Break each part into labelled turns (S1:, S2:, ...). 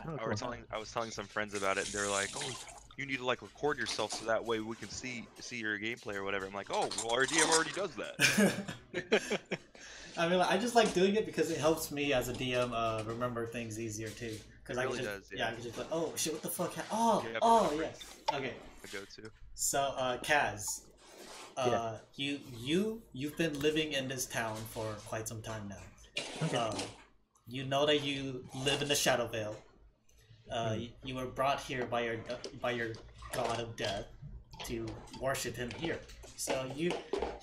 S1: Oh,
S2: I
S1: cool.
S2: was telling some friends about it, and they're like, "Oh, you need to like record yourself so that way we can see your gameplay or whatever." I'm like, "Oh, well, our DM already does that."
S3: I mean, I just like doing it because it helps me as a DM remember things easier too. Because
S2: It
S3: I can
S2: really
S3: just
S2: does, yeah.
S3: I can just like, oh shit, what the fuck? Oh,
S2: You have a
S3: oh
S2: reference
S3: yeah. Okay.
S2: to go to.
S3: So, Kaz,
S1: Yeah.
S3: you've been living in this town for quite some time now.
S1: Okay.
S3: You know that you live in the Shadow Vale. You were brought here by your god of death to worship him here. So you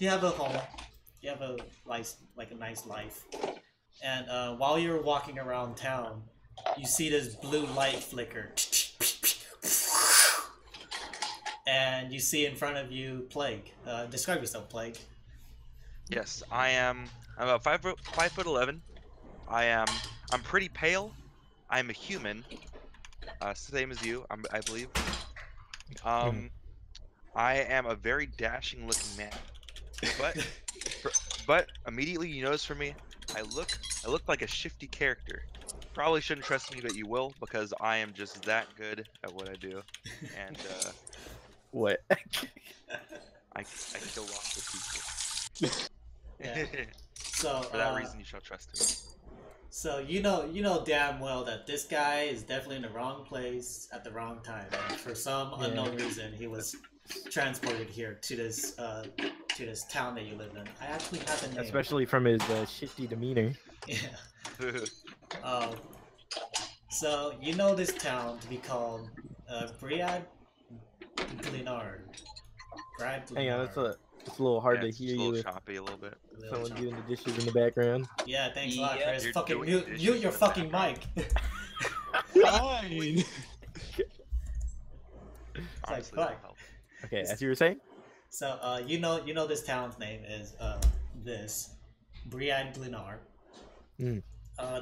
S3: have a home, you have a nice life, and while you're walking around town, you see this blue light flicker, and you see in front of you Plague. Describe yourself, Plague.
S2: Yes, I'm about 5'11". I'm pretty pale. I'm a human, same as you, I believe.
S1: Hmm.
S2: I am a very dashing looking man, but but immediately you notice for me, I look like a shifty character. Probably shouldn't trust me, but you will because I am just that good at what I do, and
S1: What?
S2: I kill lots of
S3: Yeah.
S2: people.
S3: So
S2: For that reason, you shall trust me.
S3: so you know damn well that this guy is definitely in the wrong place at the wrong time. And for some
S1: Yeah.
S3: unknown reason, he was transported here to this town that you live in. I actually have a name.
S1: Especially from his shifty demeanor.
S3: Yeah. Um, so you know this town to be called Briad Glenard. Brad
S1: Hang on,
S3: Glenard.
S1: it's a little hard
S2: Yeah,
S1: to
S2: it's
S1: hear
S2: just a
S1: you
S2: little
S1: with
S2: choppy a little bit.
S1: someone doing the dishes in the background.
S3: Yeah, thanks a lot,
S4: Yep.
S3: Chris.
S2: You're
S3: Fucking
S2: doing
S3: mute
S2: dishes
S3: your
S2: in the
S3: fucking
S2: background.
S3: mic.
S4: Fine.
S2: Honestly,
S3: fuck.
S2: that'll help.
S1: Okay, as you were saying?
S3: So you know this town's name is this Briad Glenard.
S1: Mm.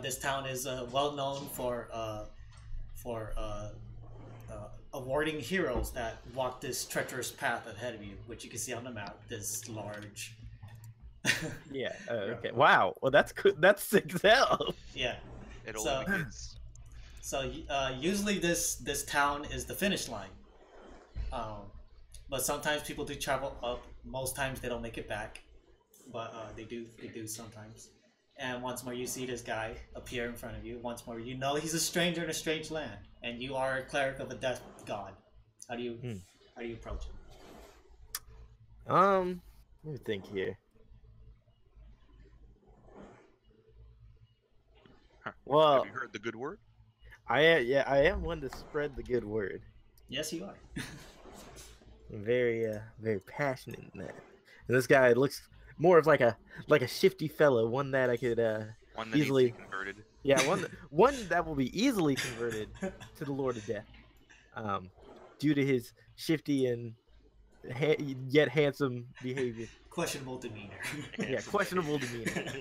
S3: This town is well known for awarding heroes that walk this treacherous path ahead of you, which you can see on the map. This large.
S1: Yeah. Okay. Wow. Well, that's good. That's sick as hell.
S3: Yeah.
S2: It
S3: So-
S2: only begins.
S3: So usually this town is the finish line. But sometimes people do travel up. Most times they don't make it back, but they do sometimes. And once more, you see this guy appear in front of you. Once more, you know he's a stranger in a strange land, and you are a cleric of a death god. How do you approach him?
S1: Let me think here. Well,
S2: Have you heard the good word?
S1: I am one to spread the good word.
S3: Yes, you are.
S1: I'm very passionate in that. And this guy looks more of like a shifty fellow, one that I could
S2: One that
S1: easily
S2: needs to be converted.
S1: yeah, one that will be easily converted to the Lord of Death, due to his shifty and yet handsome behavior.
S3: Questionable demeanor.
S1: Yeah, questionable demeanor.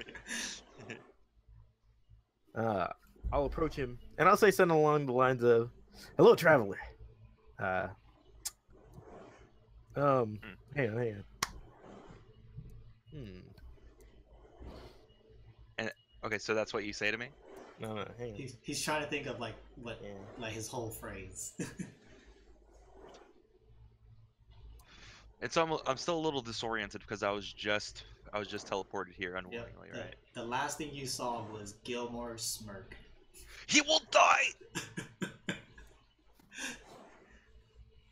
S1: I'll approach him and I'll say something along the lines of, "Hello, traveler. Hang on.
S2: And okay, so that's what you say to me?
S1: No, hang on.
S3: He's trying to think of like what
S1: Yeah.
S3: like his whole phrase.
S2: And so I'm still a little disoriented because I was just teleported here
S3: Yeah,
S2: unwillingly, right?
S3: the last thing you saw was Gilmore's smirk.
S2: He will die.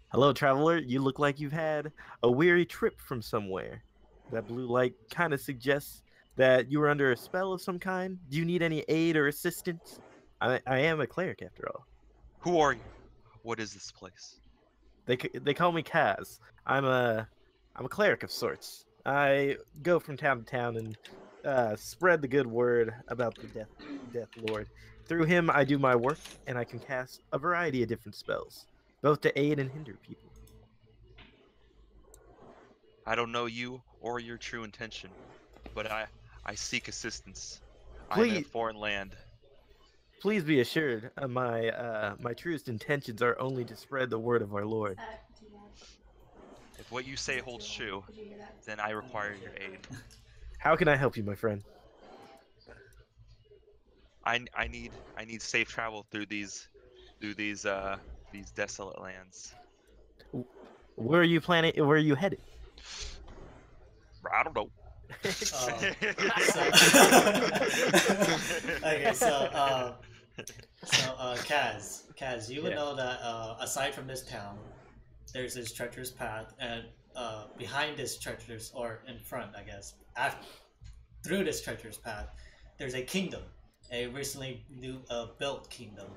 S1: Hello, traveler. You look like you've had a weary trip from somewhere. That blue light kind of suggests that you were under a spell of some kind. Do you need any aid or assistance? I am a cleric after all.
S2: Who are you? What is this place?
S1: They call me Kaz. I'm a cleric of sorts. I go from town to town and spread the good word about the Death Lord. Through him, I do my work, and I can cast a variety of different spells, both to aid and hinder people.
S2: I don't know you or your true intention, but I seek assistance. I'm in a
S1: Please-
S2: foreign land.
S1: Please be assured, my truest intentions are only to spread the word of our Lord.
S2: If what you say holds true, then I require your aid.
S1: How can I help you, my friend?
S2: I need safe travel through these through these desolate lands.
S1: Where are you planning? Where are you headed?
S2: I don't know.
S3: Okay, Kaz, you would know that aside from this town, there's this treacherous path, and behind this treacherous, or in front, I guess, through this treacherous path, there's a kingdom, a recently built kingdom.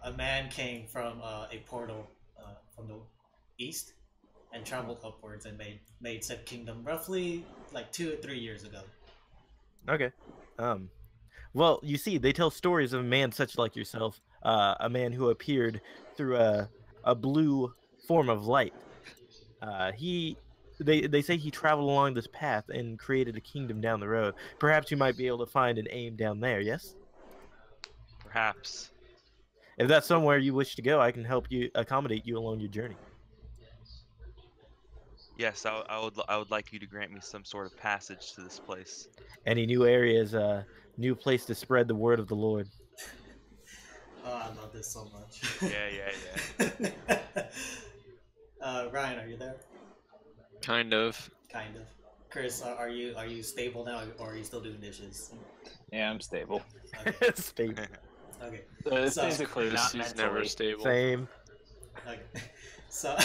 S3: A man came from a portal from the east and traveled upwards and made said kingdom roughly like 2 or 3 years ago.
S1: Okay. Well, you see, they tell stories of a man such like yourself, a man who appeared through a blue form of light. They say he traveled along this path and created a kingdom down the road. Perhaps you might be able to find an aim down there. Yes.
S2: Perhaps.
S1: If that's somewhere you wish to go, I can help you accommodate you along your journey.
S2: Yes, I would like you to grant me some sort of passage to this place.
S1: Any new areas, new place to spread the word of the Lord.
S3: Oh, I love this so much.
S2: Yeah.
S3: Ryan, are you there?
S5: Kind of.
S3: Kind of. Chris, are you stable now, or are you still doing dishes?
S4: Yeah, I'm stable.
S3: Okay.
S1: Stable.
S3: Okay.
S4: So physically, not
S5: He's
S4: mentally.
S5: never stable.
S1: Same.
S3: Okay. So,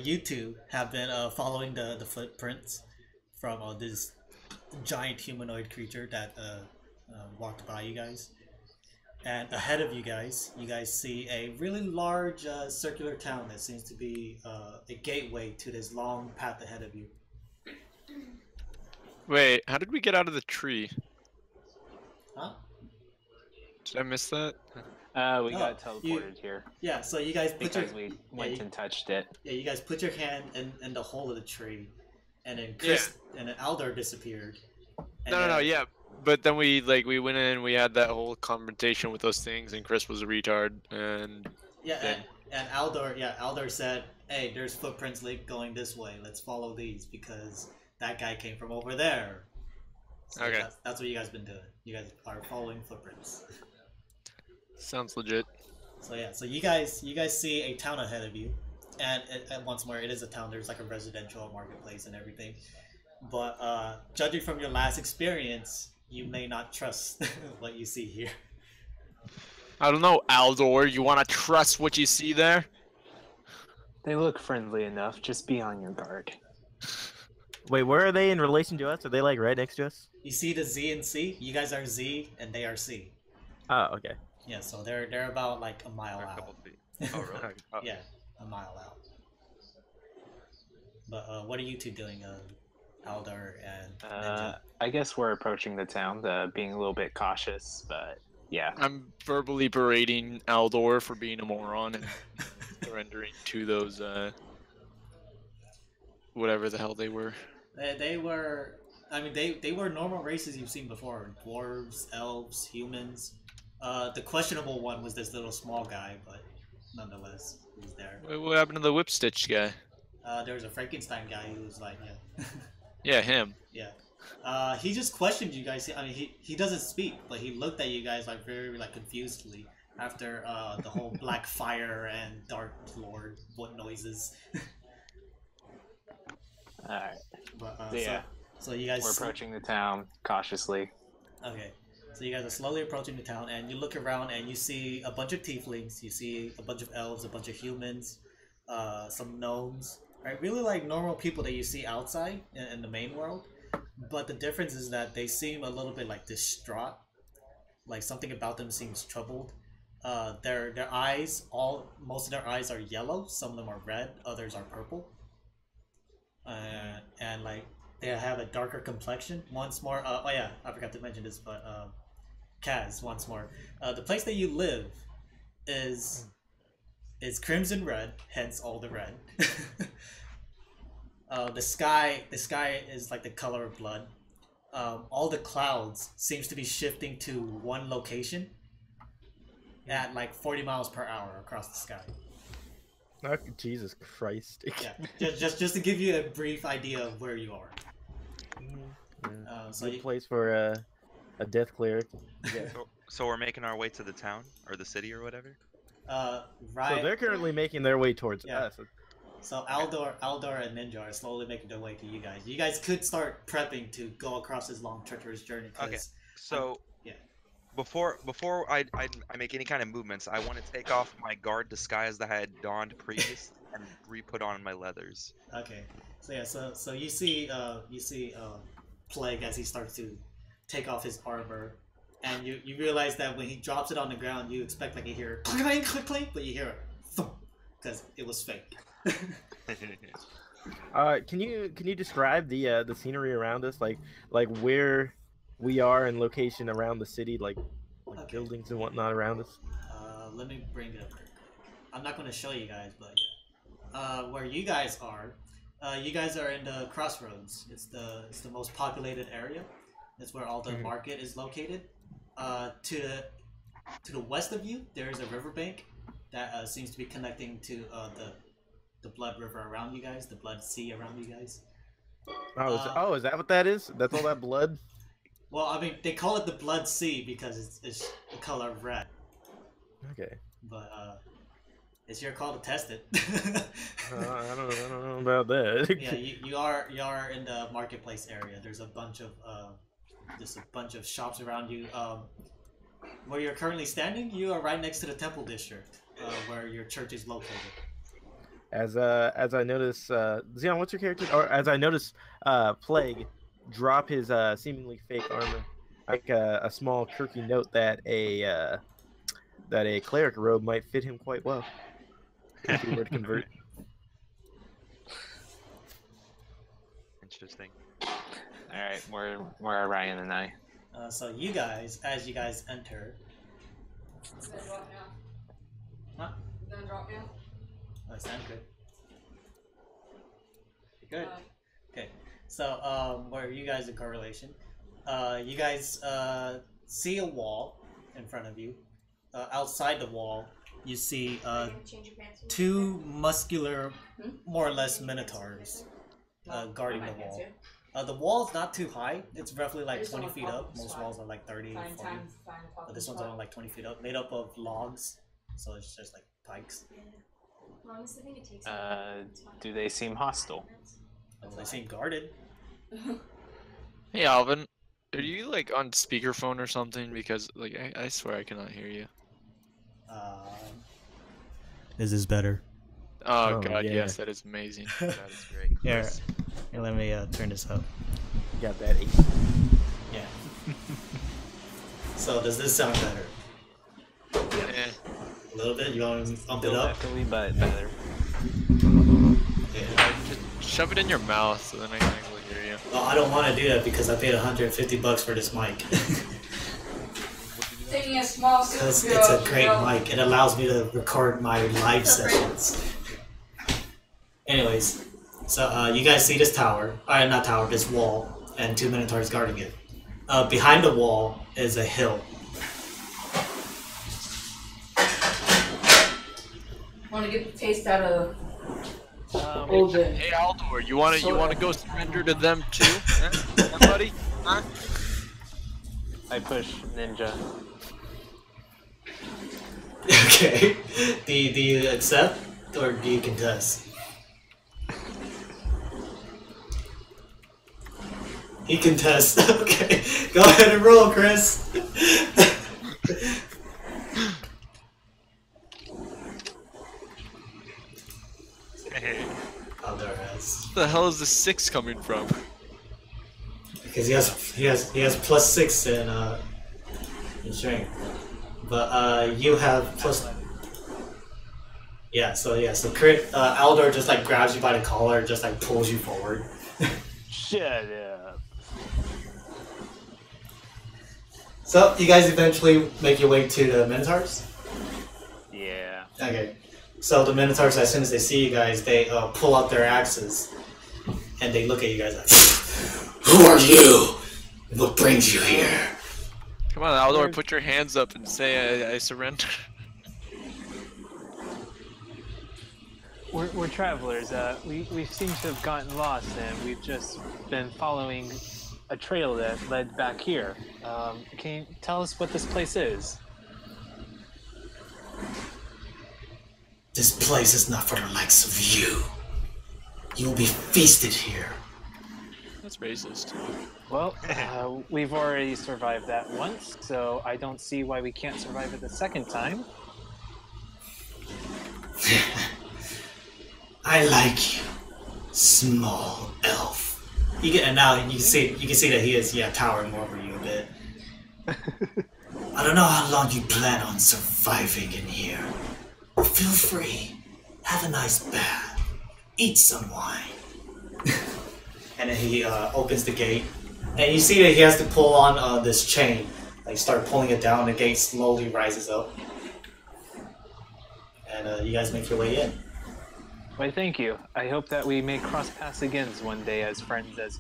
S3: you two have been following the footprints from this giant humanoid creature that walked by you guys. And ahead of you guys see a really large circular town that seems to be a gateway to this long path ahead of you.
S5: Wait, how did we get out of the tree?
S3: Huh?
S5: Did I miss that?
S4: We got teleported here
S3: Yeah, so you guys put
S4: because we went and touched it.
S3: Yeah, you guys put your hand in the hole of the tree, and then Chris and then Aldor disappeared.
S5: No, yeah. But then we went in, we had that whole confrontation with those things, and Chris was a retard, and
S3: yeah, and Aldor said, "Hey, there's footprints going this way. Let's follow these because that guy came from over there." So
S5: Okay.
S3: That's what you guys been doing. You guys are following footprints.
S5: sounds legit.
S3: So yeah, so you guys see a town ahead of you, and once more, it is a town. There's like a residential marketplace and everything. But judging from your last experience, you may not trust what you see here.
S5: I don't know, Aldor. You want to trust what you see there?
S4: They look friendly enough. Just be on your guard.
S1: Wait, where are they in relation to us? Are they like right next to us?
S3: You see the Z and C. You guys are Z, and they are C.
S1: Oh, okay.
S3: Yeah, so they're about like a mile
S2: A
S3: out.
S2: couple feet. Oh, really? Oh.
S3: Yeah, a mile out. But what are you two doing, Aldor and Ninja?
S4: I guess we're approaching the town, being a little bit cautious, but yeah.
S5: I'm verbally berating Aldor for being a moron and surrendering to those, whatever the hell they were.
S3: They were, I mean, they were normal races you've seen before: dwarves, elves, humans. The questionable one was this little small guy, but nonetheless, he was there.
S5: What happened to the Whipstitch guy?
S3: There was a Frankenstein guy who was like, yeah.
S5: Yeah, him.
S3: Yeah. He just questioned you guys. I mean, he doesn't speak, but he looked at you guys like very like confusedly after the whole black fire and dark lord what noises.
S4: All right.
S3: But
S4: Yeah.
S3: so you guys
S4: We're approaching the town cautiously.
S3: Okay. So you guys are slowly approaching the town, and you look around, and you see a bunch of tieflings. You see a bunch of elves, a bunch of humans, some gnomes. Right, really like normal people that you see outside in the main world. But the difference is that they seem a little bit like distraught. Like something about them seems troubled. Their eyes, most of their eyes are yellow. Some of them are red. Others are purple. And like they have a darker complexion. Once more, oh yeah, I forgot to mention this, but Kaz, once more, the place that you live is crimson red, hence all the red. The sky is like the color of blood. All the clouds seems to be shifting to one location at like 40 miles per hour across the sky.
S1: Oh, Jesus Christ.
S3: Yeah, just to give you a brief idea of where you are.
S1: Yeah.
S3: So
S1: Good place for a death cleric. Yeah.
S2: So we're making our way to the town or the city or whatever.
S3: Right.
S1: So they're currently making their way towards
S3: Yeah.
S1: us.
S3: So Aldor, and Ninja are slowly making their way to you guys. You guys could start prepping to go across this long, treacherous journey.
S2: Okay. So
S3: yeah.
S2: before I make any kind of movements, I want to take off my guard disguise that I had donned previous and re-put on my leathers.
S3: Okay. So yeah. So you see Plague as he starts to take off his armor, and you realize that when he drops it on the ground, you expect like you hear clink clink clink, but you hear it thump because it was fake.
S1: Can you describe the scenery around us, like where we are in location around the city, like
S3: Okay.
S1: buildings and whatnot around us?
S3: Let me bring it up. I'm not going to show you guys, but yeah. Where you guys are in the crossroads. It's the most populated area. It's where all the market is located. To the west of you, there is a riverbank that seems to be connecting to the Blood River around you guys, the Blood Sea around you guys.
S1: Is that what that is? That's all that blood?
S3: Well, I mean, they call it the Blood Sea because it's the color of red.
S1: Okay.
S3: But it's your call to test it.
S1: I don't know about that.
S3: Yeah, you are in the marketplace area. There's a bunch of shops around you. Where you're currently standing, you are right next to the temple district, where your church is located.
S1: As I notice, Xeon, what's your character? Or as I notice, Plague drop his seemingly fake armor, like a small quirky note that a cleric robe might fit him quite well if he were to convert.
S2: Interesting.
S4: All right, where are Ryan and I?
S3: So you guys, as you guys enter,
S6: Is that drop now?
S3: huh?
S6: Is that drop now?
S3: Oh, sound good. Good. Okay. So where you guys in correlation? You guys see a wall in front of you. Outside the wall, you see
S6: Change your pants.
S3: two muscular, more or less minotaurs guarding the wall. The wall's not too high. It's roughly like 20 feet up. Most walls are like 30, 40. But this one's only like 20 feet up, made up of logs. So it's just like pikes.
S6: Honestly, I think it takes
S4: Do they seem hostile?
S3: They seem guarded.
S5: Hey Alvin, are you like on speakerphone or something? Because like I swear I cannot hear you.
S3: Is this better?
S5: Oh,
S1: Oh,
S5: god,
S1: yeah.
S5: yes, that is amazing.
S2: That is great.
S3: Here, let me turn this up.
S1: You got that?
S3: Yeah. So does this sound better?
S5: Eh.
S3: A little bit? You want to bump it
S4: Still
S3: up?
S4: definitely, but better.
S3: Yeah.
S5: Just shove it in your mouth so then I can actually hear you.
S3: Well, I don't want to do that because I paid $150 for this mic.
S6: taking a small
S3: Because
S6: sip
S3: it's
S6: of
S3: a great
S6: milk.
S3: mic. It allows me to record my live sessions. Anyways, so you guys see this tower, not tower, this wall, and two minotaurs guarding it. Behind the wall is a hill.
S6: Want to get the taste out of old day.
S5: Hey Aldor, you wanna go surrender to them too? Huh, buddy? Huh?
S4: I push Ninja.
S3: Okay. Do you accept or do you contest? He contests. Okay. Go ahead and roll, Chris. Aldor has.
S5: Where the hell is the 6 coming from?
S3: Because he has +6 in strength. But you have plus. Yeah, so Aldor just like grabs you by the collar, just like pulls you forward.
S4: Shut up.
S3: So you guys eventually make your way to the Minotaurs.
S4: Yeah.
S3: Okay. So the Minotaurs, as soon as they see you guys, they pull out their axes, and they look at you guys like, "Who are you? And what brings you here?"
S5: Come on, Aldor, put your hands up and say I surrender.
S7: We're travelers. We seem to have gotten lost, and we've just been following
S4: a trail that led back here. Can you tell us what this place is?
S7: This place is not for the likes of you. You will be feasted here.
S5: That's racist.
S4: Well, we've already survived that once, so I don't see why we can't survive it the second time.
S7: I like you, small elf. And now you can see that he is towering over you a bit. I don't know how long you plan on surviving in here. Feel free. Have a nice bath. Eat some wine. And then he opens the gate. And you see that he has to pull on this chain. Like, start pulling it down, the gate slowly rises up. And you guys make your way in.
S4: Why, thank you. I hope that we may cross paths again one day as friends as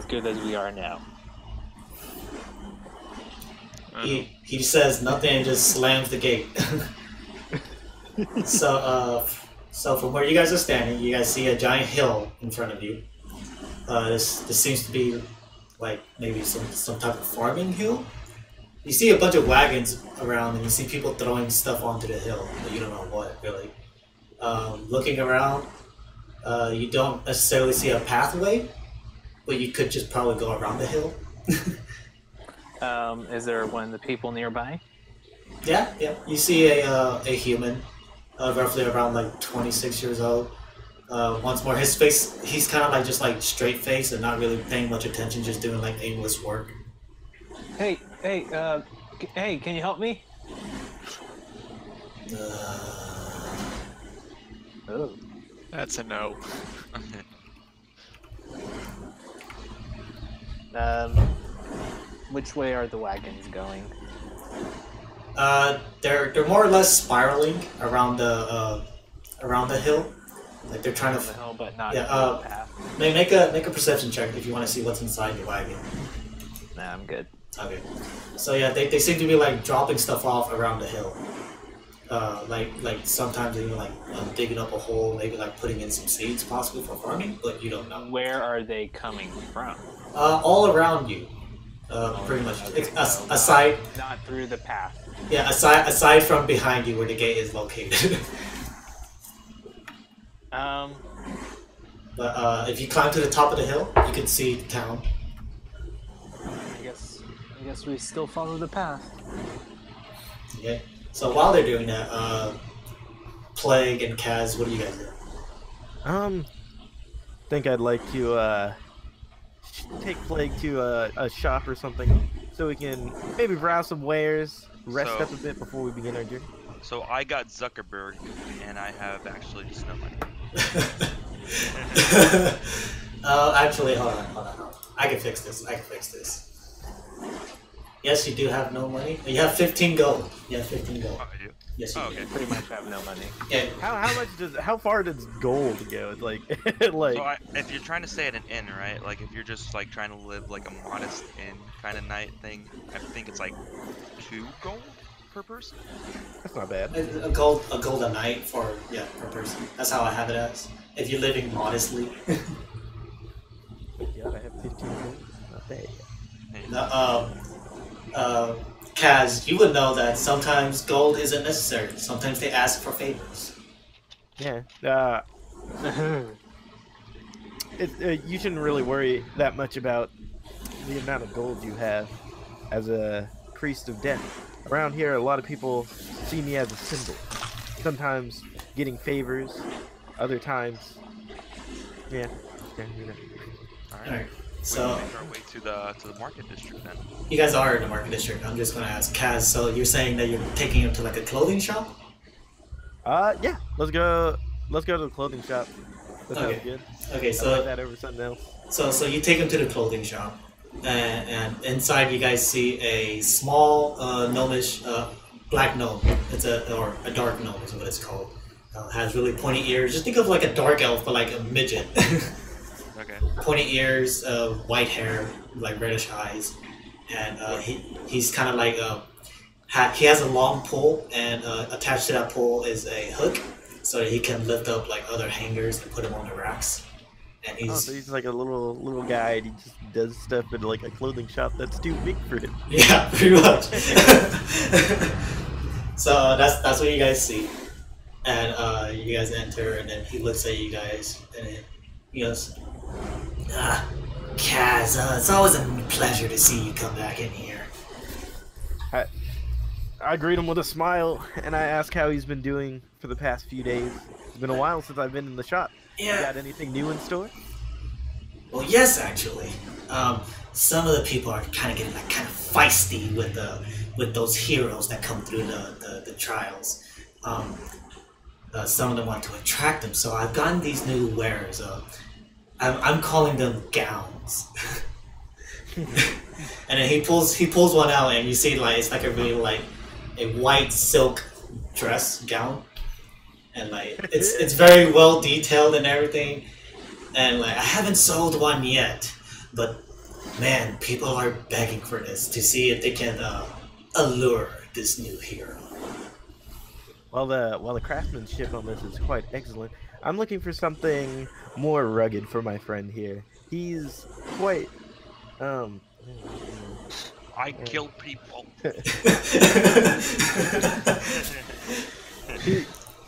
S4: good as we are now.
S7: He says nothing and just slams the gate. So from where you guys are standing, you guys see a giant hill in front of you. This seems to be like maybe some type of farming hill. You see a bunch of wagons around, and you see people throwing stuff onto the hill, but you don't know what really. Looking around, you don't necessarily see a pathway, but you could just probably go around the hill.
S4: Is there one of the people nearby?
S7: Yeah. You see a human, roughly around like 26 years old. Once more, his face, he's kind of like just like straight face and not really paying much attention, just doing like aimless work.
S4: Hey, can you help me?
S5: Oh. That's a no.
S4: Which way are the wagons going?
S7: They're more or less spiraling around the hill. Like they're trying to.
S4: The hill, but not
S7: yeah.
S4: the path.
S7: Make a perception check if you want to see what's inside the wagon.
S4: Nah, I'm good.
S7: Okay. So yeah, they seem to be like dropping stuff off around the hill. Like sometimes even like digging up a hole, maybe like putting in some seeds possibly for farming, but you don't know.
S4: Where are they coming from?
S7: All around you. Pretty much.
S4: Okay,
S7: aside.
S4: Not through the path.
S7: Yeah, aside from behind you where the gate is located. But if you climb to the top of the hill, you can see the town.
S4: I guess we still follow the path.
S7: Okay. So while they're doing that, Plague and Kaz, what do you guys do?
S1: Think I'd like to take Plague to a shop or something, so we can maybe browse some wares, rest up a bit before we begin our journey.
S2: So I got Zuckerberg, and I have actually just no money.
S7: Actually, hold on. I can fix this. Yes, you do have no money. You have 15 gold. You have 15 gold.
S2: Oh, I do?
S7: Yes, you do.
S2: Okay.
S4: Pretty much have no money.
S7: Yeah.
S1: How far does gold go? It's like like.
S2: So if you're trying to stay at an inn, right? Like if you're just like trying to live like a modest inn kind of night thing, I think it's like 2 gold per person.
S1: That's not bad.
S7: A gold a night per person. That's how I have it as. If you're living modestly.
S1: Yeah, I have 15 gold. Not bad.
S7: Kaz, you would know that sometimes gold isn't necessary. Sometimes they ask for favors.
S1: Yeah. You shouldn't really worry that much about the amount of gold you have as a priest of death. Around here, a lot of people see me as a symbol. Sometimes getting favors, other times, yeah.
S2: All right.
S7: So
S2: we make our way to the market district then.
S7: You guys are in the market district. I'm just gonna ask Kaz. So you're saying that you're taking him to like a clothing shop?
S1: Yeah. Let's go to the clothing shop. That sounds good.
S7: Okay,
S1: I
S7: so
S1: like that over something else.
S7: So you take him to the clothing shop, and inside you guys see a small gnomish black gnome. It's a dark gnome is what it's called. Has really pointy ears. Just think of like a dark elf, but like a midget.
S2: Okay.
S7: Pointy ears, white hair, like reddish eyes, and he's kind of like he has a long pole, and attached to that pole is a hook, so that he can lift up like other hangers and put them on the racks. and
S1: Oh, so he's like a little guy, and he just does stuff in like a clothing shop that's too big for him.
S7: Yeah, pretty much. So that's what you guys see, and you guys enter, and then he looks at you guys, and he goes, Kaz, it's always a pleasure to see you come back in here.
S1: I greet him with a smile, and I ask how he's been doing for the past few days. It's been a while since I've been in the shop.
S7: Yeah.
S1: You got anything new in store?
S7: Well, yes, actually. Some of the people are kind of getting like kind of feisty with those heroes that come through the trials. Some of them want to attract them, so I've gotten these new wares. I'm calling them gowns. And then he pulls one out, and you see like it's like a really like a white silk dress gown, and like it's very well detailed and everything. And like I haven't sold one yet, but man, people are begging for this to see if they can allure this new hero.
S1: While the craftsmanship on this is quite excellent, I'm looking for something more rugged for my friend here. He's quite
S2: I kill people.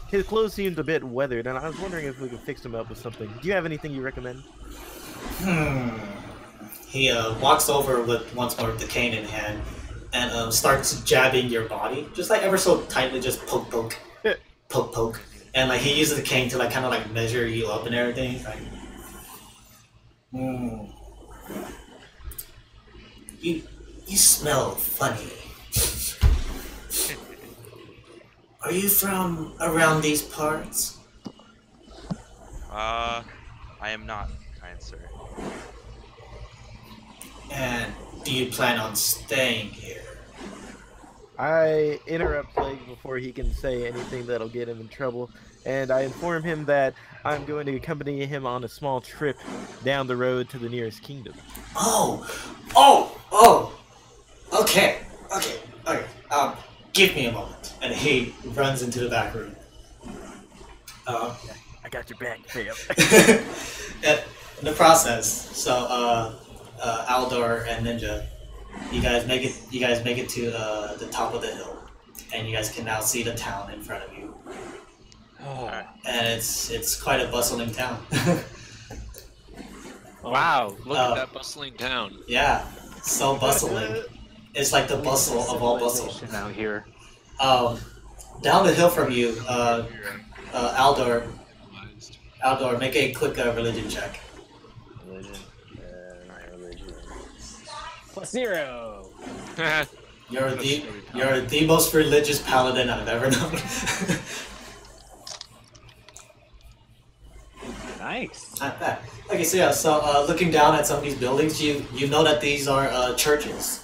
S1: His clothes seemed a bit weathered, and I was wondering if we could fix him up with something. Do you have anything you recommend?
S7: He walks over with once more with the cane in hand and starts jabbing your body, just like ever so tightly, just poke, poke. And like he uses the cane to like kind of like measure you up and everything. He's like, You smell funny. Are you from around these parts?
S2: I am not, kind sir.
S7: And do you plan on staying here?
S1: I interrupt Plague before he can say anything that'll get him in trouble, and I inform him that I'm going to accompany him on a small trip down the road to the nearest kingdom.
S7: Okay. Give me a moment. And he runs into the back room.
S1: I got your back, fam.
S7: In the process, so Aldor and Ninja, you guys make it to the top of the hill, and you guys can now see the town in front of you. And it's quite a bustling town.
S5: Wow, look at that bustling town.
S7: Yeah, so bustling. It's like the bustle of all bustle.
S4: Out here.
S7: Down the hill from you, Aldor, make a quick religion check.
S4: Religion. +0.
S7: You're the most religious paladin I've ever known.
S4: Nice.
S7: Not bad. Okay, so yeah, looking down at some of these buildings, you know that these are churches.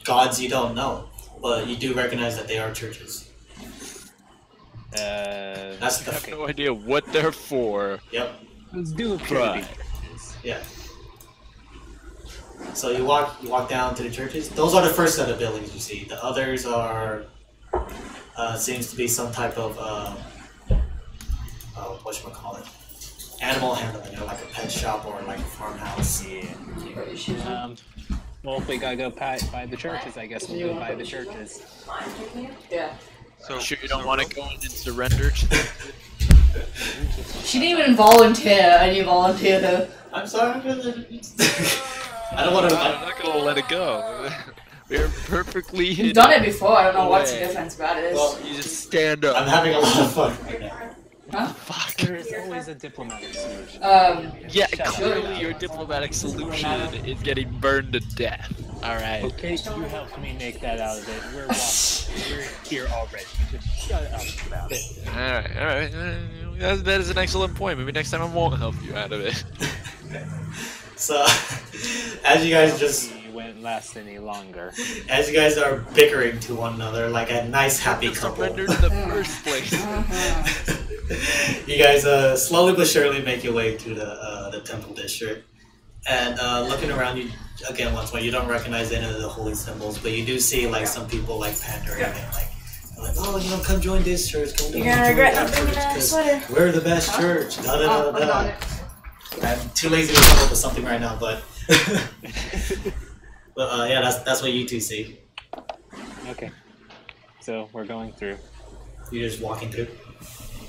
S7: Gods you don't know, but you do recognize that they are churches.
S5: I have no idea what they're for.
S7: Yep.
S4: Let's do a try.
S7: Yeah. So you walk down to the churches. Those are the first set of buildings you see. The others are seems to be some type of whatchamacallit, animal handling, like a pet shop or like a farmhouse.
S4: Yeah. Well, if we gotta go by the churches, I guess we'll go by the churches.
S6: Yeah.
S2: So
S5: Sure you don't want to go in and surrender to them?
S6: She didn't even volunteer, and you volunteered her.
S7: I'm sorry. I don't want to.
S5: I'm not gonna let it go. We're perfectly hidden.
S6: You've done it before, I don't know what's the difference about it is.
S7: Well,
S5: You just stand up.
S7: I'm having a lot of fun right now.
S6: Huh?
S5: Fuck.
S4: There is always a diplomatic solution.
S5: Yeah, clearly your diplomatic solution is getting burned to death. Alright.
S4: Okay, you helped me make that out of it. We're walking. We're here already. Just shut up about it.
S5: Alright. That is an excellent point. Maybe next time I won't help you out of it.
S7: So, as you guys just...
S4: You wouldn't last any longer.
S7: As you guys are bickering to one another like a nice happy couple.
S5: Surrendered in the first place.
S7: You guys slowly but surely make your way to the temple district. And looking around you, again, once more, you don't recognize any of the holy symbols, but you do see like some people like pandering and like, oh, come join this church. You're
S6: gonna regret not bringing that sweater.
S7: We're the best church. Da da da da. I'm too lazy to come up with something right now, but but yeah, that's what you two see.
S4: Okay. So we're going through.
S7: You're just walking through.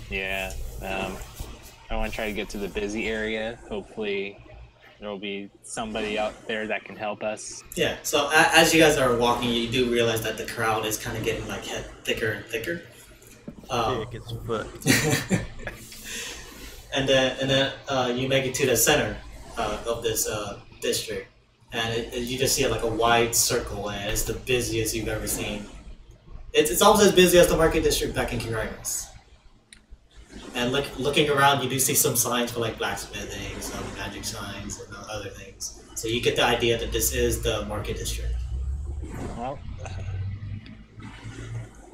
S4: Yeah. I want to try to get to the busy area. Hopefully, there will be somebody out there that can help us.
S7: Yeah. So as you guys are walking, you do realize that the crowd is kind of getting like thicker and thicker.
S1: Thick as fuck.
S7: and then you make it to the center of this district, and you just see like a wide circle, and it's the busiest you've ever seen. It's almost as busy as the market district back in Ky-Rimus. And looking around, you do see some signs for like blacksmithing, some magic signs, and other things. So you get the idea that this is the market district.
S4: Well,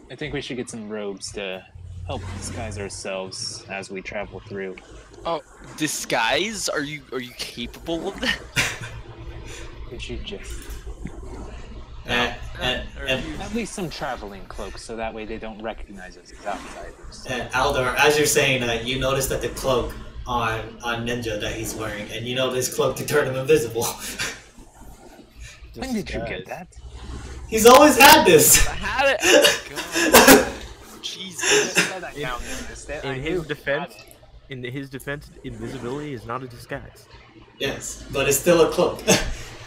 S4: I think we should get some robes to help disguise ourselves as we travel through.
S5: Oh, disguise? Are you capable of that?
S4: We should just
S7: And
S4: at least some traveling cloaks, so that way they don't recognize us as outsiders.
S7: And Aldor, as you're saying that, you notice that the cloak on Ninja that he's wearing, and you know this cloak to turn him invisible.
S4: When did you get that?
S7: He's always had this.
S5: I had it. Oh, God. Jesus. In his defense, invisibility is not a disguise.
S7: Yes, but it's still a cloak.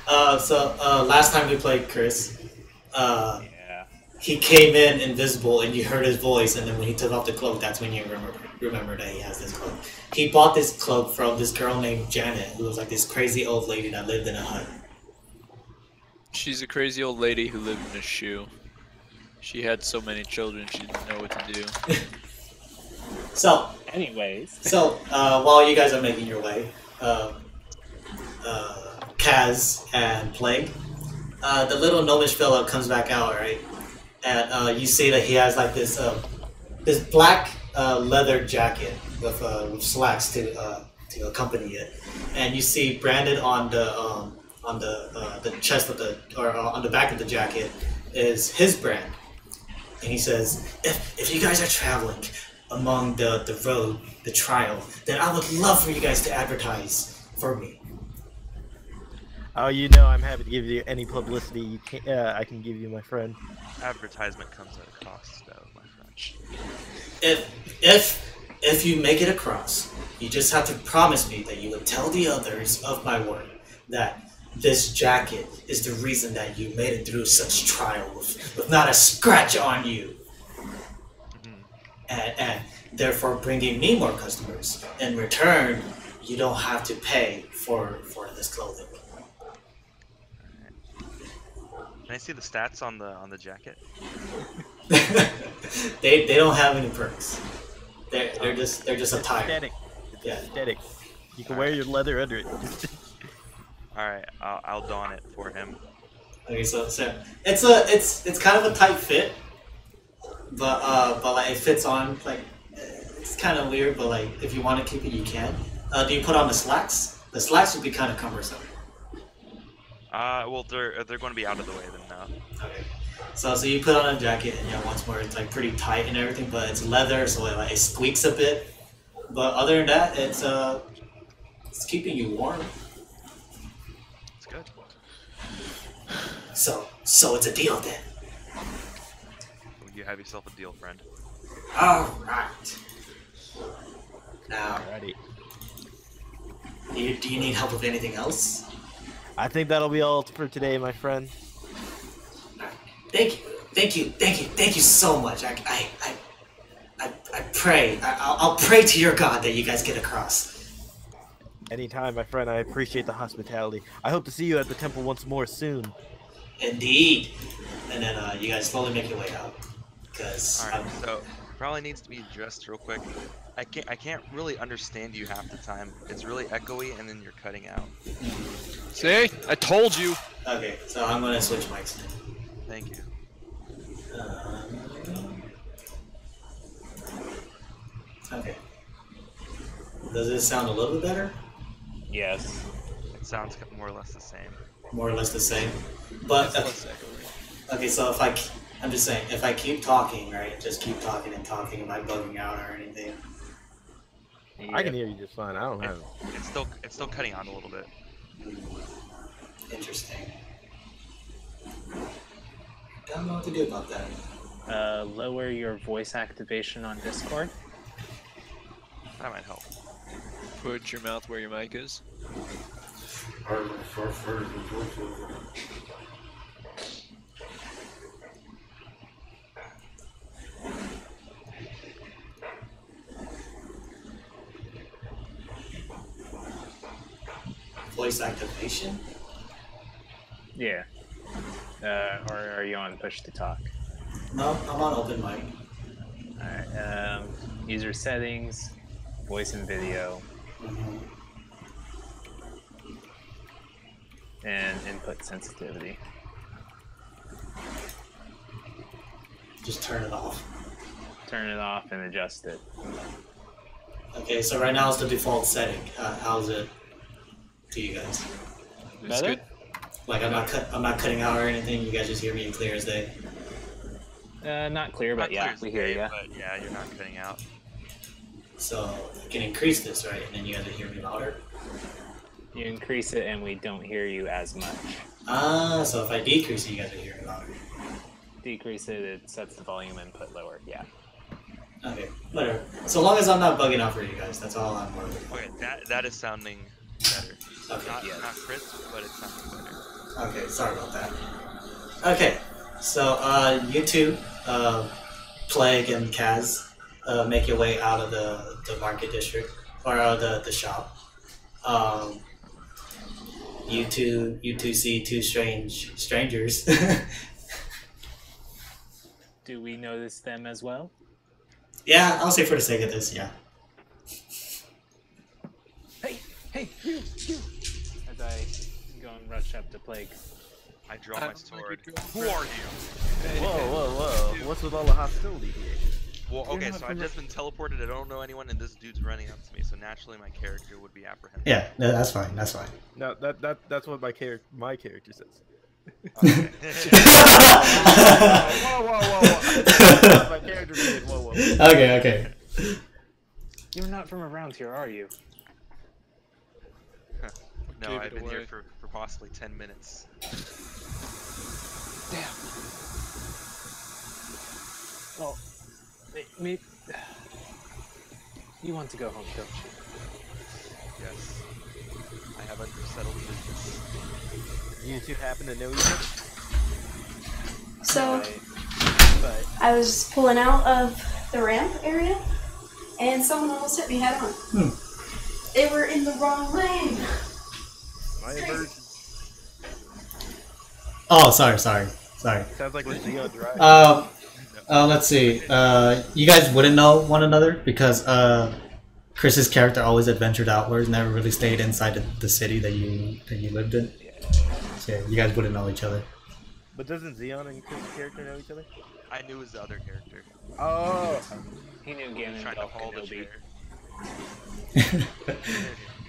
S7: Last time we played Chris, he came in invisible and you heard his voice, and then when he took off the cloak, that's when you remember that he has this cloak. He bought this cloak from this girl named Janet, who was like this crazy old lady that lived in a hut.
S5: She's a crazy old lady who lived in a shoe. She had so many children, she didn't know what to do.
S7: So,
S4: anyways.
S7: While you guys are making your way, Kaz and Plague, the little gnomish fellow comes back out, right? And you see that he has like this black leather jacket with slacks to accompany it, and you see branded on the chest of on the back of the jacket is his brand, and he says, "If you guys are traveling among the road, the trial, then I would love for you guys to advertise for me."
S1: Oh, you know I'm happy to give you any publicity you can, I can give you, my friend.
S2: Advertisement comes at a cost, though, my friend.
S7: If you make it across, you just have to promise me that you will tell the others of my word that this jacket is the reason that you made it through such trial with not a scratch on you. And therefore bringing me more customers. In return, you don't have to pay for this clothing.
S2: Can I see the stats on the jacket?
S7: they don't have any perks. They're just a tire.
S1: Aesthetic.
S7: Yeah.
S1: Aesthetic. You can wear your leather under it.
S2: Alright, I'll don it for him.
S7: Okay, so it's kind of a tight fit, but like it fits on, like it's kind of weird, but like if you want to keep it, you can. Do you put on the slacks? The slacks would be kind of cumbersome.
S2: Well, they're going to be out of the way then now.
S7: Okay. So you put on a jacket, and yeah, once more, it's like pretty tight and everything, but it's leather, so it squeaks a bit. But other than that, it's keeping you warm.
S2: It's good.
S7: So it's a deal then.
S2: You have yourself a deal, friend.
S7: All right. Now,
S1: Alrighty.
S7: do you need help with anything else?
S1: I think that'll be all for today, my friend.
S7: Thank you so much. I pray. I'll pray to your God that you guys get across.
S1: Anytime, my friend. I appreciate the hospitality. I hope to see you at the temple once more soon.
S7: Indeed. And then you guys slowly make your way out.
S2: Alright, so probably needs to be addressed real quick. I can't really understand you half the time. It's really echoey, and then you're cutting out.
S5: See? I told you.
S7: Okay, so I'm gonna switch mics now.
S2: Thank you.
S7: Okay. Does this sound a little bit better?
S4: Yes.
S2: It sounds more or less the same.
S7: More or less the same. But okay, so I'm just saying, if I keep talking, right, just keep talking and talking, am I bugging out or anything?
S1: I can hear you just fine. I don't have.
S2: It's still cutting out a little bit.
S7: Interesting. Don't know what to do about that.
S4: Lower your voice activation on Discord.
S2: That might help.
S5: Put your mouth where your mic is.
S7: Voice activation?
S4: Yeah. Or are you on push to talk?
S7: No, I'm on open mic.
S4: Alright, user settings, voice and video, and input sensitivity.
S7: Just turn it off.
S4: Turn it off and adjust it.
S7: Okay, so right now it's the default setting. How's it to you guys?
S5: It's
S4: Better?
S5: good.
S7: Like I'm not cutting out or anything. You guys just hear me clear as day.
S4: Not clear, but
S2: Not
S4: yeah,
S2: clear as
S4: we hear
S2: day,
S4: you.
S2: But yeah, you're not cutting out.
S7: So I can increase this, right? And then you guys will hear me louder.
S4: You increase it and we don't hear you as much.
S7: Ah, so if I decrease it, you guys will hear me louder.
S4: Decrease it, it sets the volume input lower, yeah.
S7: Okay, whatever. So long as I'm not bugging out for you guys, that's all I'm worried about.
S2: Okay, that is sounding better.
S7: Okay,
S2: Not crisp, but it's sounding better.
S7: okay, sorry about that. Okay, so you two, Plague and Kaz, make your way out of the market district, or out of the shop. You two see two strangers.
S4: Do we notice them as well?
S7: Yeah, I'll say for the sake of this, yeah.
S4: Hey, you! As I go and rush up to Plague.
S2: I draw my sword. Who are you?
S1: Whoa! What's with all the hostility here?
S2: Well, okay, so I've just been teleported. I don't know anyone, and this dude's running up to me. So naturally, my character would be apprehensive.
S7: Yeah, no, that's fine. That's fine.
S1: No, that's what my character says.
S2: Okay.
S1: Whoa! My character said whoa.
S7: Okay.
S4: You're not from around here, are you?
S2: No,
S5: Gave
S2: I've
S5: it
S2: been here
S5: away.
S2: for possibly 10 minutes.
S4: Damn. Well, me. You want to go home, don't you?
S2: Yes. I have unsettled business.
S1: You two happen to know each other?
S6: So
S1: But
S6: I was pulling out of the ramp area, and someone almost hit me head on. They were in the wrong lane.
S1: my aversion.
S7: Oh, sorry.
S1: Sounds like we're Zeo driving.
S7: Let's see. You guys wouldn't know one another because Chris's character always adventured outwards, never really stayed inside the city that you lived in. So yeah, you guys wouldn't know each other.
S1: But doesn't Xeon and Chris' character know each other?
S2: I knew it was the other character.
S1: Oh,
S4: He knew
S2: He's trying to
S4: Ganondorf
S2: haul the
S4: Kenobi.
S2: chair.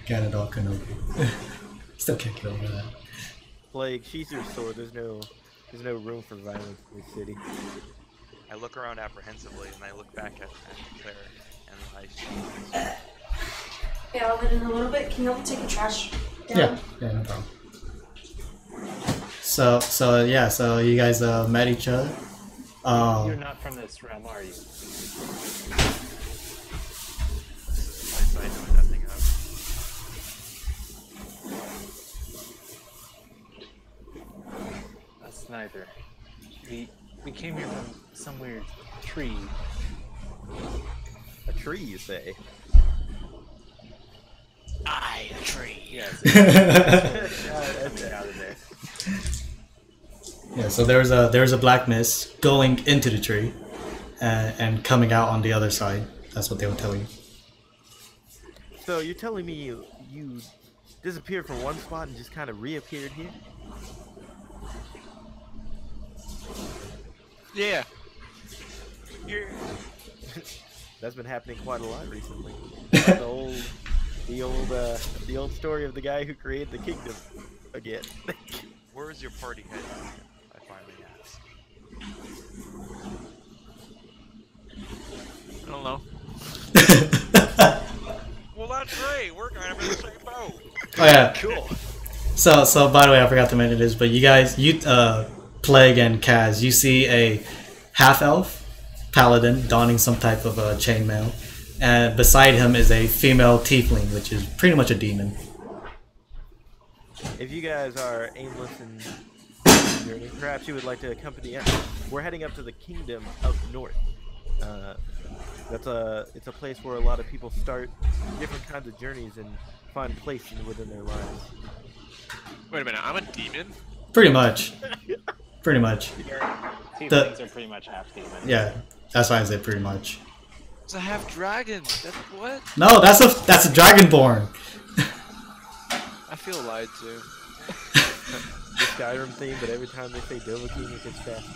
S7: Ganondorf Kenobi. Still can't get over that.
S1: Plague, she's your sword. There's no room for violence in this city.
S2: I look around apprehensively, and I look back at Claire, and I
S6: Yeah, I'll get in a little bit. Can you help me take the trash down?
S7: Yeah, no problem. So you guys met each other.
S4: You're not from this realm, are you?
S2: this is a place I know nothing of.
S4: That's neither. We came here from some weird tree.
S1: A tree, you say?
S4: A tree. Yes. Coming out of there.
S7: Yeah, so there's a black mist going into the tree, and coming out on the other side. That's what they would tell you.
S1: So you're telling me you disappeared from one spot and just kind of reappeared here?
S5: Yeah.
S1: That's been happening quite a lot recently. the old story of the guy who created the kingdom again.
S2: Where is your party heading? I finally asked.
S5: I don't know.
S2: man. I'm in the same boat.
S7: Oh yeah.
S5: Cool.
S7: So by the way, I forgot to mention this, but you guys, Plague and Kaz, you see a half elf paladin donning some type of chainmail, and beside him is a female tiefling, which is pretty much a demon.
S1: If you guys are aimless and journey, perhaps you would like to accompany us. We're heading up to the kingdom up north. It's a place where a lot of people start different kinds of journeys and find place within their lives.
S5: Wait a minute, I'm a demon?
S7: Pretty much. Pretty much.
S4: Tieflings are pretty much half demon.
S7: Yeah, that's why I said pretty much.
S5: It's a half dragon. That's what?
S7: No, that's a dragonborn.
S5: I feel lied to.
S1: The Skyrim theme, but every time they say Dovahkiin, it gets fast.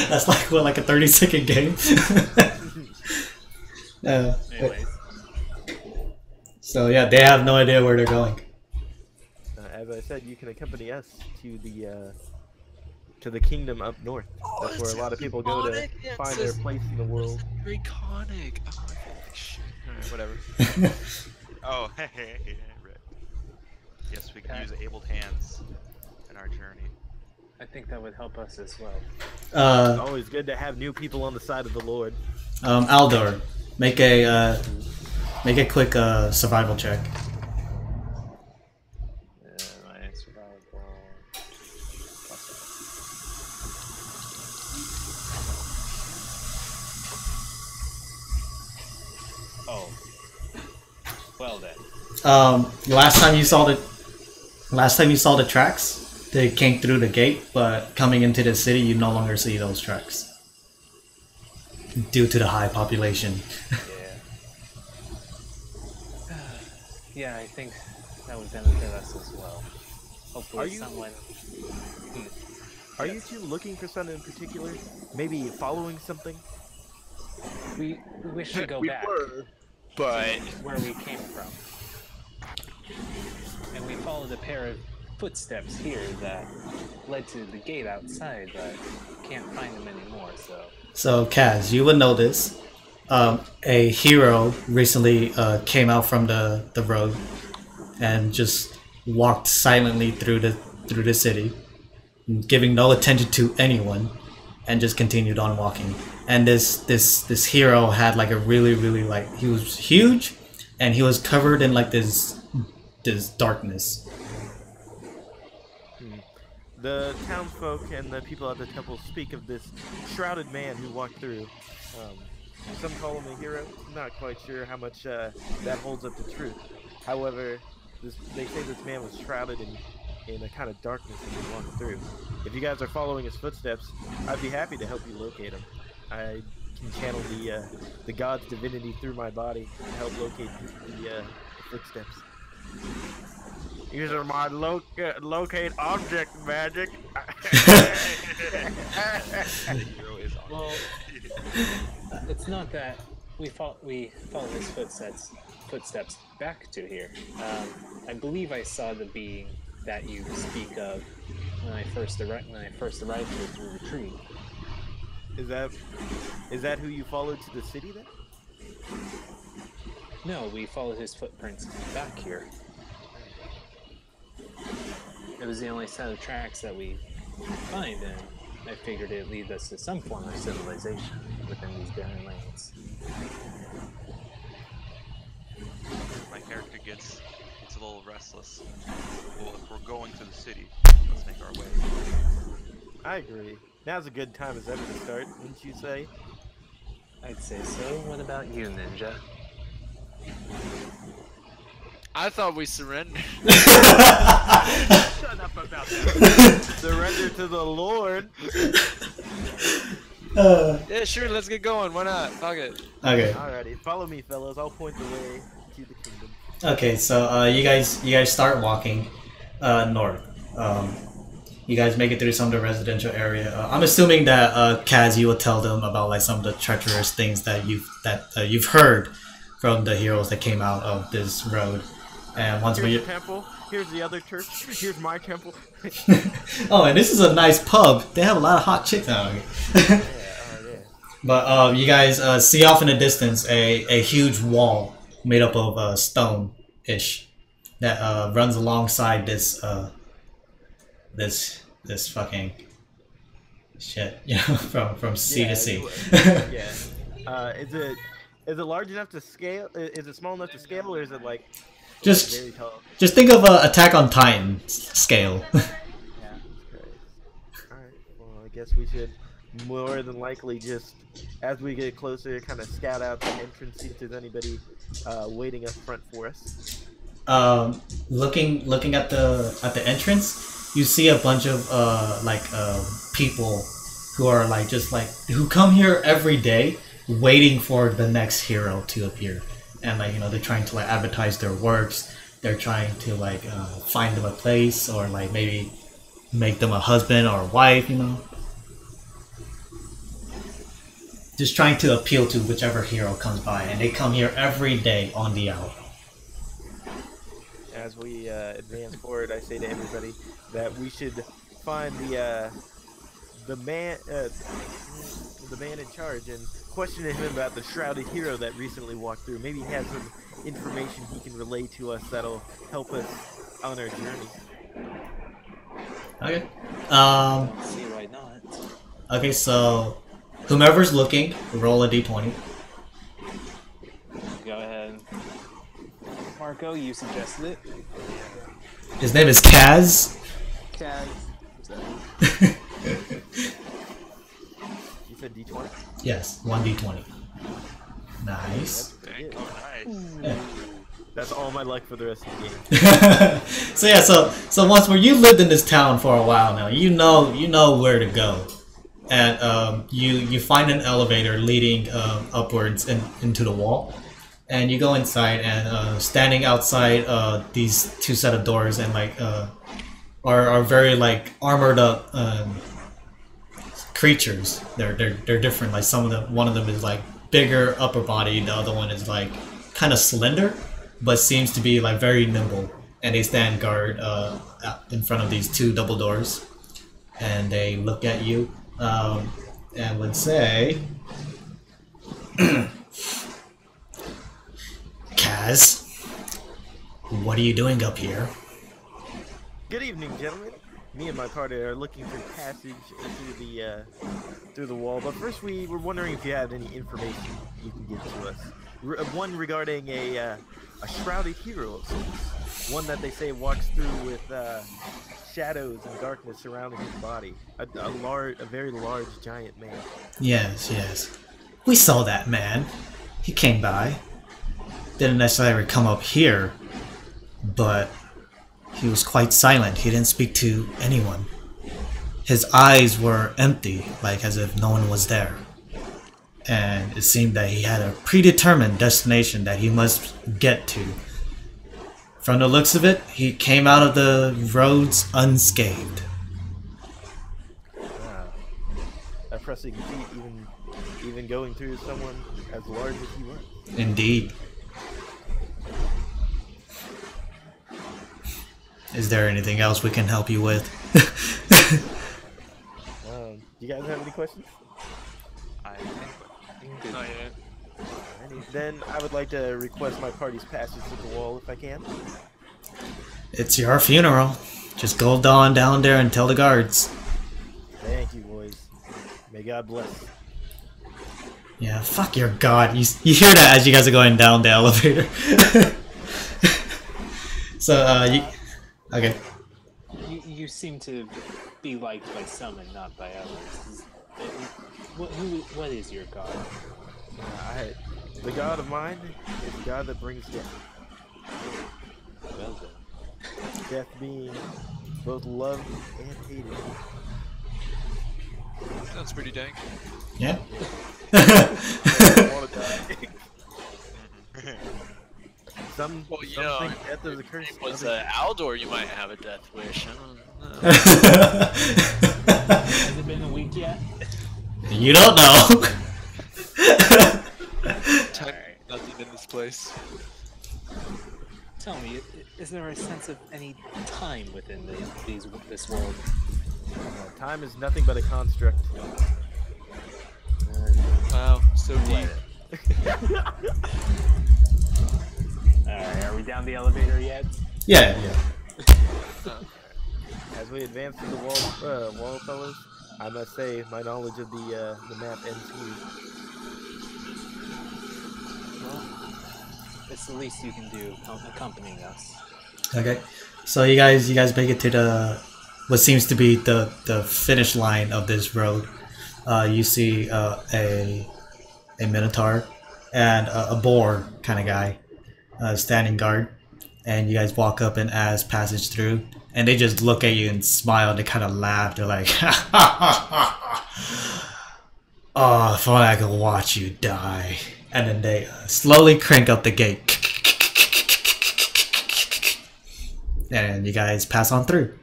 S7: That's like a 30-second game.
S4: Anyways.
S7: So yeah, they have no idea where they're going.
S1: As I said, you can accompany us to the kingdom up north. That's where a lot of people go to find their place in the world.
S5: Draconic. Oh, I feel like shit. Alright, whatever.
S2: Oh, hey, right. Yes, we can use abled hands in our journey.
S4: I think that would help us as well.
S1: It's always good to have new people on the side of the Lord.
S7: Aldor, make a quick survival check.
S4: My survival. Oh. Well then.
S7: Last time you saw the tracks, they came through the gate, but coming into the city, you no longer see those tracks due to the high population.
S4: Yeah, I think that would benefit us as well. Hopefully someone...
S1: Are you two looking for something in particular? Maybe following something?
S4: We wish to go back.
S5: But
S4: Where we came from. And we followed a pair of footsteps here that led to the gate outside, but can't find them anymore, so...
S7: So, Kaz, you would know this. A hero recently came out from the road and just walked silently through the city, giving no attention to anyone, and just continued on walking. And this hero had like a really he was huge, and he was covered in like this darkness.
S1: The townsfolk and the people at the temple speak of this shrouded man who walked through. Some call him a hero. Not quite sure how much that holds up to truth. However, they say this man was shrouded in a kind of darkness as he walked through. If you guys are following his footsteps, I'd be happy to help you locate him. I can channel the god's divinity through my body to help locate the footsteps. Using my locate object magic.
S2: The hero is on.
S4: Well, it's not that we follow his footsteps back to here. I believe I saw the being that you speak of when I first arrived here through the tree.
S1: Is that who you followed to the city then?
S4: No, we followed his footprints back here. It was the only set of tracks that we could find, and I figured it'd lead us to some form of civilization within these barren lands.
S2: My character gets a little restless. Well, if we're going to the city, let's make our way.
S1: I agree. Now's a good time as ever to start, wouldn't you say?
S4: I'd say so. What about you, Ninja?
S5: I thought we surrendered.
S1: Shut up about that. Surrender to the Lord.
S5: Yeah, sure, let's get going. Why not? Fuck it.
S7: Okay.
S1: Alrighty, follow me, fellas. I'll point the way to the kingdom.
S7: Okay, so you guys start walking north. You guys make it through some of the residential area. I'm assuming that Kaz, you will tell them about like some of the treacherous things that you've heard from the heroes that came out of this road. And once
S1: Here's the temple. Here's the other church. Here's my temple.
S7: Oh, and this is a nice pub. They have a lot of hot chicks out here.
S1: Yeah.
S7: But you guys see off in the distance a huge wall made up of stone-ish that runs alongside this this fucking shit, you know, from sea to sea.
S1: Yeah. Is it large enough to scale? Is it small enough to scale, or is it like
S7: Just
S1: very tall?
S7: just think of Attack on Titan scale.
S1: Yeah. All right. Well, I guess we should more than likely just, as we get closer, kind of scout out the entrance, see if there's anybody waiting up front for us.
S7: Looking at the entrance, you see a bunch of people who are who come here every day, waiting for the next hero to appear, and they're trying to advertise their works. They're trying to find them a place, or maybe make them a husband or a wife, just trying to appeal to whichever hero comes by, and they come here every day on the hour.
S1: As we advance forward, I say to everybody that we should find the man in charge and question him about the shrouded hero that recently walked through. Maybe he has some information he can relay to us that'll help us on our journey.
S7: Okay.
S4: See why not?
S7: Okay, so whomever's looking, roll a d20.
S4: Go ahead. Marco, you suggested it.
S7: His name is Kaz.
S4: Kaz.
S1: You said D20?
S7: Yes, 1d20. Nice.
S2: Dang, nice.
S1: That's all my luck for the rest of the game.
S7: So once where you lived in this town for a while now, you know where to go, and you find an elevator leading upwards into the wall, and you go inside, and standing outside these two set of doors, and are very armored up creatures. They're different. One of them is bigger upper body, the other one is kind of slender, but seems to be very nimble, and they stand guard in front of these two double doors, and they look at you and would say, Kaz, what are you doing up here?
S1: Good evening, gentlemen. Me and my party are looking for passage through the wall, but first we were wondering if you had any information you can give to us. One regarding a shrouded hero of sorts. One that they say walks through with shadows and darkness surrounding his body. A very large giant man.
S7: Yes. We saw that man. He came by. Didn't necessarily come up here, but he was quite silent. He didn't speak to anyone. His eyes were empty, as if no one was there. And it seemed that he had a predetermined destination that he must get to. From the looks of it, he came out of the roads unscathed.
S1: Wow. A pressing feat, even going through someone as large as he was.
S7: Indeed. Is there anything else we can help you with?
S1: Do you guys have any questions?
S2: Not yet.
S1: Then I would like to request my party's passage to the wall if I can.
S7: It's your funeral. Just go on down there and tell the guards.
S1: Thank you, boys. May God bless.
S7: Yeah, fuck your god. You hear that as you guys are going down the elevator. Okay.
S4: You seem to be liked by some and not by others. What is your god?
S1: The god of mine is the god that brings death.
S4: Well then.
S1: Death being both loved and hated.
S5: Sounds pretty dank.
S7: Yeah.
S1: I want to die. Some think death is a curse.
S5: If it was Aldor, you might have a death wish. I don't know.
S4: Has it been a week yet?
S7: You don't know.
S5: Time, nothing in this place.
S4: Tell me, is there a sense of any time within this world?
S1: Time is nothing but a construct.
S4: the elevator yet?
S7: Yeah.
S1: As we advance through the wall, fellas, I must say my knowledge of the map ends here.
S4: Well, it's the least you can do, accompanying us.
S7: Okay. So you guys make it to the what seems to be the finish line of this road. You see a minotaur and a boar kind of guy standing guard, and you guys walk up and ask passage through, and they just look at you and smile. They kind of laugh. They're like, "Oh, if only I could watch you die." And then they slowly crank up the gate, and you guys pass on through.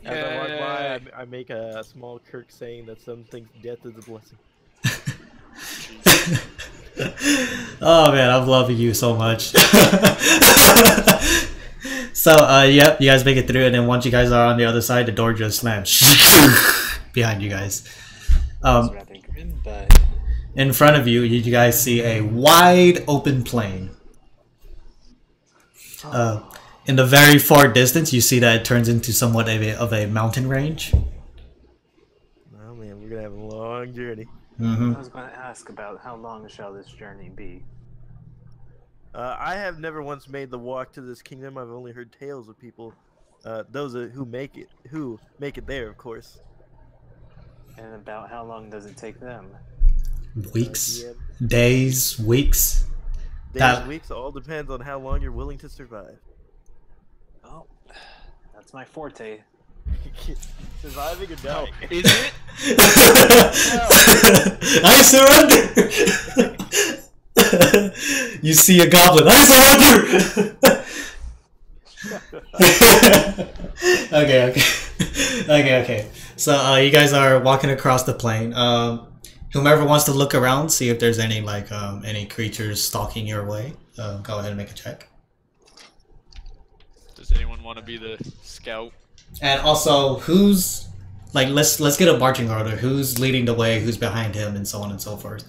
S1: As I walk by, I make a small Kirk saying that some think death is a blessing.
S7: Oh man, I'm loving you so much. So, yep, you guys make it through, and then once you guys are on the other side, the door just slams behind you guys.
S4: That's rather grim, but
S7: In front of you, you guys see a wide open plain. In the very far distance, you see that it turns into somewhat of a mountain range.
S1: Oh man, we're gonna have a long journey.
S7: Mm-hmm.
S4: I was going to ask about how long shall this journey be?
S1: I have never once made the walk to this kingdom. I've only heard tales of people, those who make it there, of course.
S4: And about how long does it take them?
S7: Weeks,
S1: Yeah.
S7: days, weeks.
S1: Days, weeks, all depends on how long you're willing to survive.
S4: Oh, that's my forte.
S1: Surviving or dying.
S5: Is it?
S7: I surrender. You see a goblin. I surrender. Okay. So you guys are walking across the plain. Whomever wants to look around, see if there's any any creatures stalking your way. Go ahead and make a check.
S5: Does anyone want to be the scout?
S7: And also, who's let's get a marching order. Who's leading the way? Who's behind him, and so on and so forth.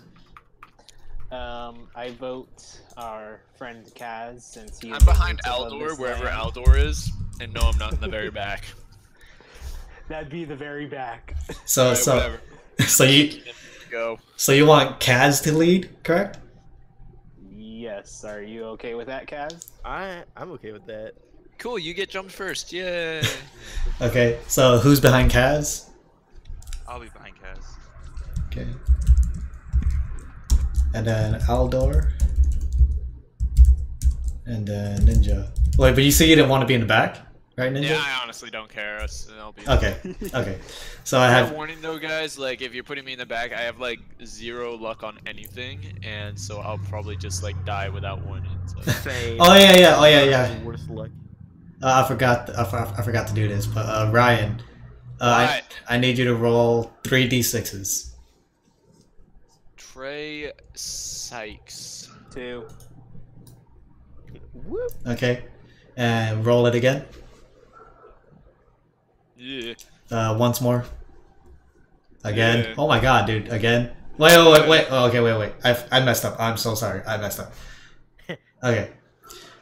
S4: I vote our friend Kaz, since he's
S5: I'm behind
S4: above
S5: Aldor,
S4: this
S5: wherever
S4: land.
S5: Aldor is, and no, I'm not in the very back.
S4: That'd be the very back.
S7: So
S5: Alright, whatever.
S7: so
S5: Go.
S7: you want Kaz to lead, correct?
S4: Yes, are you okay with that, Kaz?
S1: I'm okay with that.
S5: Cool, you get jumped first. Yay.
S7: Okay. So who's behind Kaz?
S2: I'll be behind Kaz.
S7: Okay. And then Aldor. And then Ninja. Wait, but you said you didn't want to be in the back, right, Ninja?
S5: Yeah, I honestly don't care. I'll be
S7: Okay. So I
S5: I
S7: have.
S5: have warning though, guys. Like, if you're putting me in the back, I have like 0 luck on anything, and so I'll probably just like die without warning. So.
S1: Same.
S7: Oh yeah.
S1: Worst luck.
S7: I forgot to do this, but Ryan,
S5: What?
S7: I need you to roll 3d6s.
S5: Trey Sykes.
S4: 2.
S1: Whoop.
S7: Okay, and roll it again.
S5: Yeah.
S7: Once more. Again.
S5: Yeah.
S7: Oh my god, dude. Again. Wait. Oh, okay, wait. I messed up. I'm so sorry. I messed up. Okay.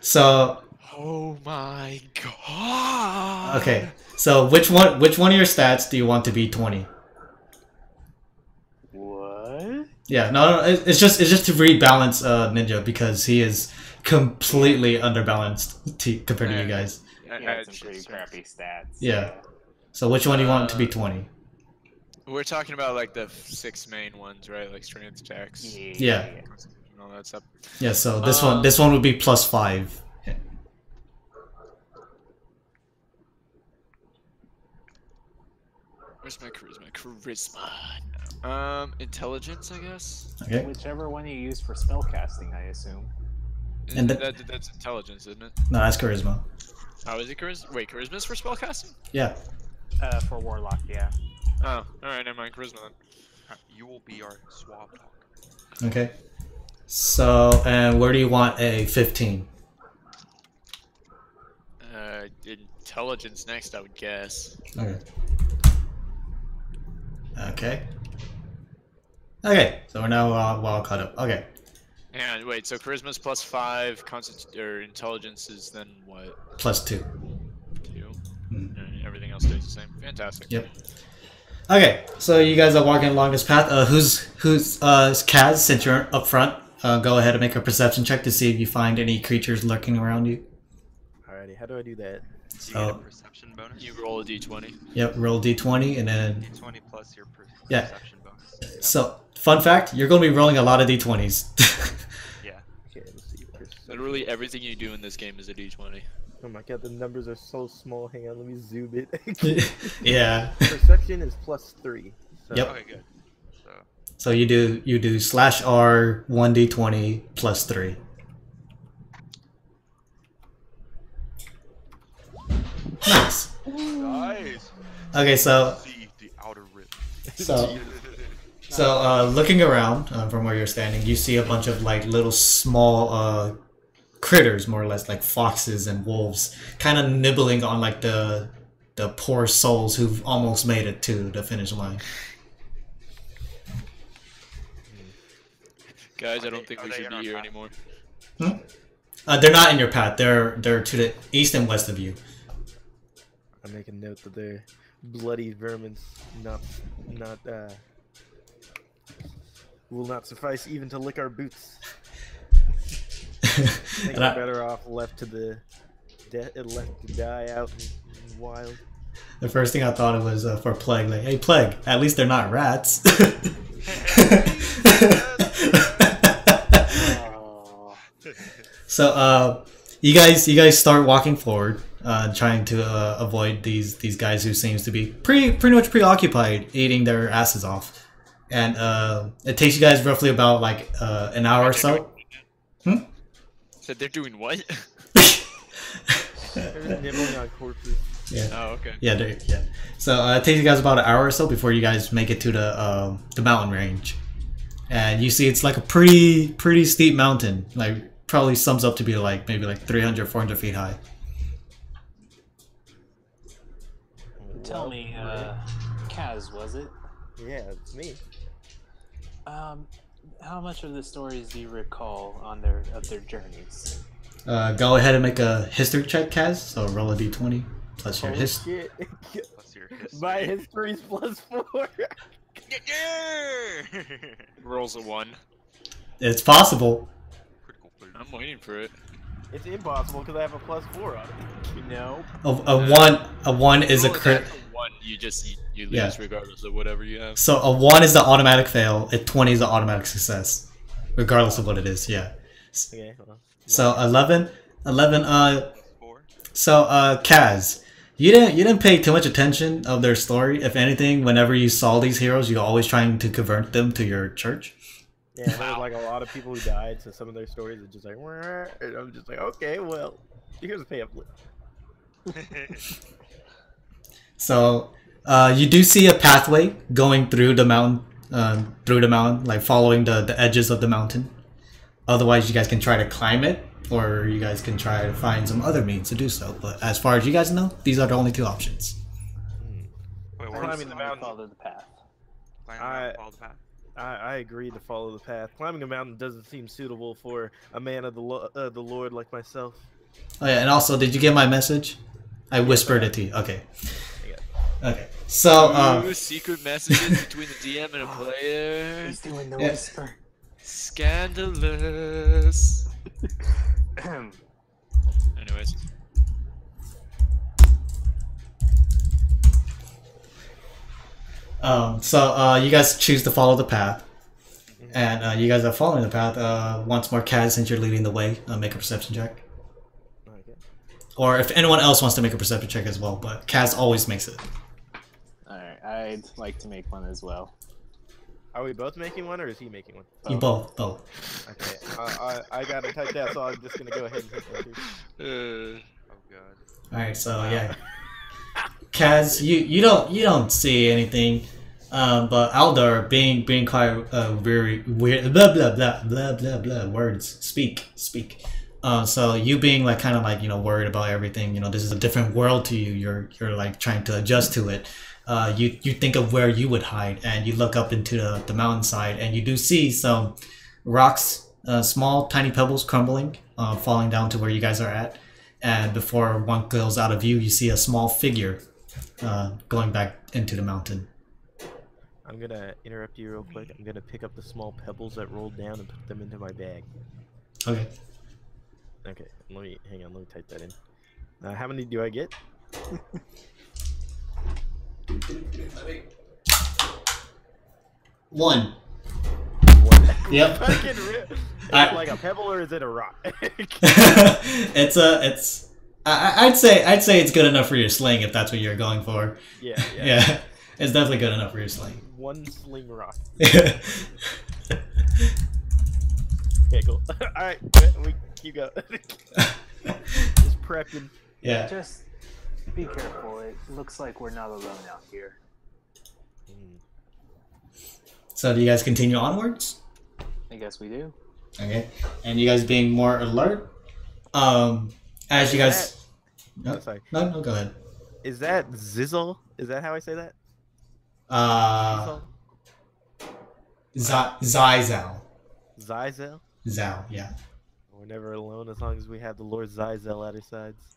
S7: So.
S5: Oh my god.
S7: Okay. So which one of your stats do you want to be 20?
S4: What?
S7: Yeah. No. It's just to rebalance Ninja, because he is completely underbalanced compared to you guys.
S4: He had some pretty crappy stats.
S7: Yeah. So which one do you want to be 20?
S5: We're talking about like the 6 main ones, right? Like strength checks
S7: Yeah.
S5: and all that stuff.
S7: Yeah. So this one would be +5.
S5: Where's my charisma? Intelligence, I guess.
S7: Okay.
S4: Whichever one you use for spellcasting, I assume.
S7: And
S5: That's intelligence, isn't it?
S7: No, that's charisma.
S5: Oh, is it charisma? Wait, charisma's for spellcasting?
S7: Yeah.
S4: For warlock, yeah.
S5: Oh, alright, never mind. Charisma then.
S2: You will be our swab dog.
S7: Okay. So, and where do you want a 15?
S5: Intelligence next, I would guess.
S7: Okay. Okay. So we're now well caught up. Okay.
S5: And wait, so charisma's +5, or intelligence is then what?
S7: +2.
S5: 2.
S7: Mm.
S5: And everything else stays the same. Fantastic.
S7: Yep. Okay, so you guys are walking along this path. Who's Kaz? Since you're up front, go ahead and make a perception check to see if you find any creatures lurking around you.
S1: Alrighty, how do I do that?
S2: Do you get a perception bonus?
S5: You roll a d20.
S7: Yep, roll d20 and then
S2: D20 plus your
S7: Yeah.
S2: perception bonus. Yeah.
S7: So, fun fact, you're going to be rolling a lot of d20s.
S2: Yeah.
S1: Okay, let's see.
S5: Literally everything you do in this game is a d20.
S1: Oh my god, the numbers are so small. Hang on, let me zoom it.
S7: Yeah.
S1: Perception is +3. So
S7: Yep.
S2: Okay, good. So
S7: So you do /R 1d20 +3. Nice.
S2: nice.
S7: Okay, so
S2: See the outer rim.
S7: looking around from where you're standing, you see a bunch of like little small critters, more or less like foxes and wolves, kind of nibbling on like the poor souls who've almost made it to the finish line.
S5: Guys, I don't think we should be here anymore.
S7: They're not in your path. They're to the east and west of you.
S1: I make a note that they're bloody vermin, will not suffice even to lick our boots. I think we're better off left to die out in wild.
S7: The first thing I thought it was for Plague, like, hey Plague, at least they're not rats. So you guys start walking forward, trying to avoid these guys who seems to be pretty much preoccupied eating their asses off, and it takes you guys roughly about like an hour or so.
S5: Said they're doing what?
S1: They're nibbling on corpses.
S7: Yeah.
S5: Oh, okay.
S7: Yeah. So it takes you guys about an hour or so before you guys make it to the mountain range, and you see it's like a pretty steep mountain, like probably sums up to be like maybe like 300, 400 feet high.
S4: Tell me, Kaz, was it?
S1: Yeah, it's me.
S4: How much of the stories do you recall of their journeys?
S7: Go ahead and make a history check, Kaz. So roll a d20 plus your history.
S2: Plus your history.
S1: My history's +4.
S5: Rolls a 1.
S7: It's possible.
S2: Critical failure.
S5: I'm waiting for it.
S1: It's impossible because I have a +4 on it.
S5: No.
S7: A one is a crit.
S5: 1, you lose
S7: Yeah.
S5: regardless of whatever you have.
S7: So a 1 is the automatic fail. A 20 is the automatic success, regardless of what it is. Yeah.
S1: Okay, hold on.
S7: So 11.
S2: Four.
S7: So Kaz, you didn't pay too much attention of their story. If anything, whenever you saw these heroes, you're always trying to convert them to your church.
S1: Yeah, there's like a lot of people who died, so some of their stories are just like, "Wah," and I'm just like, okay, well, here's a pay up list.
S7: So you do see a pathway going through the mountain, like following the edges of the mountain. Otherwise, you guys can try to climb it, or you guys can try to find some other means to do so. But as far as you guys know, these are the only 2 options.
S2: Wait,
S1: Climbing
S2: where's
S1: the mountain.
S4: Follow the path.
S2: follow the path?
S1: I agree to follow the path. Climbing a mountain doesn't seem suitable for a man of the Lord like myself.
S7: Oh yeah, and also, did you get my message? I whispered it to you. Okay. Okay. So
S5: Ooh, secret messages between the DM and a player.
S4: He's doing the
S7: Yeah.
S4: whisper.
S5: Scandalous. Anyways.
S7: you guys choose to follow the path, and you guys are following the path. Once more, Kaz, since you're leading the way, make a perception check.
S1: Okay.
S7: Or if anyone else wants to make a perception check as well, but Kaz always makes it.
S4: Alright, I'd like to make one as well.
S1: Are we both making one, or is he making one?
S7: You both.
S1: Okay. I got it typed out, so I'm just gonna go ahead and hit that too.
S2: Oh god.
S7: All right, so yeah, Kaz, you don't see anything, but Aldar being quite very weird, blah blah blah blah blah blah words, speak. So you being like kind of like worried about everything. This is a different world to you. You're like trying to adjust to it. You think of where you would hide, and you look up into the mountainside, and you do see some rocks small, tiny pebbles crumbling, falling down to where you guys are at. And before one goes out of view, you see a small figure going back into the mountain.
S1: I'm gonna interrupt you real quick. I'm gonna pick up the small pebbles that rolled down and put them into my bag.
S7: Okay.
S1: Okay, hang on. Let me type that in. How many do I get?
S7: One. Yep.
S1: Fucking rip. Is it like a pebble or is it a rock?
S7: I'd say it's good enough for your sling if that's what you're going for.
S1: Yeah.
S7: Yeah. It's definitely good enough for your sling.
S1: One sling rock.
S7: Yeah.
S1: Okay, cool. Alright, we keep going. Just prepping.
S7: Yeah.
S4: Just be careful. It looks like we're not alone out here.
S7: So do you guys continue onwards?
S4: I guess we do.
S7: Okay. And you guys being more alert? As you guys... No,
S1: sorry.
S7: No, go ahead.
S1: Is that Zizzle? Is that how I say that?
S7: Zyzel.
S1: Zyzel?
S7: Zal, yeah.
S1: We're never alone as long as we have the Lord Zyzel at our sides.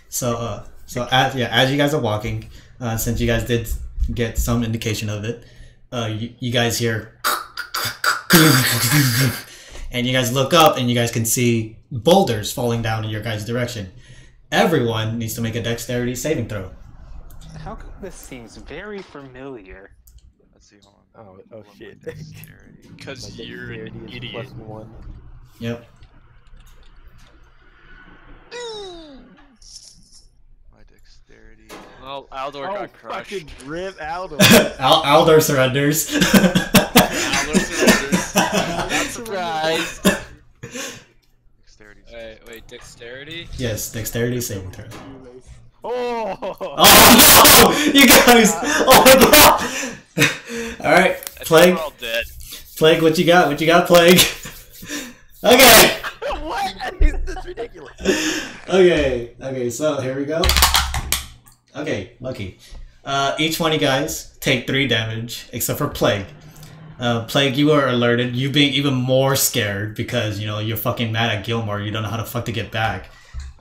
S7: So as you guys are walking, since you guys did get some indication of it, you guys hear and you guys look up and you guys can see boulders falling down in your guys' direction. Everyone needs to make a dexterity saving throw.
S4: How come this seems very familiar?
S2: Let's see, hold on.
S1: Oh shit.
S5: Because
S1: My
S5: you're an
S1: dexterity is
S5: idiot.
S1: +1.
S7: Yep.
S2: My dexterity.
S5: Well, Aldor
S1: Oh,
S5: got crushed.
S1: fucking rip Aldo.
S7: Aldor surrenders.
S5: Aldor surrenders. Not surprised.
S2: Dexterity.
S5: Wait, dexterity?
S7: Yes, dexterity saving throw.
S1: Oh!
S7: Oh no! You guys! Oh my god! Alright,
S5: I
S7: Plague.
S5: think we're all dead.
S7: Plague, what you got? What you got, Plague? Okay!
S1: What? That's ridiculous.
S7: Okay, so here we go. Okay, lucky. Each one of you guys take 3 damage, except for Plague. Plague, you are alerted. You being even more scared because, you know, you're fucking mad at Gilmore. You don't know how the fuck to get back.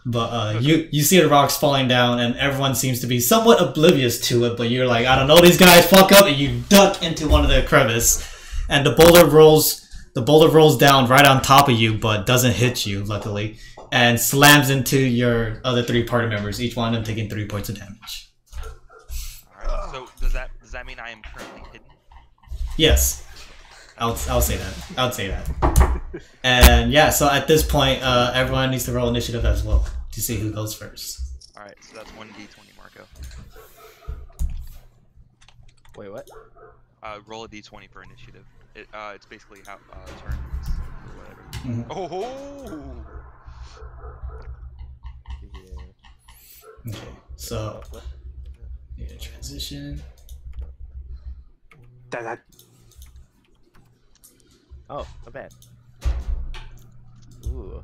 S7: But you see the rocks falling down and everyone seems to be somewhat oblivious to it, but you're like, I don't know, these guys fuck up, and you duck into one of the crevice and the boulder rolls down right on top of you, but doesn't hit you, luckily, and slams into your other 3 party members, each one of them taking 3 points of damage.
S2: Alright, so does that mean I am currently hidden?
S7: Yes. I'll say that. I would say that. And yeah, so at this point, everyone needs to roll initiative as well to see who goes first.
S2: Alright, so that's 1d20, Marco.
S1: Wait, what?
S2: Roll a d20 for initiative. It's basically how turns or whatever.
S7: Mhm.
S2: Oh!
S1: Yeah.
S7: Okay, so yeah, transition.
S1: Oh, not bad. Ooh.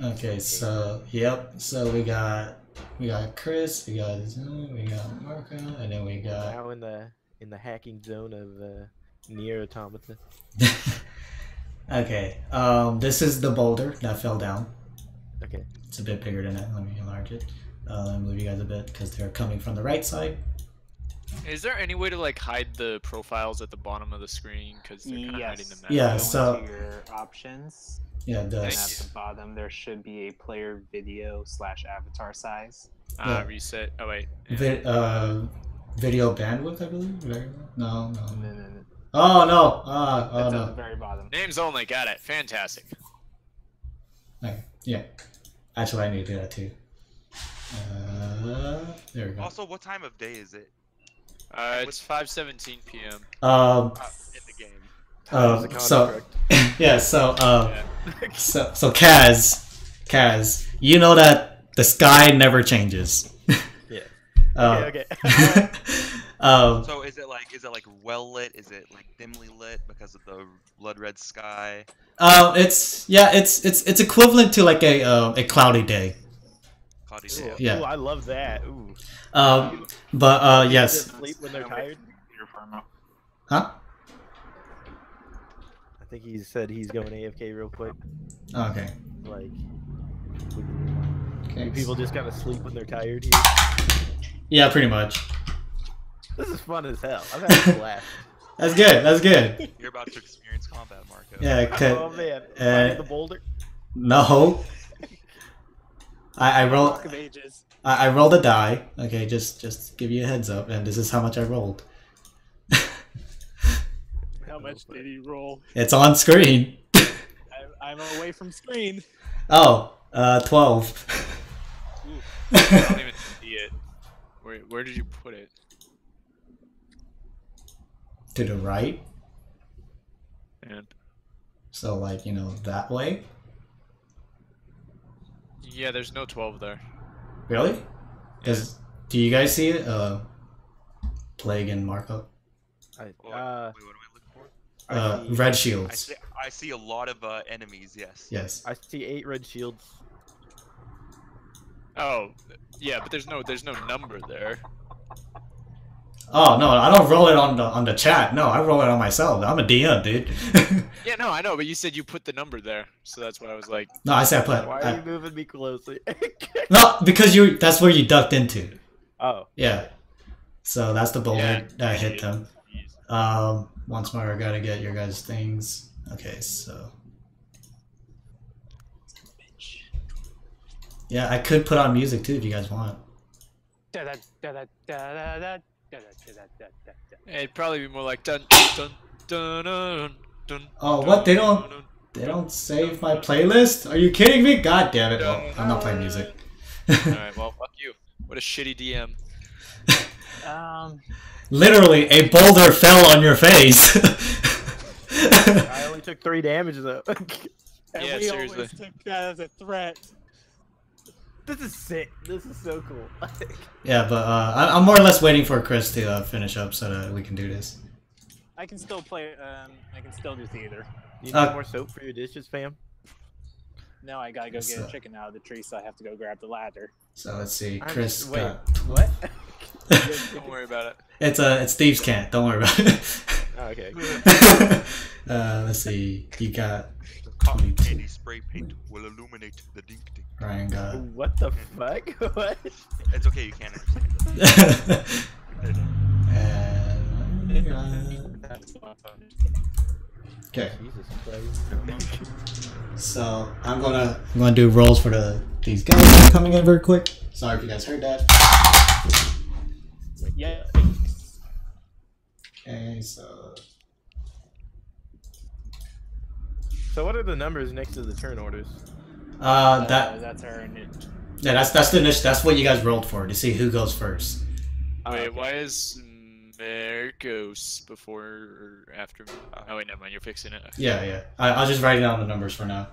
S7: Okay, so yep, so we got Chris, we got Zoom, we got Marco, and then we got
S1: Now in the hacking zone of Nier Automata.
S7: okay. This is the boulder that fell down.
S1: Okay.
S7: It's a bit bigger than that. Let me enlarge it. Let me move you guys a bit because they're coming from the right side.
S5: Is there any way to like hide the profiles at the bottom of the screen? Because they're kind of hiding the map.
S7: Yeah,
S4: Go
S7: so-
S4: into your options,
S7: Yeah,
S4: and
S7: the
S4: at the bottom there should be a player video / avatar size.
S7: Yeah.
S5: Reset. Oh wait.
S7: video bandwidth, I believe. No.
S4: No.
S7: Oh no!
S4: It's at the
S7: no.
S4: very bottom.
S5: Names only. Got it. Fantastic.
S7: Okay, yeah. Actually, I need to do that too. There we go.
S2: Also, what time of day is it?
S5: It's 5:17 p.m.
S2: In the game.
S7: So yeah, so
S5: Yeah.
S7: so Kaz, you know that the sky never changes.
S1: Yeah.
S7: Okay.
S1: Okay.
S2: So is it like well lit? Is it like dimly lit because of the blood red sky?
S7: It's equivalent to like a cloudy day.
S2: Cloudy
S1: Ooh,
S2: day.
S7: Yeah.
S1: Ooh, I love that. Ooh.
S7: But yes.
S1: Just sleep when they're tired.
S7: Huh?
S1: think he said he's going AFK real quick.
S7: Okay.
S1: Like,
S7: Okay.
S1: do people just kind of sleep when they're tired here?
S7: Yeah, pretty much.
S1: This is fun as hell. I've had a blast.
S7: That's good. That's good.
S2: You're about to experience combat, Marco.
S7: Yeah.
S1: Oh man, finding the boulder.
S7: No. I rolled.
S4: Rock of Ages.
S7: I rolled a die. Okay, just give you a heads up, and this is how much I rolled.
S4: How much did he roll?
S7: It's on screen.
S4: I'm away from screen.
S7: Oh, 12.
S5: I don't even see it. Where did you put it?
S7: To the right.
S5: And
S7: So, like, you know, that way.
S5: yeah, there's no 12 there.
S7: Really? Do you guys see it? Plague and Marco.
S2: Wait, what am I looking for?
S7: Red
S2: I
S7: shields.
S2: see a lot of enemies. Yes.
S7: Yes.
S1: I see 8 red shields.
S5: Oh, yeah, but there's no number there.
S7: Oh no, I don't roll it on the chat. No, I roll it on myself. I'm a DM, dude.
S5: Yeah, no, I know, but you said you put the number there, so that's why I was like.
S7: No, I said I put.
S1: Why are you moving me closely?
S7: No, because that's where you ducked into.
S1: Oh.
S7: Yeah. So that's the boulder
S5: Yeah.
S7: that I hit them. Once more, I gotta get your guys' things. Okay, so. Yeah, I could put on music too if you guys want.
S5: It'd probably be more like dun dun dun dun dun.
S7: Oh, what? They don't save my playlist? Are you kidding me? God damn it! Oh, I'm not playing music.
S5: Alright, well, fuck you. What a shitty DM.
S7: Literally, a boulder fell on your face.
S1: I only took 3 damage though.
S4: And
S5: Yeah,
S4: we
S5: seriously.
S4: always took that as a threat.
S1: This is sick. This is so cool.
S7: Yeah, but I'm more or less waiting for Chris to finish up so that we can do this.
S4: I can still play. I can still do theater.
S1: You need more soap for your dishes, fam?
S4: Now I gotta go get
S7: So-
S4: a chicken out of the tree, so I have to go grab the ladder.
S7: So let's see, Chris.
S1: Wait,
S7: got-
S1: what?
S5: Don't worry about it.
S7: it's Steve's can't. Don't worry about it.
S1: Oh, okay.
S7: Let's see. You got
S2: Cotton
S7: 22.
S2: candy spray paint will illuminate the dink dink.
S7: Ryan got.
S1: What the fuck? What?
S2: It's okay, you can't understand.
S7: And I got- Okay,
S1: Jesus Christ.
S7: so I'm gonna do rolls for these guys coming in very quick. Sorry if you guys heard that.
S4: Yeah.
S7: Okay, so
S1: So what are the numbers next to the turn orders?
S4: That's our ninja.
S7: yeah, that's the initiative. That's what you guys rolled for to see who goes first.
S5: Wait, why is Mercos before or after me? Oh, wait, never mind. You're fixing it.
S7: Yeah. I'll just write down the numbers for now.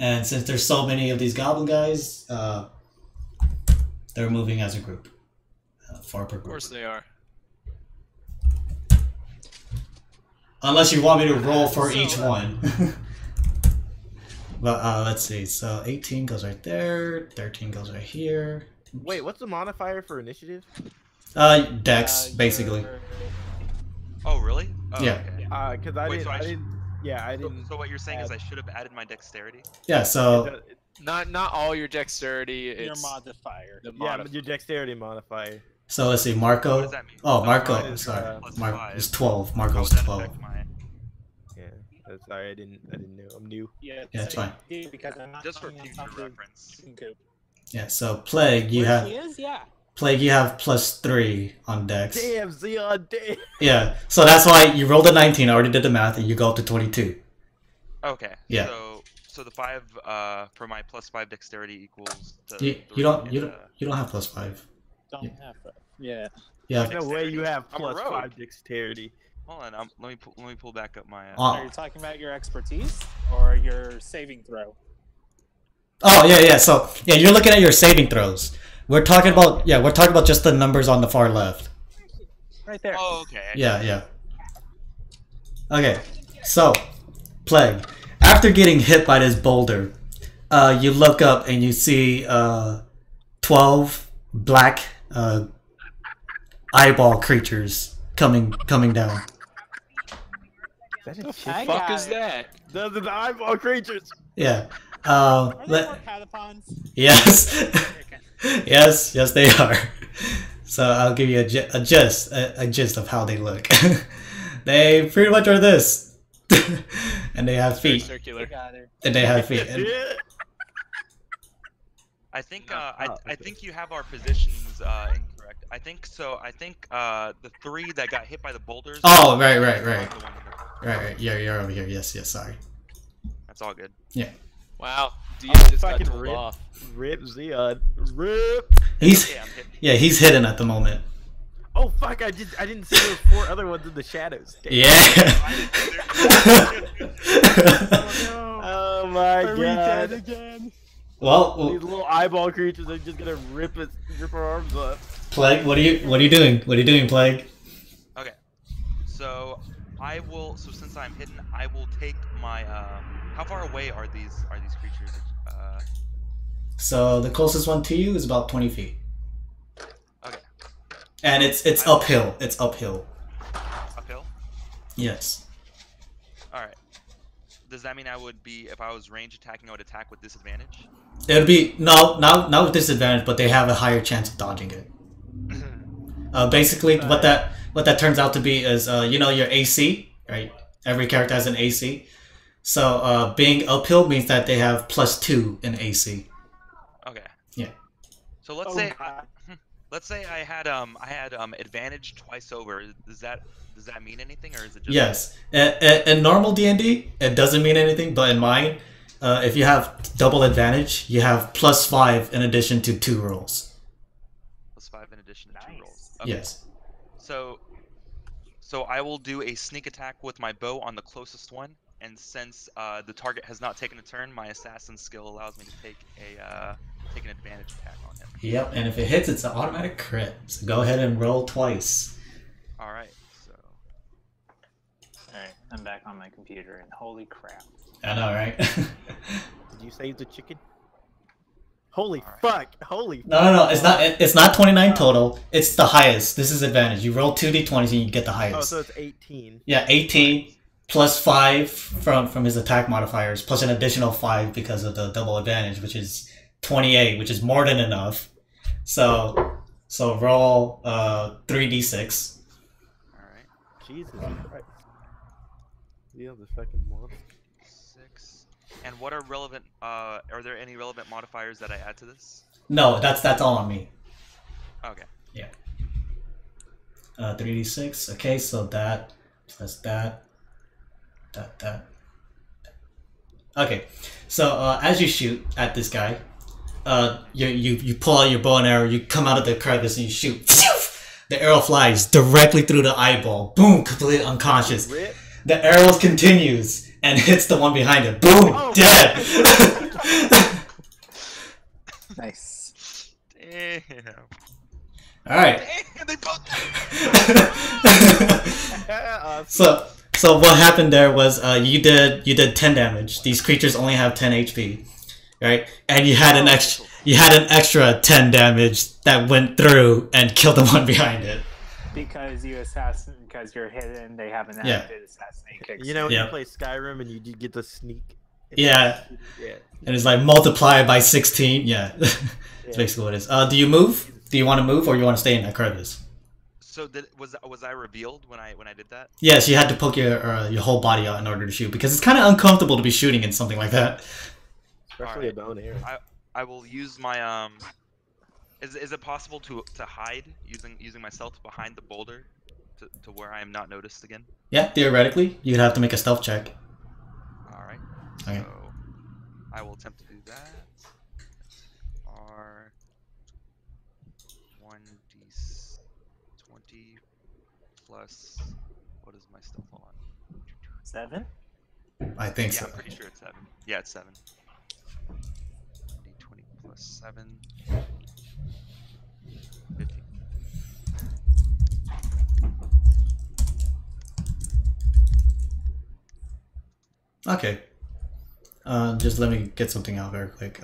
S7: And since there's so many of these goblin guys, they're moving as a group. 4 per
S5: Of
S7: group.
S5: course they are.
S7: Unless you want me to roll for each one. But let's see. So 18 goes right there. 13 goes right here.
S1: Wait, what's the modifier for initiative?
S7: Dex, basically.
S2: Oh, really? Oh,
S7: Yeah.
S2: Okay.
S1: Because I
S2: Wait,
S1: didn't.
S2: so
S1: I didn't. Yeah, I
S2: So,
S1: didn't.
S2: so what you're saying is
S1: add-
S2: I should have added my dexterity?
S7: Yeah. So
S1: it-
S5: Not all your dexterity.
S4: Your
S5: It's
S4: modifier.
S5: the
S1: yeah, but your dexterity modifier.
S7: let's see. Marco.
S2: What does that mean?
S7: Oh, Marco.
S1: mine
S7: I'm
S1: is,
S7: sorry.
S2: plus
S7: Mark
S2: 5.
S7: is 12.
S2: How
S7: Marco's
S2: would that
S7: 12.
S2: affect my...
S1: Yeah. Sorry, I didn't know. I'm new.
S4: Yeah,
S7: Yeah, it's fine.
S4: Because I'm not
S2: Just for
S4: talking
S2: future
S4: about the
S2: reference.
S4: chicken coop.
S7: Yeah. So Plague, you
S4: Where
S7: have
S4: she is? Yeah.
S7: Plague. You have +3 on Dex.
S1: Damn, Zeon, damn.
S7: Yeah. So that's why you rolled a 19. I already did the math, and you go up to 22.
S2: Okay.
S7: Yeah.
S2: So the 5 for my +5 dexterity equals to
S7: You
S2: 3
S7: don't
S2: and,
S7: you don't have +5.
S4: Don't have that. Yeah.
S7: Yeah.
S1: No way you have
S2: I'm a rogue.
S1: +5 dexterity.
S2: Hold on, let me pull back up my.
S4: Are you talking about your expertise or your saving throw?
S7: Oh yeah. So yeah, you're looking at your saving throws. We're talking about just the numbers on the far left.
S4: Right there.
S2: Oh, okay.
S7: Yeah. Okay, so Plague. After getting hit by this boulder, you look up and you see 12 black eyeball creatures coming down.
S1: that a
S5: The
S1: chicken?
S5: fuck is that?
S1: Those are the eyeball creatures.
S7: Yeah.
S4: Are there more catapons?
S7: Yes.
S4: Chicken.
S7: Yes, they are. So I'll give you a gist of how they look. They pretty much are this, and they have
S5: Very
S7: feet,
S5: circular.
S4: Got it.
S7: and they have feet. And,
S2: I think
S1: Oh,
S2: I think you have our positions incorrect. I think so. I think the 3 that got hit by the boulders.
S7: oh, right.
S2: are the one in the-
S7: Right. You're over here. Yes. Sorry.
S2: That's all good.
S5: Wow, Diaz
S1: Oh,
S5: just got
S1: fucking
S5: told
S1: rip.
S5: off.
S1: Rip Zeon. Rip.
S7: He's
S2: Yeah, I'm hitting.
S7: he's hidden at the moment.
S1: Oh fuck! I didn't see there were 4 other ones in the shadows. Damn.
S7: Yeah.
S1: Oh my
S4: Are we dead
S1: god!
S4: again?
S7: Well,
S1: These little eyeball creatures are just gonna rip our arms up.
S7: Plague, what are you doing? What are you doing, Plague?
S2: Okay. So I will. So since I'm hidden, I will take my. How far away are these creatures?
S7: So the closest one to you is about 20 feet,
S2: Okay.
S7: and it's uphill. It's uphill.
S2: Uphill.
S7: Yes.
S2: All right. Does that mean I would be, if I was range attacking, I would attack with disadvantage?
S7: It would be not with disadvantage, but they have a higher chance of dodging it. Basically, what that turns out to be is your AC, right? Every character has an AC. So being uphill means that they have +2 in AC.
S2: Okay.
S7: Yeah.
S2: So let's say I had advantage twice over. Does that mean anything, or is it just?
S7: Yes. In normal D&D, it doesn't mean anything, but in mine, if you have double advantage, you have +5 in addition to 2 rolls.
S2: +5 in addition to 2
S4: Nice.
S2: rolls. Okay.
S7: Yes.
S2: So I will do a sneak attack with my bow on the closest one, and since the target has not taken a turn, my assassin skill allows me to take an advantage attack on him.
S7: Yep, and if it hits, it's an automatic crit. So go ahead and roll twice.
S2: All right. So
S4: Alright, I'm back on my computer and holy crap.
S7: I know, right?
S1: Did you save the chicken? Holy
S2: Alright.
S1: fuck! Holy.
S7: No. It's not 29 total. It's the highest. This is advantage. You roll 2d20s and you get the highest.
S1: Oh, so it's 18.
S7: Yeah, 18 plus 5 from his attack modifiers, plus an additional 5 because of the double advantage, which is 28, which is more than enough. So roll 3d6.
S2: all right.
S1: Jesus Christ. Yeah, the fucking monster.
S2: 6. And what are relevant? Are there any relevant modifiers that I add to this?
S7: No, that's all on me.
S2: Okay.
S7: 3d6. Okay, so that plus that. Okay, so as you shoot at this guy, you pull out your bow and arrow. You come out of the crevice and you shoot. The arrow flies directly through the eyeball. Boom! Completely unconscious.
S1: Rip.
S7: The arrow continues and hits the one behind it. Boom!
S1: Oh.
S7: Dead.
S4: Nice.
S2: Damn.
S7: All right.
S2: Damn, they both.
S1: Awesome.
S7: So what happened there was you did 10 damage. These creatures only have 10 HP, right? And you had an extra 10 damage that went through and killed the one behind it.
S4: Because you're hidden, they have an
S7: Yeah.
S4: active assassinate kick.
S1: You know when
S7: Yeah.
S1: you play Skyrim and you get the sneak?
S7: Yeah.
S1: Yeah.
S7: And it's like multiply by 16. Yeah, that's basically what it is. Do you move? Do you want to move or you want to stay in that crevice?
S2: So was I revealed when I did that?
S7: Yes, you had to poke your whole body out in order to shoot because it's kind of uncomfortable to be shooting in something like that.
S1: Especially a bow and arrow.
S2: I will use my Is it possible to hide using my stealth behind the boulder to where I am not noticed again?
S7: Yeah, theoretically, you'd have to make a stealth check.
S2: All right.
S7: Okay.
S2: So I will attempt to do that. R 1d20 plus what is my stealth on?
S4: 7?
S7: I think
S2: Yeah,
S7: so.
S2: I'm pretty sure it's 7. Yeah, it's 7. D20 plus 7. 15.
S7: Okay. Just let me get something out very quick.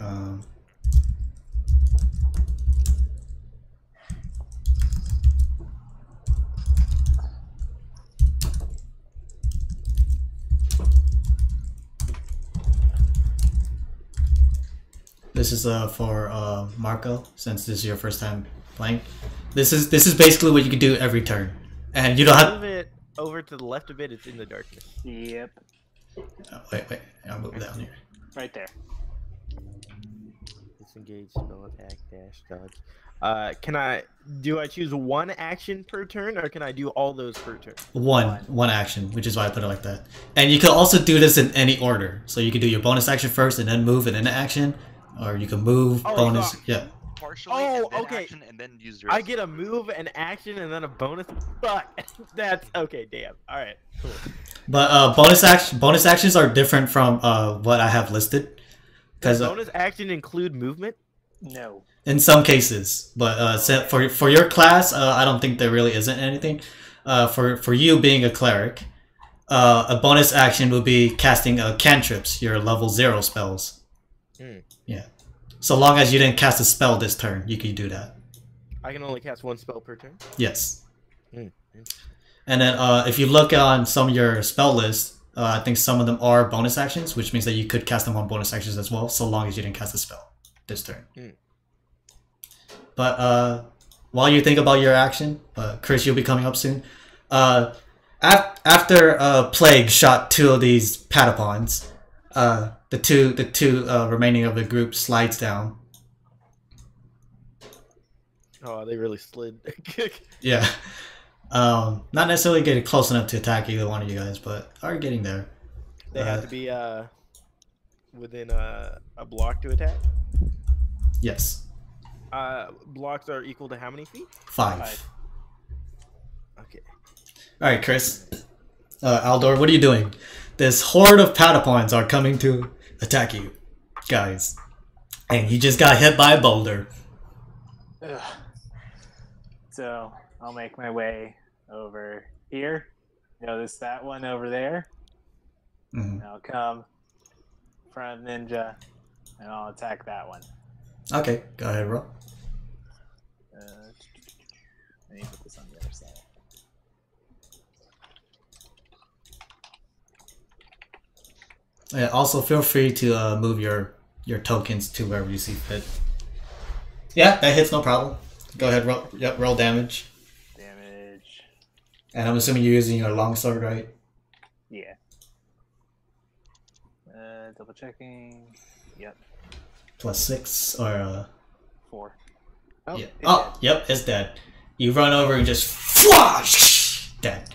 S7: this is for Marco, since this is your first time playing. This is basically what you can do every turn, and you don't have.
S1: Move it over to the left of it. It's in the darkness.
S4: Yep.
S7: Wait, I'll move down here.
S4: Right there.
S1: Disengage, spell attack, dash, dodge. Do I choose one action per turn, or can I do all those per turn?
S7: One action, which is why I put it like that. And you can also do this in any order. So you can do your bonus action first, and then move, and then action, or you can move bonus. Yeah.
S2: Partially,
S1: Oh,
S2: and then
S1: okay.
S2: action, and then use the rest.
S1: I get a move, an action, and then a bonus. Fuck, that's okay. Damn. All right. Cool.
S7: But bonus actions are different from what I have listed.
S1: Does bonus action include movement?
S4: No.
S7: In some cases, but for your class, I don't think there really isn't anything. For you being a cleric, a bonus action would be casting cantrips, your level 0 spells. Yeah. So long as you didn't cast a spell this turn, you can do that.
S1: I can only cast one spell per turn?
S7: Yes. And then if you look on some of your spell lists, I think some of them are bonus actions, which means that you could cast them on bonus actions as well, so long as you didn't cast a spell this turn. But while you think about your action, Chris, you'll be coming up soon. After Plague shot 2 of these Patapons, the two remaining of the group slides down.
S1: Oh, they really slid.
S7: Yeah. Not necessarily getting close enough to attack either one of you guys, but are getting there.
S1: They have to be within a block to attack?
S7: Yes.
S1: Blocks are equal to how many feet?
S7: 5.
S1: Okay.
S7: Alright, Chris. Aldor, what are you doing? This horde of Patapons are coming to attack you, guys. And you just got hit by a boulder.
S4: Ugh. So, I'll make my way over here. Notice that one over there. And I'll come front ninja, and I'll attack that one.
S7: Okay, go ahead, roll.
S4: Let me put this on the other side.
S7: Yeah, also, feel free to move your tokens to wherever you see fit. Yeah, that hits, no problem. Go ahead, roll. Yep, roll damage.
S4: Damage.
S7: And I'm assuming you're using your longsword, right?
S4: Yeah. Double checking. Yep.
S7: +6 or
S4: 4. Oh,
S7: yeah.
S4: it's
S7: Oh,
S4: dead.
S7: yep, it's dead. You run over and just flash dead.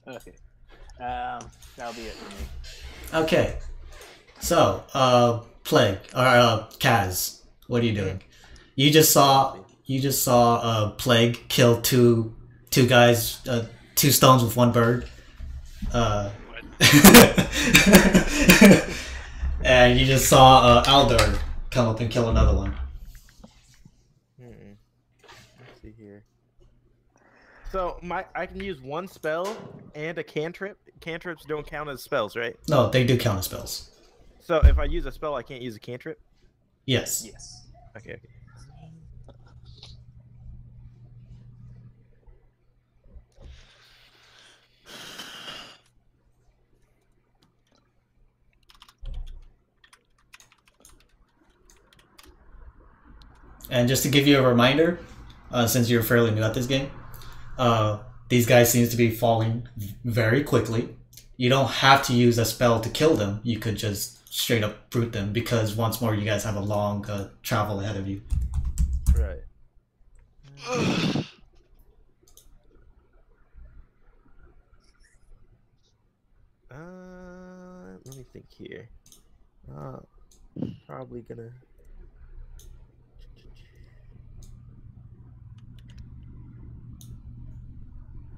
S4: Okay. That'll be it for me.
S7: Okay. So, Plague or Kaz, what are you doing? You just saw Plague kill two guys, 2 stones with 1 bird. And you just saw Aldor come up and kill another one.
S1: Let's see here. So I can use 1 spell and a cantrip. Cantrips don't count as spells, right?
S7: No, they do count as spells.
S1: So if I use a spell, I can't use a cantrip?
S7: Yes.
S4: Yes.
S1: Okay.
S7: And just to give you a reminder, since you're fairly new at this game, these guys seem to be falling very quickly. You don't have to use a spell to kill them. You could just straight up brute them, because once more you guys have a long travel ahead of you.
S1: Right. Let me think here. Probably gonna.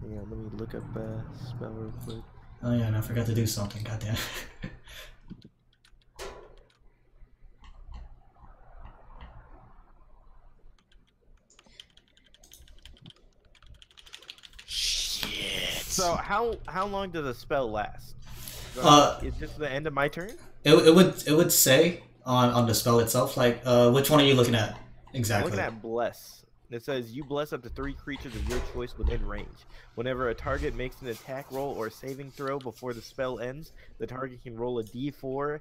S1: Yeah, let me look up spell real quick.
S7: Oh yeah, and I forgot to do something. Goddamn.
S1: So how long does a spell last? Is this the end of my turn?
S7: It would say on the spell itself, like which one are you looking at exactly?
S1: I'm looking at bless. It says you bless up to 3 creatures of your choice within range. Whenever a target makes an attack roll or saving throw before the spell ends, the target can roll a d4